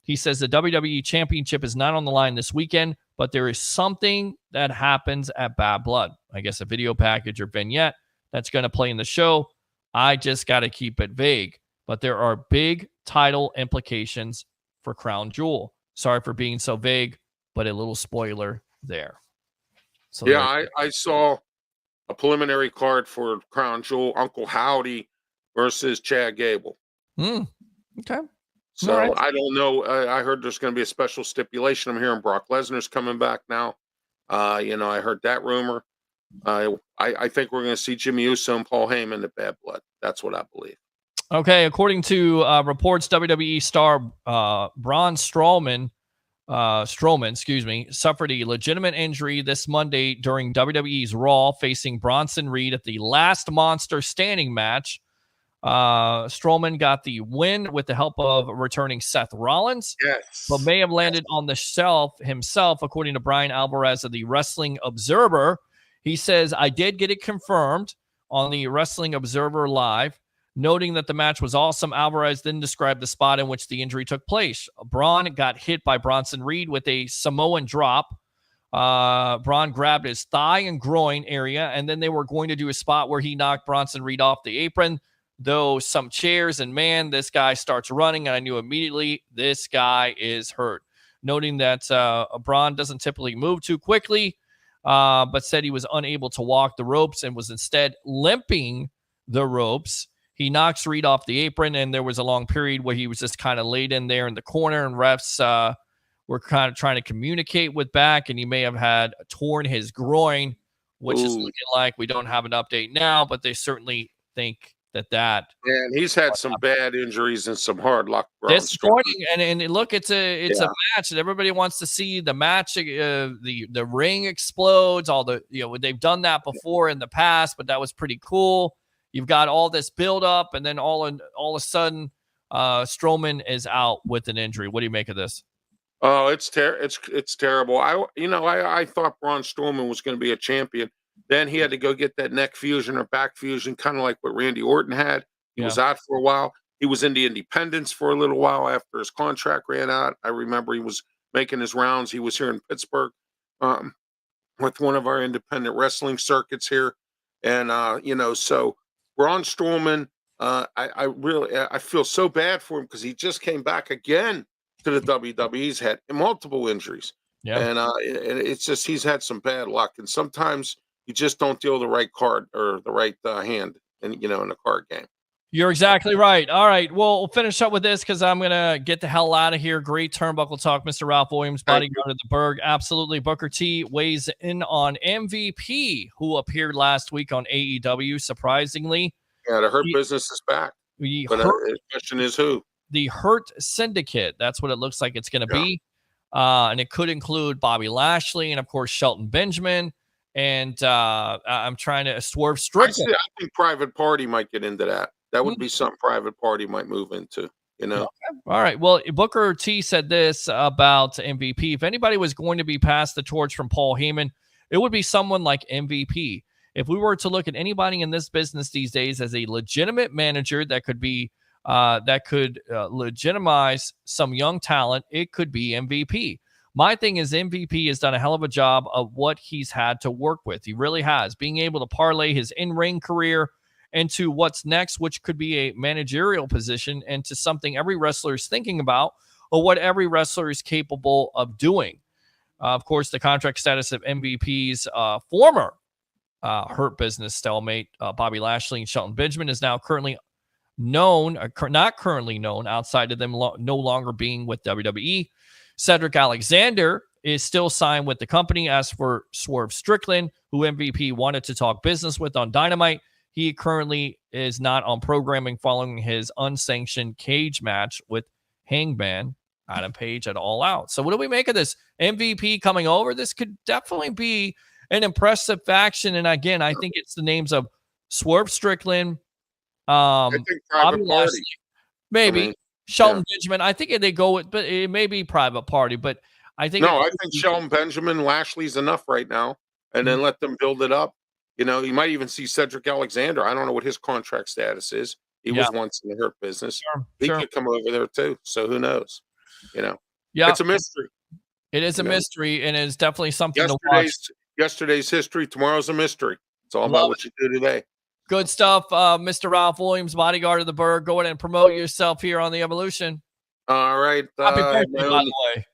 He says the WWE Championship is not on the line this weekend, but there is something that happens at Bad Blood. I guess a video package or vignette that's going to play in the show. I just got to keep it vague. But there are big title implications for Crown Jewel. Sorry for being so vague, but a little spoiler there. So yeah, I saw a preliminary card for Crown Jewel, Uncle Howdy versus Chad Gable. Okay. So right. I don't know. I heard there's going to be a special stipulation. I'm hearing Brock Lesnar's coming back now. I heard that rumor. I think we're going to see Jimmy Uso and Paul Heyman at Bad Blood. That's what I believe. Okay, according to reports, WWE star Braun Strowman, suffered a legitimate injury this Monday during WWE's Raw, facing Bronson Reed at the last Monster Standing match. Strowman got the win with the help of returning Seth Rollins, but may have landed on the shelf himself, according to Brian Alvarez of the Wrestling Observer. He says, I did get it confirmed on the Wrestling Observer Live. Noting that the match was awesome, Alvarez then described the spot in which the injury took place. Braun got hit by Bronson Reed with a Samoan drop. Braun grabbed his thigh and groin area, and then they were going to do a spot where he knocked Bronson Reed off the apron, though some chairs, and man, this guy starts running, and I knew immediately this guy is hurt. Noting that Braun doesn't typically move too quickly, but said he was unable to walk the ropes and was instead limping the ropes. He knocks Reed off the apron, and there was a long period where he was just kind of laid in there in the corner, and refs were kind of trying to communicate with back, and he may have had torn his groin, which is looking like we don't have an update now, but they certainly think that. And he's had some bad injuries and some hard luck. Disappointing, and look, it's a match that everybody wants to see. The match, the ring explodes. All the they've done that before in the past, but that was pretty cool. You've got all this build up, and then all of a sudden, Strowman is out with an injury. What do you make of this? Oh, it's terrible. I thought Braun Strowman was going to be a champion. Then he had to go get that neck fusion or back fusion, kind of like what Randy Orton had. He was out for a while. He was in the independents for a little while after his contract ran out. I remember he was making his rounds. He was here in Pittsburgh with one of our independent wrestling circuits here, and so. Braun Strowman, I feel so bad for him because he just came back again to the WWE. He's had multiple injuries, and it's just he's had some bad luck. And sometimes you just don't deal the right card or the right hand, in the card game. You're exactly right. All right. Well, we'll finish up with this because I'm going to get the hell out of here. Great turnbuckle talk, Mr. Ralph Williams, bodyguard of the Berg. Absolutely. Booker T weighs in on MVP, who appeared last week on AEW, surprisingly. Yeah, the Hurt Business is back. But the question is who? The Hurt Syndicate. That's what it looks like it's going to be. And it could include Bobby Lashley and, of course, Shelton Benjamin. And I'm trying to Swerve Strickland. I think Private Party might get into that. That would be something Private Party might move into, you know? Okay. All right. Well, Booker T said this about MVP. If anybody was going to be passed the torch from Paul Heyman, it would be someone like MVP. If we were to look at anybody in this business these days as a legitimate manager that could be legitimize some young talent, it could be MVP. My thing is MVP has done a hell of a job of what he's had to work with. He really has. Being able to parlay his in-ring career into what's next, which could be a managerial position, and to something every wrestler is thinking about or what every wrestler is capable of doing. Of course, the contract status of MVP's former Hurt Business stalemate, Bobby Lashley and Shelton Benjamin, is now currently known, not currently known, outside of them no longer being with WWE. Cedric Alexander is still signed with the company. As for Swerve Strickland, who MVP wanted to talk business with on Dynamite, he currently is not on programming following his unsanctioned cage match with Hangman Adam Page at All Out. So what do we make of this? MVP coming over? This could definitely be an impressive faction. And again, I think it's the names of Swerve Strickland, Bobby Lashley, maybe Shelton Benjamin. I think they go with, but it may be Private Party. But I think I think Shelton Benjamin, Lashley's enough right now, and then let them build it up. You know, you might even see Cedric Alexander. I don't know what his contract status is. He was once in the Hurt Business. He could come over there too. So who knows? You know, it's a mystery. It is a mystery, and it's definitely something to watch. Yesterday's history, tomorrow's a mystery. It's all about what you do today. Good stuff, Mr. Ralph Williams, bodyguard of the Berg. Go ahead and promote yourself here on the Evolution. All right. Happy birthday, by the way.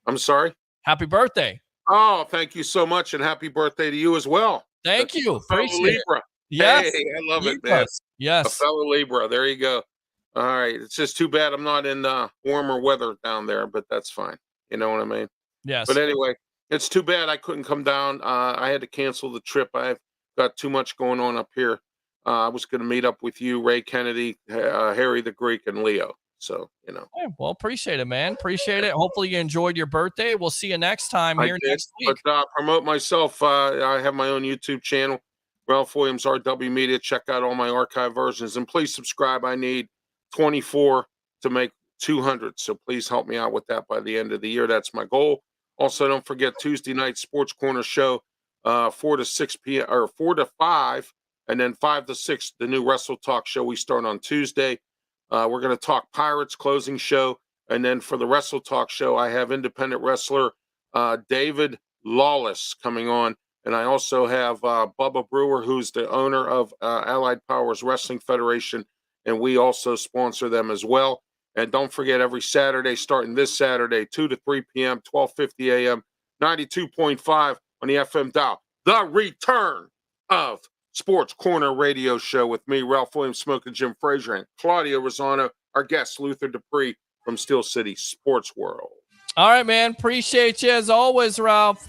I'm sorry? Happy birthday. Oh, thank you so much, and happy birthday to you as well. Thank you. Appreciate Libra. It. Yes. Hey, I love it, man. Yes. A fellow Libra. There you go. All right. It's just too bad I'm not in warmer weather down there, but that's fine. You know what I mean? Yes. But anyway, it's too bad I couldn't come down. I had to cancel the trip. I've got too much going on up here. I was going to meet up with you, Ray Kennedy, Harry the Greek, and Leo. So, you know. Yeah, well, appreciate it, man. Appreciate it. Hopefully you enjoyed your birthday. We'll see you next time here next week. But promote myself. I have my own YouTube channel, Ralph Williams RW Media. Check out all my archive versions. And please subscribe. I need 24 to make 200. So please help me out with that by the end of the year. That's my goal. Also, don't forget Tuesday night Sports Corner show, 4 to 6 p.m. or 4 to 5, and then 5 to 6, the new Wrestle Talk show we start on Tuesday. We're going to talk Pirates closing show. And then for the Wrestle Talk show, I have independent wrestler David Lawless coming on. And I also have Bubba Brewer, who's the owner of Allied Powers Wrestling Federation. And we also sponsor them as well. And don't forget, every Saturday, starting this Saturday, 2 to 3 p.m., 12:50 a.m., 92.5 on the FM dial. The return of Sports Corner Radio Show with me, Ralph Williams, Smoking Jim Frazier, and Claudia Rosano, our guest, Luther Dupree from Steel City Sports World. All right, man. Appreciate you as always, Ralph.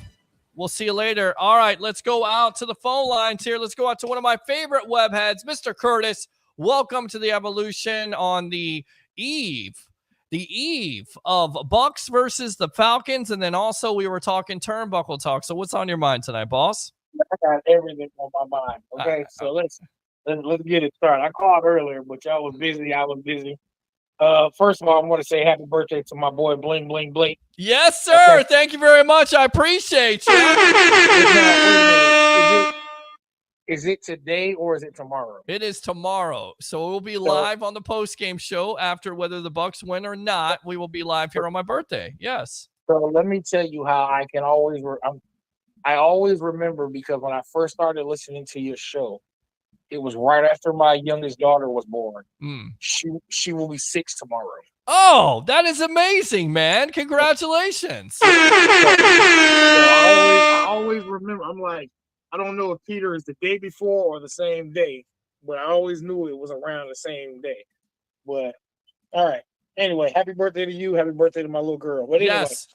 We'll see you later. All right, let's go out to the phone lines here. Let's go out to one of my favorite webheads, Mr. Curtis. Welcome to the Evolution on the eve of Bucks versus the Falcons. And then also we were talking turnbuckle talk. So what's on your mind tonight, boss? I got everything on my mind. Okay, so let's get it started. I called earlier, but y'all was busy. I was busy. First of all, I want to say happy birthday to my boy Bling Bling Blake. Yes, sir. Okay. Thank you very much. I appreciate you. Is it today or is it tomorrow? It is tomorrow. So it will be live on the post-game show after whether the Bucks win or not. We will be live here on my birthday. Yes. So let me tell you how I can always I always remember, because when I first started listening to your show, it was right after my youngest daughter was born. She will be 6 tomorrow. Oh, that is amazing, man. Congratulations. I always remember. I'm like, I don't know if Peter is the day before or the same day, but I always knew it was around the same day. But all right. Anyway, happy birthday to you. Happy birthday to my little girl. But anyway, yes.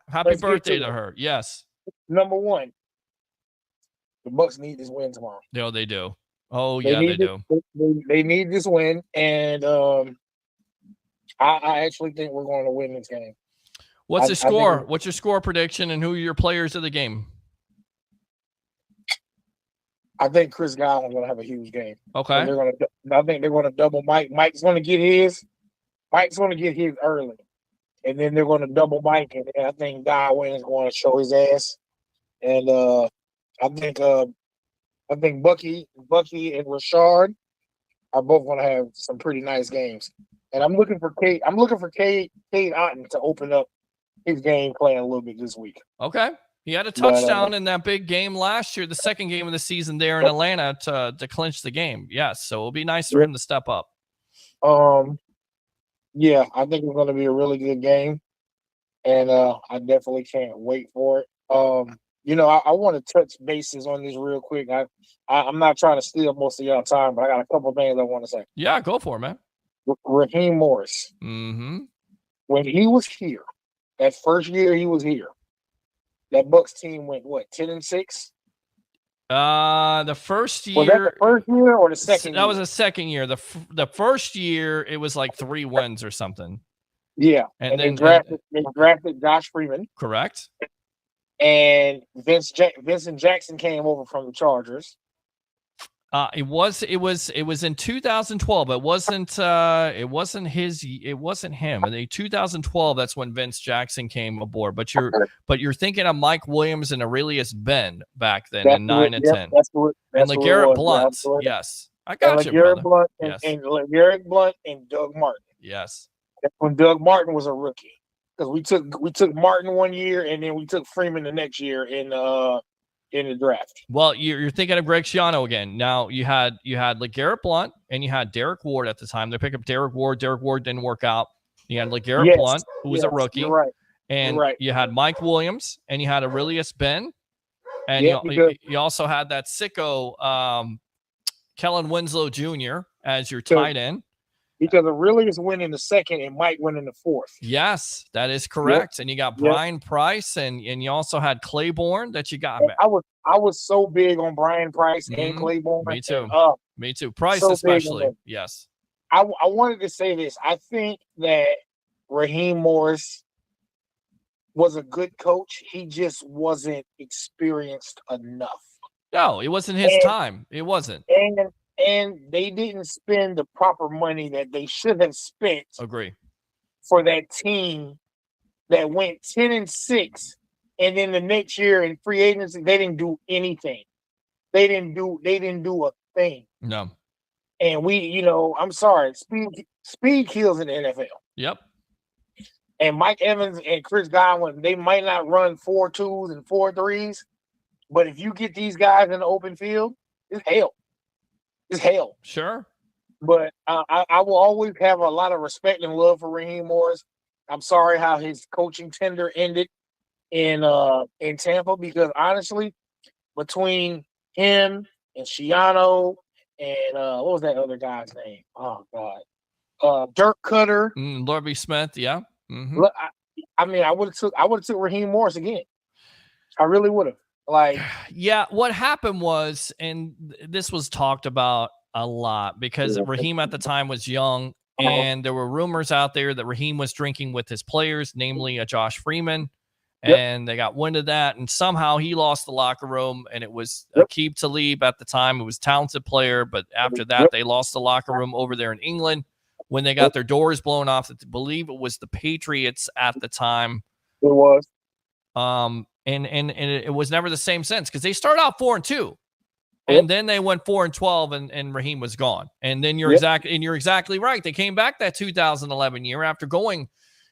Happy birthday to her. Yes. Number one, the Bucs need this win tomorrow. No, they do. Oh, they do. They need this win, and I actually think we're going to win this game. What's the score? What's your score prediction, and who are your players of the game? I think Chris Godwin's going to have a huge game. Okay. I think they're going to double Mike. Mike's going to get his. Mike's going to get his early, and then they're going to double Mike, and I think Godwin is going to show his ass. And I think Bucky and Rashard are both going to have some pretty nice games. And I'm looking for Cade Otton to open up his game plan a little bit this week. Okay. He had a touchdown in that big game last year, the second game of the season there in Atlanta to clinch the game. Yes, so it'll be nice for him to step up. Yeah, I think it's going to be a really good game, and I definitely can't wait for it. I want to touch bases on this real quick. I'm not trying to steal most of y'all time, but I got a couple of things I want to say. Yeah, go for it, man. Raheem Morris. Mm-hmm. When he was here, that first year he was here, that Bucs team went 10-6. The first year. Was that the first year or the second? That was the second year. The first year it was like 3 wins or something. Yeah, and then they drafted Josh Freeman. Correct. And Vincent Jackson came over from the Chargers. It was in 2012. It wasn't him. In 2012, that's when Vince Jackson came aboard. But you're thinking of Mike Williams and Aurelius Ben back then in 9 and 10. And LeGarrette Blount. Yes. I got you, brother. Blount yes. and LeGarrette Blount and Doug Martin. Yes. That's when Doug Martin was a rookie. Because we took Martin one year and then we took Freeman the next year in the draft. Well, you're thinking of Greg Schiano again. Now you had LeGarrette Blount and you had Derek Ward at the time. They picked up Derek Ward. Derek Ward didn't work out. You had LeGarrette Blount, who was a rookie. You're right. And you had Mike Williams and you had Aurelius Ben. And you also had that sicko Kellen Winslow Jr. as your tight end. Because Aurelius went in the second and Mike went in the fourth. Yes, that is correct. Yep. And you got Brian Price and you also had Claiborne that you got. I was so big on Brian Price and Claiborne. Me too. Me too. Price so especially. Yes. I wanted to say this. I think that Raheem Morris was a good coach. He just wasn't experienced enough. No, it wasn't his time. It wasn't. And they didn't spend the proper money that they should have spent. Agree. For that team that went 10-6, and then the next year in free agency they didn't do anything. They didn't do a thing. No. And I'm sorry, speed kills in the NFL. Yep. And Mike Evans and Chris Godwin, they might not run 4.2s and 4.3s, but if you get these guys in the open field, it's hell. It's hell. Sure. But I will always have a lot of respect and love for Raheem Morris. I'm sorry how his coaching tenure ended in Tampa, because honestly, between him and Schiano and what was that other guy's name? Oh God. Dirk Cutter. Lord B. Smith, yeah. Mm-hmm. Look, I would have took Raheem Morris again. I really would have. What happened was, and this was talked about a lot because Raheem at the time was young, and there were rumors out there that Raheem was drinking with his players, namely a Josh Freeman, and they got wind of that, and somehow he lost the locker room, and it was Aqib Talib at the time, who was a talented player, but after that, they lost the locker room over there in England when they got their doors blown off. I believe it was the Patriots at the time. It was. And it was never the same since, because they started out 4-2, and then they went 4-12, and Raheem was gone. And then you're exactly right. They came back that 2011 year after going,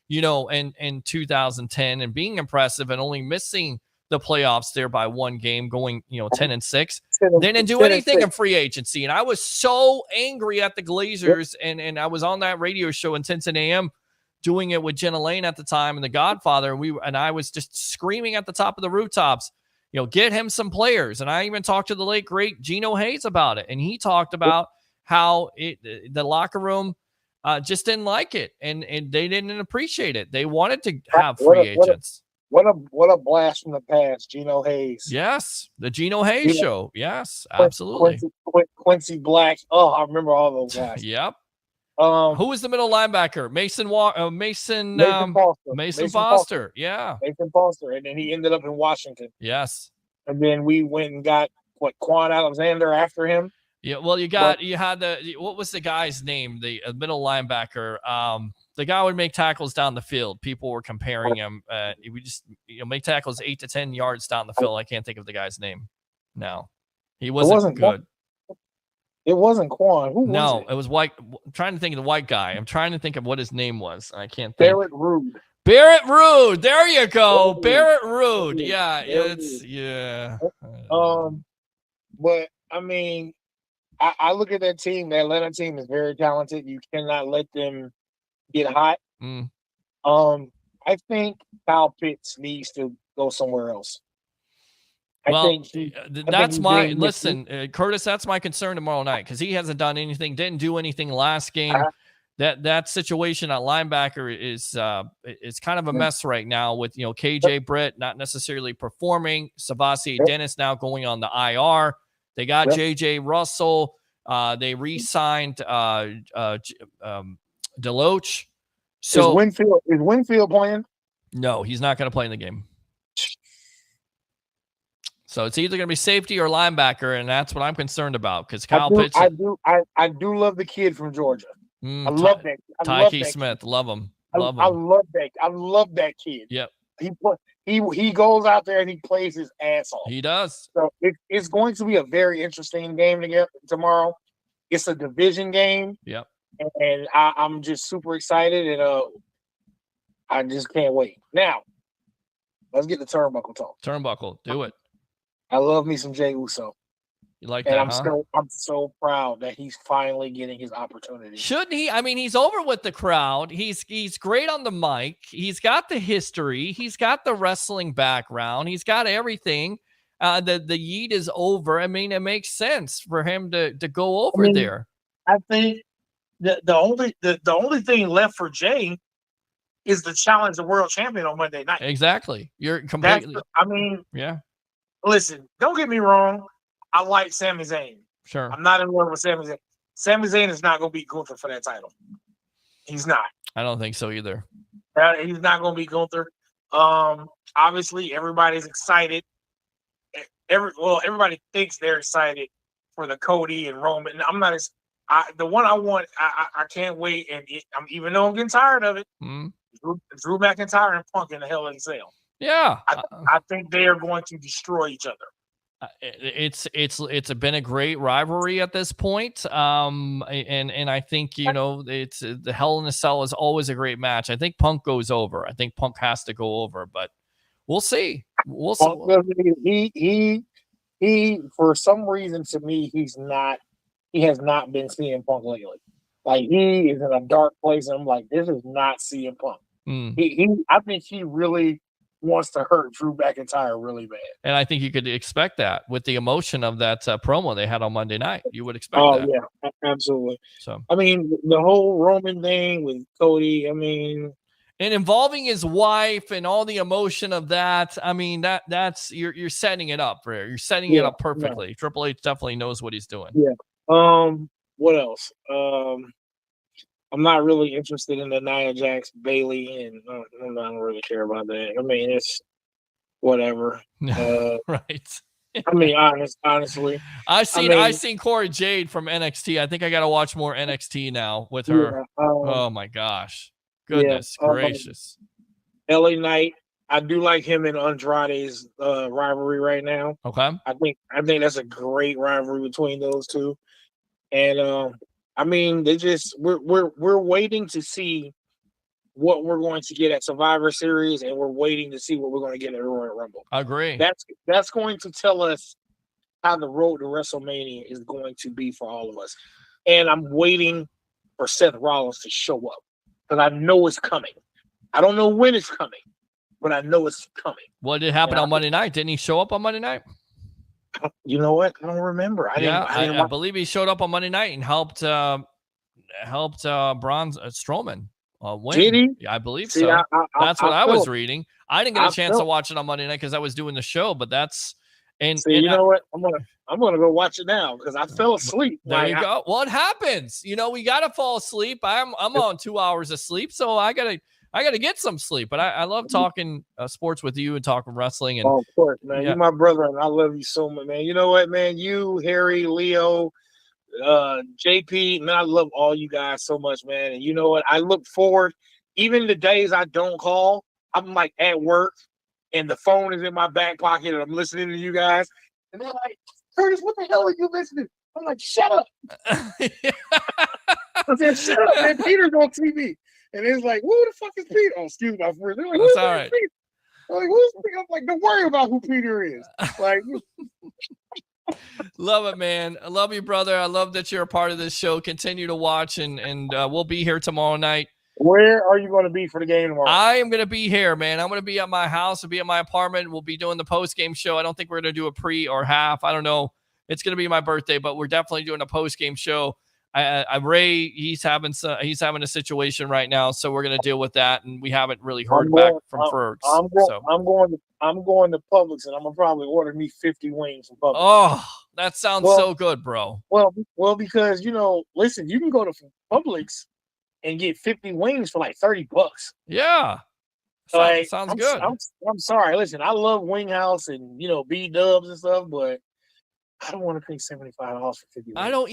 in 2010 and being impressive and only missing the playoffs there by one game, going 10-6. They didn't do anything in free agency, and I was so angry at the Glazers. And I was on that radio show in 10 a.m. doing it with Jenna Lane at the time and the Godfather. And I was just screaming at the top of the rooftops, get him some players. And I even talked to the late, great Geno Hayes about it. And he talked about, how the locker room just didn't like it, and they didn't appreciate it. They wanted to have free agents. What a blast from the past, Geno Hayes. Yes, the Geno Hayes show. Yes, absolutely. Quincy Black. Oh, I remember all those guys. Yep. Who was the middle linebacker? Mason Foster. Yeah. Mason Foster, and then he ended up in Washington. Yes. And then we went and got Quan Alexander after him. Yeah. Well, you had what was the guy's name? The middle linebacker. The guy would make tackles down the field. People were comparing him. We just make tackles 8 to 10 yards down the field. I can't think of the guy's name. No, he wasn't good. It wasn't Quan. Who was it? It was white. I'm trying to think of the white guy. I'm trying to think of what his name was. I can't think. Barrett Ruud. Barrett Ruud. There you go. Barrett Ruud. Yeah. Yeah. But I mean, I look at that team. The Atlanta team is very talented. You cannot let them get hot. I think Kyle Pitts needs to go somewhere else. Curtis, that's my concern tomorrow night, because he hasn't done anything, didn't do anything last game. That situation at linebacker is kind of a mess right now with KJ Britt not necessarily performing, Savasi Dennis now going on the IR. They got JJ Russell. They re-signed Deloach. So is Winfield playing? No, he's not going to play in the game. So it's either going to be safety or linebacker, and that's what I'm concerned about, because Kyle Pitts. I do love the kid from Georgia. I love that. Tyke Smith, love him. I love that. I love that kid. Yep. He goes out there and he plays his ass off. He does. So it's going to be a very interesting game tomorrow. It's a division game. Yep. And I'm just super excited, and I just can't wait. Now, let's get the turnbuckle talk. Turnbuckle, do it. I love me some Jey Uso. You like and that? I'm so proud that he's finally getting his opportunity. Shouldn't he? I mean, he's over with the crowd. He's great on the mic. He's got the history. He's got the wrestling background. He's got everything. The yeet is over. I mean, it makes sense for him to go over there. I think the only thing left for Jey is the challenge the world champion on Monday night. Exactly. You're completely. Yeah. Listen, don't get me wrong. I like Sami Zayn. Sure. I'm not in love with Sami Zayn. Sami Zayn is not going to beat Gunther for that title. He's not. I don't think so either. He's not going to beat Gunther. Obviously, everybody's excited. Everybody thinks they're excited for the Cody and Roman. I'm not. The one I want, I can't wait. And even though I'm getting tired of it, Drew McIntyre and Punk in the Hell in a Cell. Yeah, I think they are going to destroy each other. It's been a great rivalry at this point. And I think it's the Hell in a Cell is always a great match. I think Punk goes over. I think Punk has to go over, but we'll see. We'll see. He for some reason, to me, he has not been CM Punk lately. Like, he is in a dark place, and I'm like, this is not CM Punk. I think he really wants to hurt Drew McIntyre really bad. And I think you could expect that with the emotion of that promo they had on Monday night. You would expect that. Oh, yeah, absolutely. So, I mean, the whole Roman thing with Cody, and involving his wife and all the emotion of that. I mean, that's you're setting it up, Rare. You're setting it up perfectly. Yeah. Triple H definitely knows what he's doing. Yeah. What else? I'm not really interested in the Nia Jax Bailey, and I don't really care about that. I mean, it's whatever. Right. I mean, honestly, I've seen Cora Jade from NXT. I think I got to watch more NXT now with her. Yeah, oh my gosh, goodness gracious. LA Knight. I do like him and Andrade's rivalry right now. Okay. I think that's a great rivalry between those two, and I mean, we're waiting to see what we're going to get at Survivor Series, and we're waiting to see what we're going to get at Royal Rumble. I agree. That's going to tell us how the road to WrestleMania is going to be for all of us. And I'm waiting for Seth Rollins to show up, because I know it's coming. I don't know when it's coming, but I know it's coming. What did happen on Monday night? Didn't he show up on Monday night? You know what? I don't remember. I believe he showed up on Monday night and helped Braun Strowman win. Did he? Yeah, I believe See, so. That's what I was felt- reading. I didn't get a I chance to felt- watch it on Monday night because I was doing the show, but that's you know what? I'm gonna go watch it now because I fell asleep. There you go. Well, it happens. You know, we gotta fall asleep. I'm on 2 hours of sleep, so I gotta get some sleep. But I love talking sports with you and talking wrestling. And of course, man, yeah. you're my brother, and I love you so much, man. You know what, man? You, Harry, Leo, JP, man, I love all you guys so much, man. And you know what? I look forward, even the days I don't call. I'm like at work, and the phone is in my back pocket, and I'm listening to you guys, and they're like, "Curtis, what the hell are you listening?" I'm like, "Shut up!" I said, "Shut up, man." Peter's on TV, and it's like, "Who the fuck is Peter?" Oh, excuse my friend. They're like, "Who's all right. Peter?" I'm like, "Who's Peter?" I'm like, "Don't worry about who Peter is." Like, love it, man. I love you, brother. I love that you're a part of this show. Continue to watch, and we'll be here tomorrow night. Where are you going to be for the game tomorrow? I am going to be here, man. I'm going to be at my house. I'll be at my apartment. We'll be doing the post-game show. I don't think we're going to do a pre or half. I don't know. It's going to be my birthday, but we're definitely doing a post-game show. Ray, he's having a situation right now, so we're going to deal with that, and we haven't really heard back from Fergs. I'm going to Publix, and I'm gonna probably order me 50 wings from Publix. Oh, that sounds so good, bro. Well, because listen, you can go to Publix and get 50 wings for like $30. Yeah. Like, sounds good. I'm sorry. Listen, I love Wing House and B-dubs and stuff, but I don't want to pay $75 for 50 wings. I don't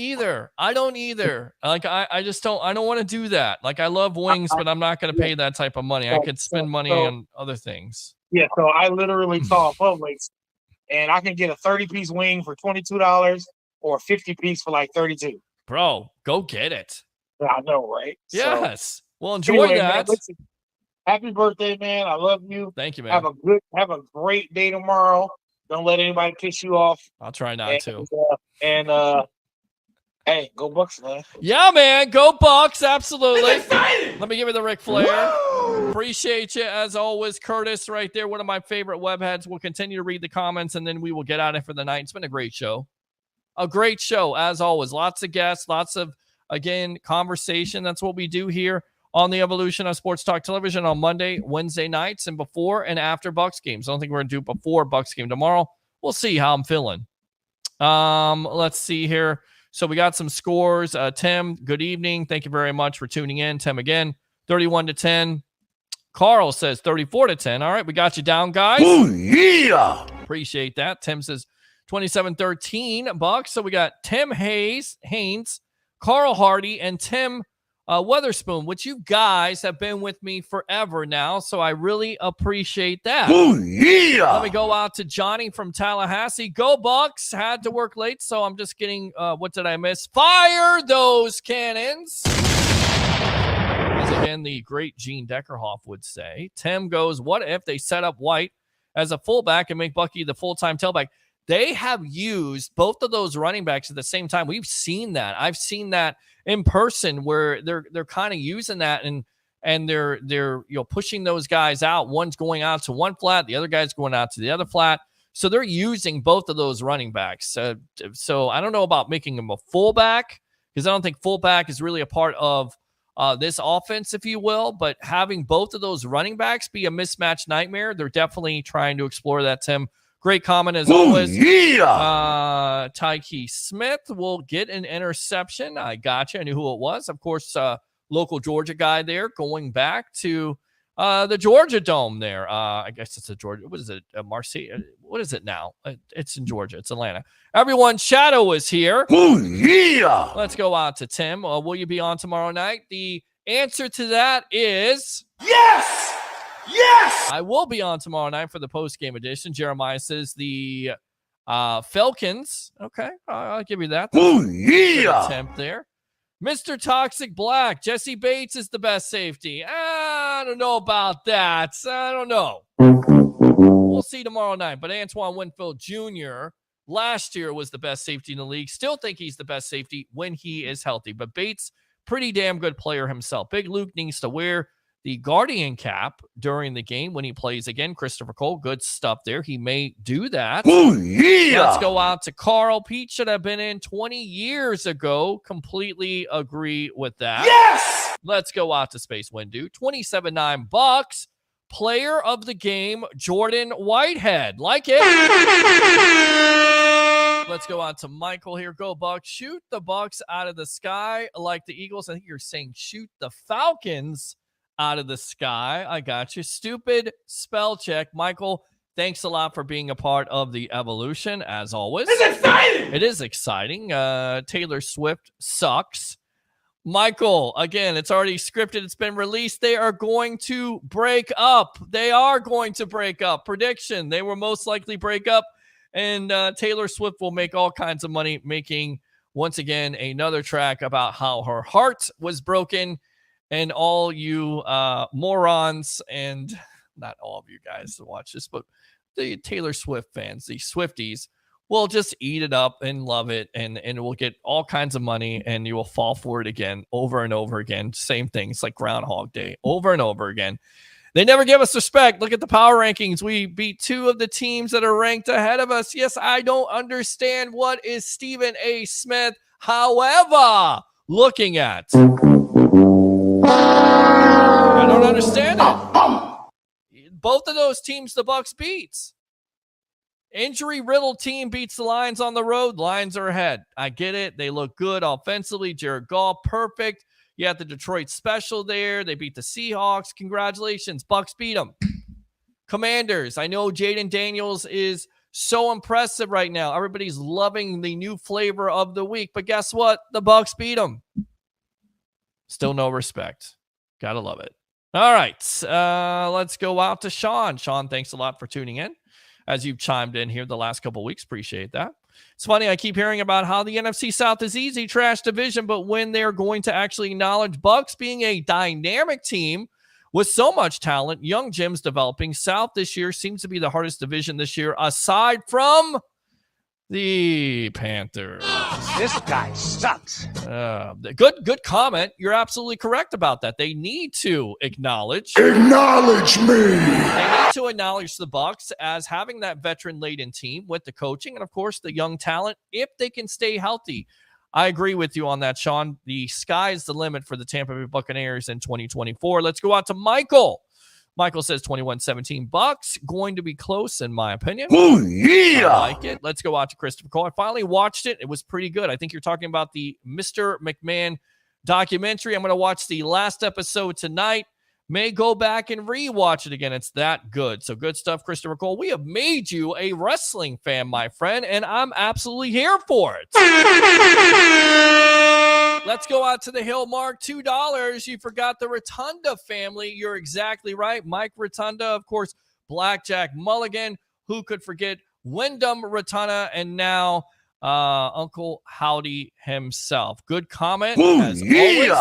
either. Like I just don't. I don't want to do that. Like I love wings, but I'm not going to pay that type of money. I could spend money on other things. Yeah. So I literally call Publix, and I can get a 30-piece wing for $22 or a 50-piece for like $32. Bro, go get it. I know, right? Yes. So, well, enjoy that. Man, listen, happy birthday, man. I love you. Thank you, man. Have a great day tomorrow. Don't let anybody piss you off. I'll try not to. Hey, go Bucks, man. Yeah, man. Go Bucks. Absolutely. Let me give you the Ric Flair. Appreciate you as always, Curtis, right there. One of my favorite webheads. We'll continue to read the comments, and then we will get out of it for the night. It's been a great show. A great show, as always. Lots of guests, lots of, again, conversation. That's what we do here on the Evolution of Sports Talk Television on Monday, Wednesday nights, and before and after Bucks games. I don't think we're going to do before Bucks game tomorrow. We'll see how I'm feeling. Let's see here. So we got some scores. Tim, good evening. Thank you very much for tuning in. Tim again, 31-10. Carl says 34-10. All right, we got you down, guys. Oh, yeah. Appreciate that. Tim says 27-13 Bucks. So we got Tim Haynes, Carl Hardy, and Tim Weatherspoon, which you guys have been with me forever now. So I really appreciate that. Oh, yeah. Let me go out to Johnny from Tallahassee. Go Bucks. Had to work late, so I'm just getting, what did I miss? Fire those cannons. As again, the great Gene Deckerhoff would say. Tim goes, what if they set up White as a fullback and make Bucky the full-time tailback? They have used both of those running backs at the same time. We've seen that. I've seen that in person where they're kind of using that and they're pushing those guys out. One's going out to one flat, the other guy's going out to the other flat. So they're using both of those running backs. So I don't know about making them a fullback because I don't think fullback is really a part of this offense, if you will. But having both of those running backs be a mismatch nightmare, they're definitely trying to explore that, Tim. Great comment as always. Yeah. Tyke Smith will get an interception. I got you. I knew who it was. Of course, local Georgia guy there going back to the Georgia Dome there. I guess it's a Georgia. What is it? Marseille? What is it now? It's in Georgia. It's Atlanta. Everyone, Shadow is here. Oh, yeah. Let's go out to Tim. Will you be on tomorrow night? The answer to that is yes. Yes! I will be on tomorrow night for the post-game edition. Jeremiah says the Falcons. Okay, I'll give you that. Oh, yeah! Attempt there. Mr. Toxic Black, Jesse Bates is the best safety. I don't know about that. I don't know. We'll see tomorrow night. But Antoine Winfield Jr. last year was the best safety in the league. Still think he's the best safety when he is healthy. But Bates, pretty damn good player himself. Big Luke needs to wear the Guardian cap during the game when he plays again. Christopher Cole, good stuff there. He may do that. Oh, yeah. Let's go out to Carl. Pete should have been in 20 years ago. Completely agree with that. Yes! Let's go out to Space Windu. 27.9 bucks. Player of the game, Jordan Whitehead. Like it. Let's go on to Michael here. Go Bucks. Shoot the Bucks out of the sky like the Eagles. I think you're saying shoot the Falcons out of the sky. I got you. Stupid spell check. Michael, thanks a lot for being a part of the evolution, as always. It's exciting! It is exciting. Taylor Swift sucks. Michael, again, it's already scripted. It's been released. They are going to break up. They are going to break up. Prediction, they will most likely break up. And Taylor Swift will make all kinds of money making, once again, another track about how her heart was broken. And all you morons, and not all of you guys to watch this, but the Taylor Swift fans, the Swifties, will just eat it up and love it, and will get all kinds of money, and you will fall for it again, over and over again. Same things like Groundhog Day, over and over again. They never give us respect. Look at the power rankings. We beat two of the teams that are ranked ahead of us. Yes, I don't understand what is Stephen A. Smith, however, looking at. I don't understand it. Both of those teams the Bucks beats. Injury-riddled team beats the Lions on the road. Lions are ahead. I get it. They look good offensively. Jared Goff, perfect. You have the Detroit special there. They beat the Seahawks. Congratulations. Bucks beat them. Commanders. I know Jaden Daniels is so impressive right now. Everybody's loving the new flavor of the week. But guess what? The Bucks beat them. Still no respect. Gotta love it. All right. Let's go out to Sean. Sean, thanks a lot for tuning in. As you've chimed in here the last couple of weeks. Appreciate that. It's funny, I keep hearing about how the NFC South is easy, trash division, but when they're going to actually acknowledge Bucks being a dynamic team with so much talent, young gems developing, South this year seems to be the hardest division this year, aside from the Panthers. This guy sucks. Good comment. You're absolutely correct about that. They need to acknowledge. Acknowledge me. They need to acknowledge the Bucks as having that veteran-laden team with the coaching and, of course, the young talent if they can stay healthy. I agree with you on that, Sean. The sky's the limit for the Tampa Bay Buccaneers in 2024. Let's go out to Michael. Michael says 21-17 Bucks. Going to be close, in my opinion. Oh, yeah. I like it. Let's go out to Christopher Cole. I finally watched it. It was pretty good. I think you're talking about the Mr. McMahon documentary. I'm going to watch the last episode tonight. May go back and rewatch it again. It's that good. So good stuff, Christopher Cole. We have made you a wrestling fan, my friend, and I'm absolutely here for it. Let's go out to the hill, Mark. $2. You forgot the Rotunda family. You're exactly right. Mike Rotunda, of course, Blackjack Mulligan. Who could forget Wyndham Rotunda, and now Uncle Howdy himself. Good comment, as always.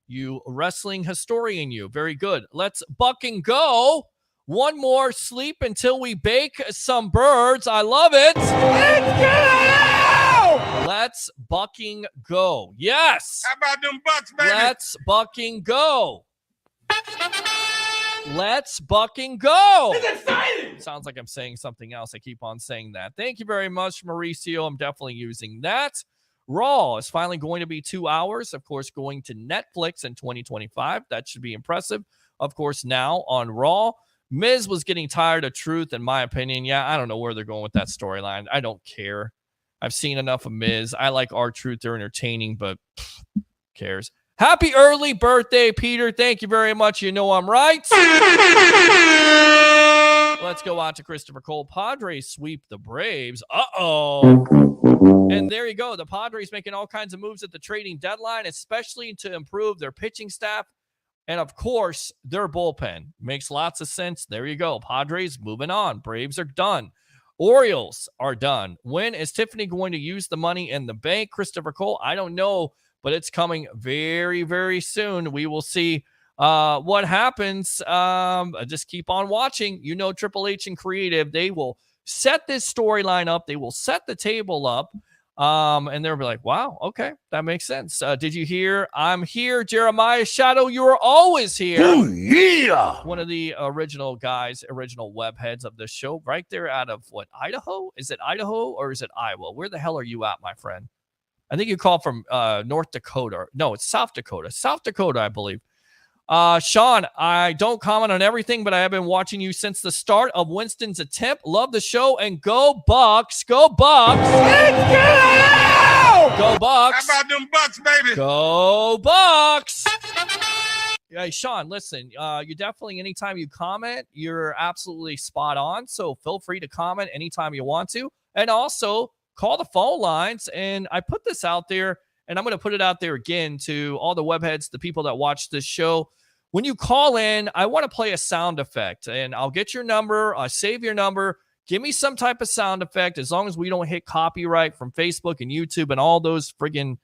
You wrestling historian, you. Very good. Let's buck and go. One more sleep until we bake some birds. I love it. Let's go! Let's bucking go. Yes. How about them Bucks, baby? Let's bucking go. Let's bucking go. It's exciting. Sounds like I'm saying something else. I keep on saying that. Thank you very much, Mauricio. I'm definitely using that. Raw is finally going to be 2 hours, of course, going to Netflix in 2025. That should be impressive. Of course, now on Raw, Miz was getting tired of Truth, in my opinion. Yeah, I don't know where they're going with that storyline. I don't care. I've seen enough of Miz. I like R-Truth. They're entertaining, but who cares? Happy early birthday, Peter. Thank you very much. You know I'm right. Let's go out to Christopher Cole. Padres sweep the Braves. Uh-oh. And there you go. The Padres making all kinds of moves at the trading deadline, especially to improve their pitching staff. And, of course, their bullpen. Makes lots of sense. There you go. Padres moving on. Braves are done. Orioles are done. When is Tiffany going to use the money in the bank? Christopher Cole, I don't know, but it's coming very, very soon. We will see what happens. Just keep on watching. You know, Triple H and Creative, they will set this storyline up. They will set the table up. And they'll be like, wow, okay, that makes sense. Did you hear? I'm here, Jeremiah Shadow. You are always here. Oh, yeah. One of the original guys, original web heads of this show, right there out of what, Idaho? Is it Idaho or is it Iowa? Where the hell are you at, my friend? I think you called from North Dakota. No, it's South Dakota. South Dakota, I believe. Sean, I don't comment on everything, but I have been watching you since the start of Winston's attempt. Love the show, and go Bucks. Go Bucks. Let's go! Go Bucks. How about them Bucks, baby? Go Bucks. Hey, Sean, listen, you definitely, anytime you comment, you're absolutely spot on. So feel free to comment anytime you want to. And also call the phone lines. And I put this out there, and I'm going to put it out there again to all the webheads, the people that watch this show. When you call in, I want to play a sound effect, and I'll get your number. I'll save your number. Give me some type of sound effect, as long as we don't hit copyright from Facebook and YouTube and all those friggin'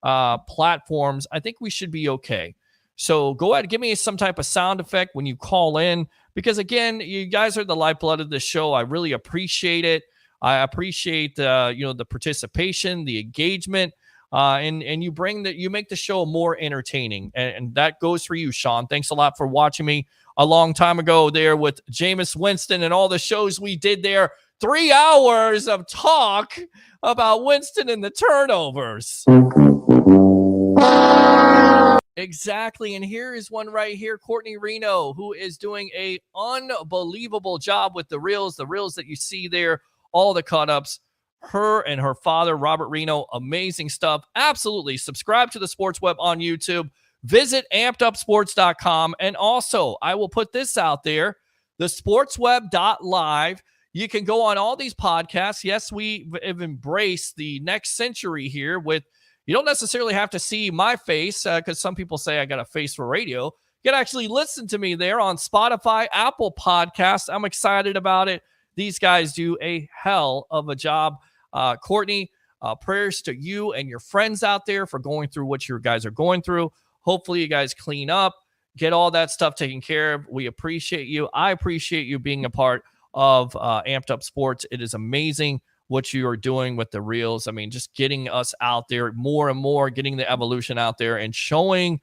platforms. I think we should be okay. So go ahead, give me some type of sound effect when you call in, because again, you guys are the lifeblood of the show. I really appreciate it. I appreciate the participation, the engagement. And you make the show more entertaining, and that goes for you, Sean. Thanks a lot for watching me a long time ago there with Jameis Winston and all the shows we did there. 3 hours of talk about Winston and the turnovers. Exactly, and here is one right here, Courtney Reno, who is doing a unbelievable job with the reels that you see there, all the cut-ups. Her and her father, Robert Reno, amazing stuff. Absolutely. Subscribe to the Sports Web on YouTube. Visit ampedupsports.com. And also, I will put this out there, thesportsweb.live. You can go on all these podcasts. Yes, we have embraced the next century here with, you don't necessarily have to see my face, because some people say I got a face for radio. You can actually listen to me there on Spotify, Apple Podcasts. I'm excited about it. These guys do a hell of a job. Courtney, prayers to you and your friends out there for going through what you guys are going through. Hopefully you guys clean up, get all that stuff taken care of. We appreciate you. I appreciate you being a part of Amped Up Sports. It is amazing what you are doing with the reels. I mean, just getting us out there more and more, getting the evolution out there and showing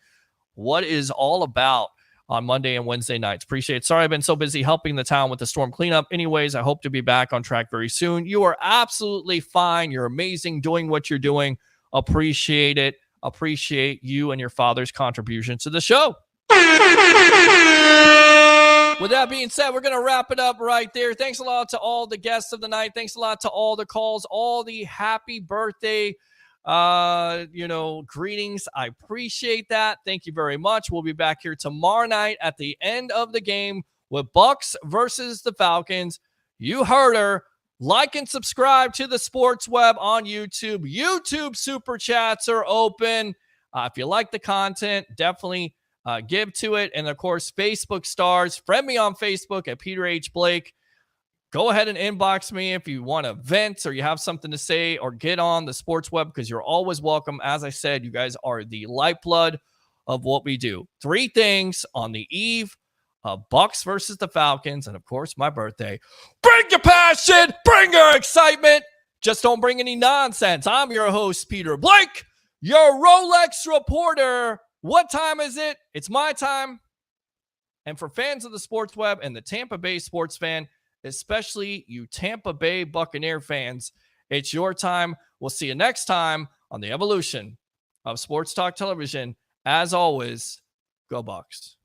what is all about on Monday and Wednesday nights. Appreciate it. Sorry, I've been so busy helping the town with the storm cleanup. Anyways, I hope to be back on track very soon. You are absolutely fine. You're amazing doing what you're doing. Appreciate it. Appreciate you and your father's contribution to the show. With that being said, we're going to wrap it up right there. Thanks a lot to all the guests of the night. Thanks a lot to all the calls, all the happy birthday greetings. I appreciate that. Thank you very much. We'll be back here tomorrow night at the end of the game with Bucks versus the Falcons. You heard her. Like and subscribe to the Sports Web on YouTube. YouTube super chats are open. If you like the content, definitely give to it. And of course, Facebook stars. Friend me on Facebook at Peter H. Blake. Go ahead and inbox me if you want to vent or you have something to say, or get on the Sports Web, because you're always welcome. As I said, you guys are the lifeblood of what we do. 3 things on the eve of Bucks versus the Falcons, and of course, my birthday. Bring your passion, bring your excitement. Just don't bring any nonsense. I'm your host, Peter Blake, your Rolex reporter. What time is it? It's my time. And for fans of the Sports Web and the Tampa Bay sports fan, especially you Tampa Bay Buccaneer fans, it's your time. We'll see you next time on the evolution of Sports Talk Television. As always, go Bucks.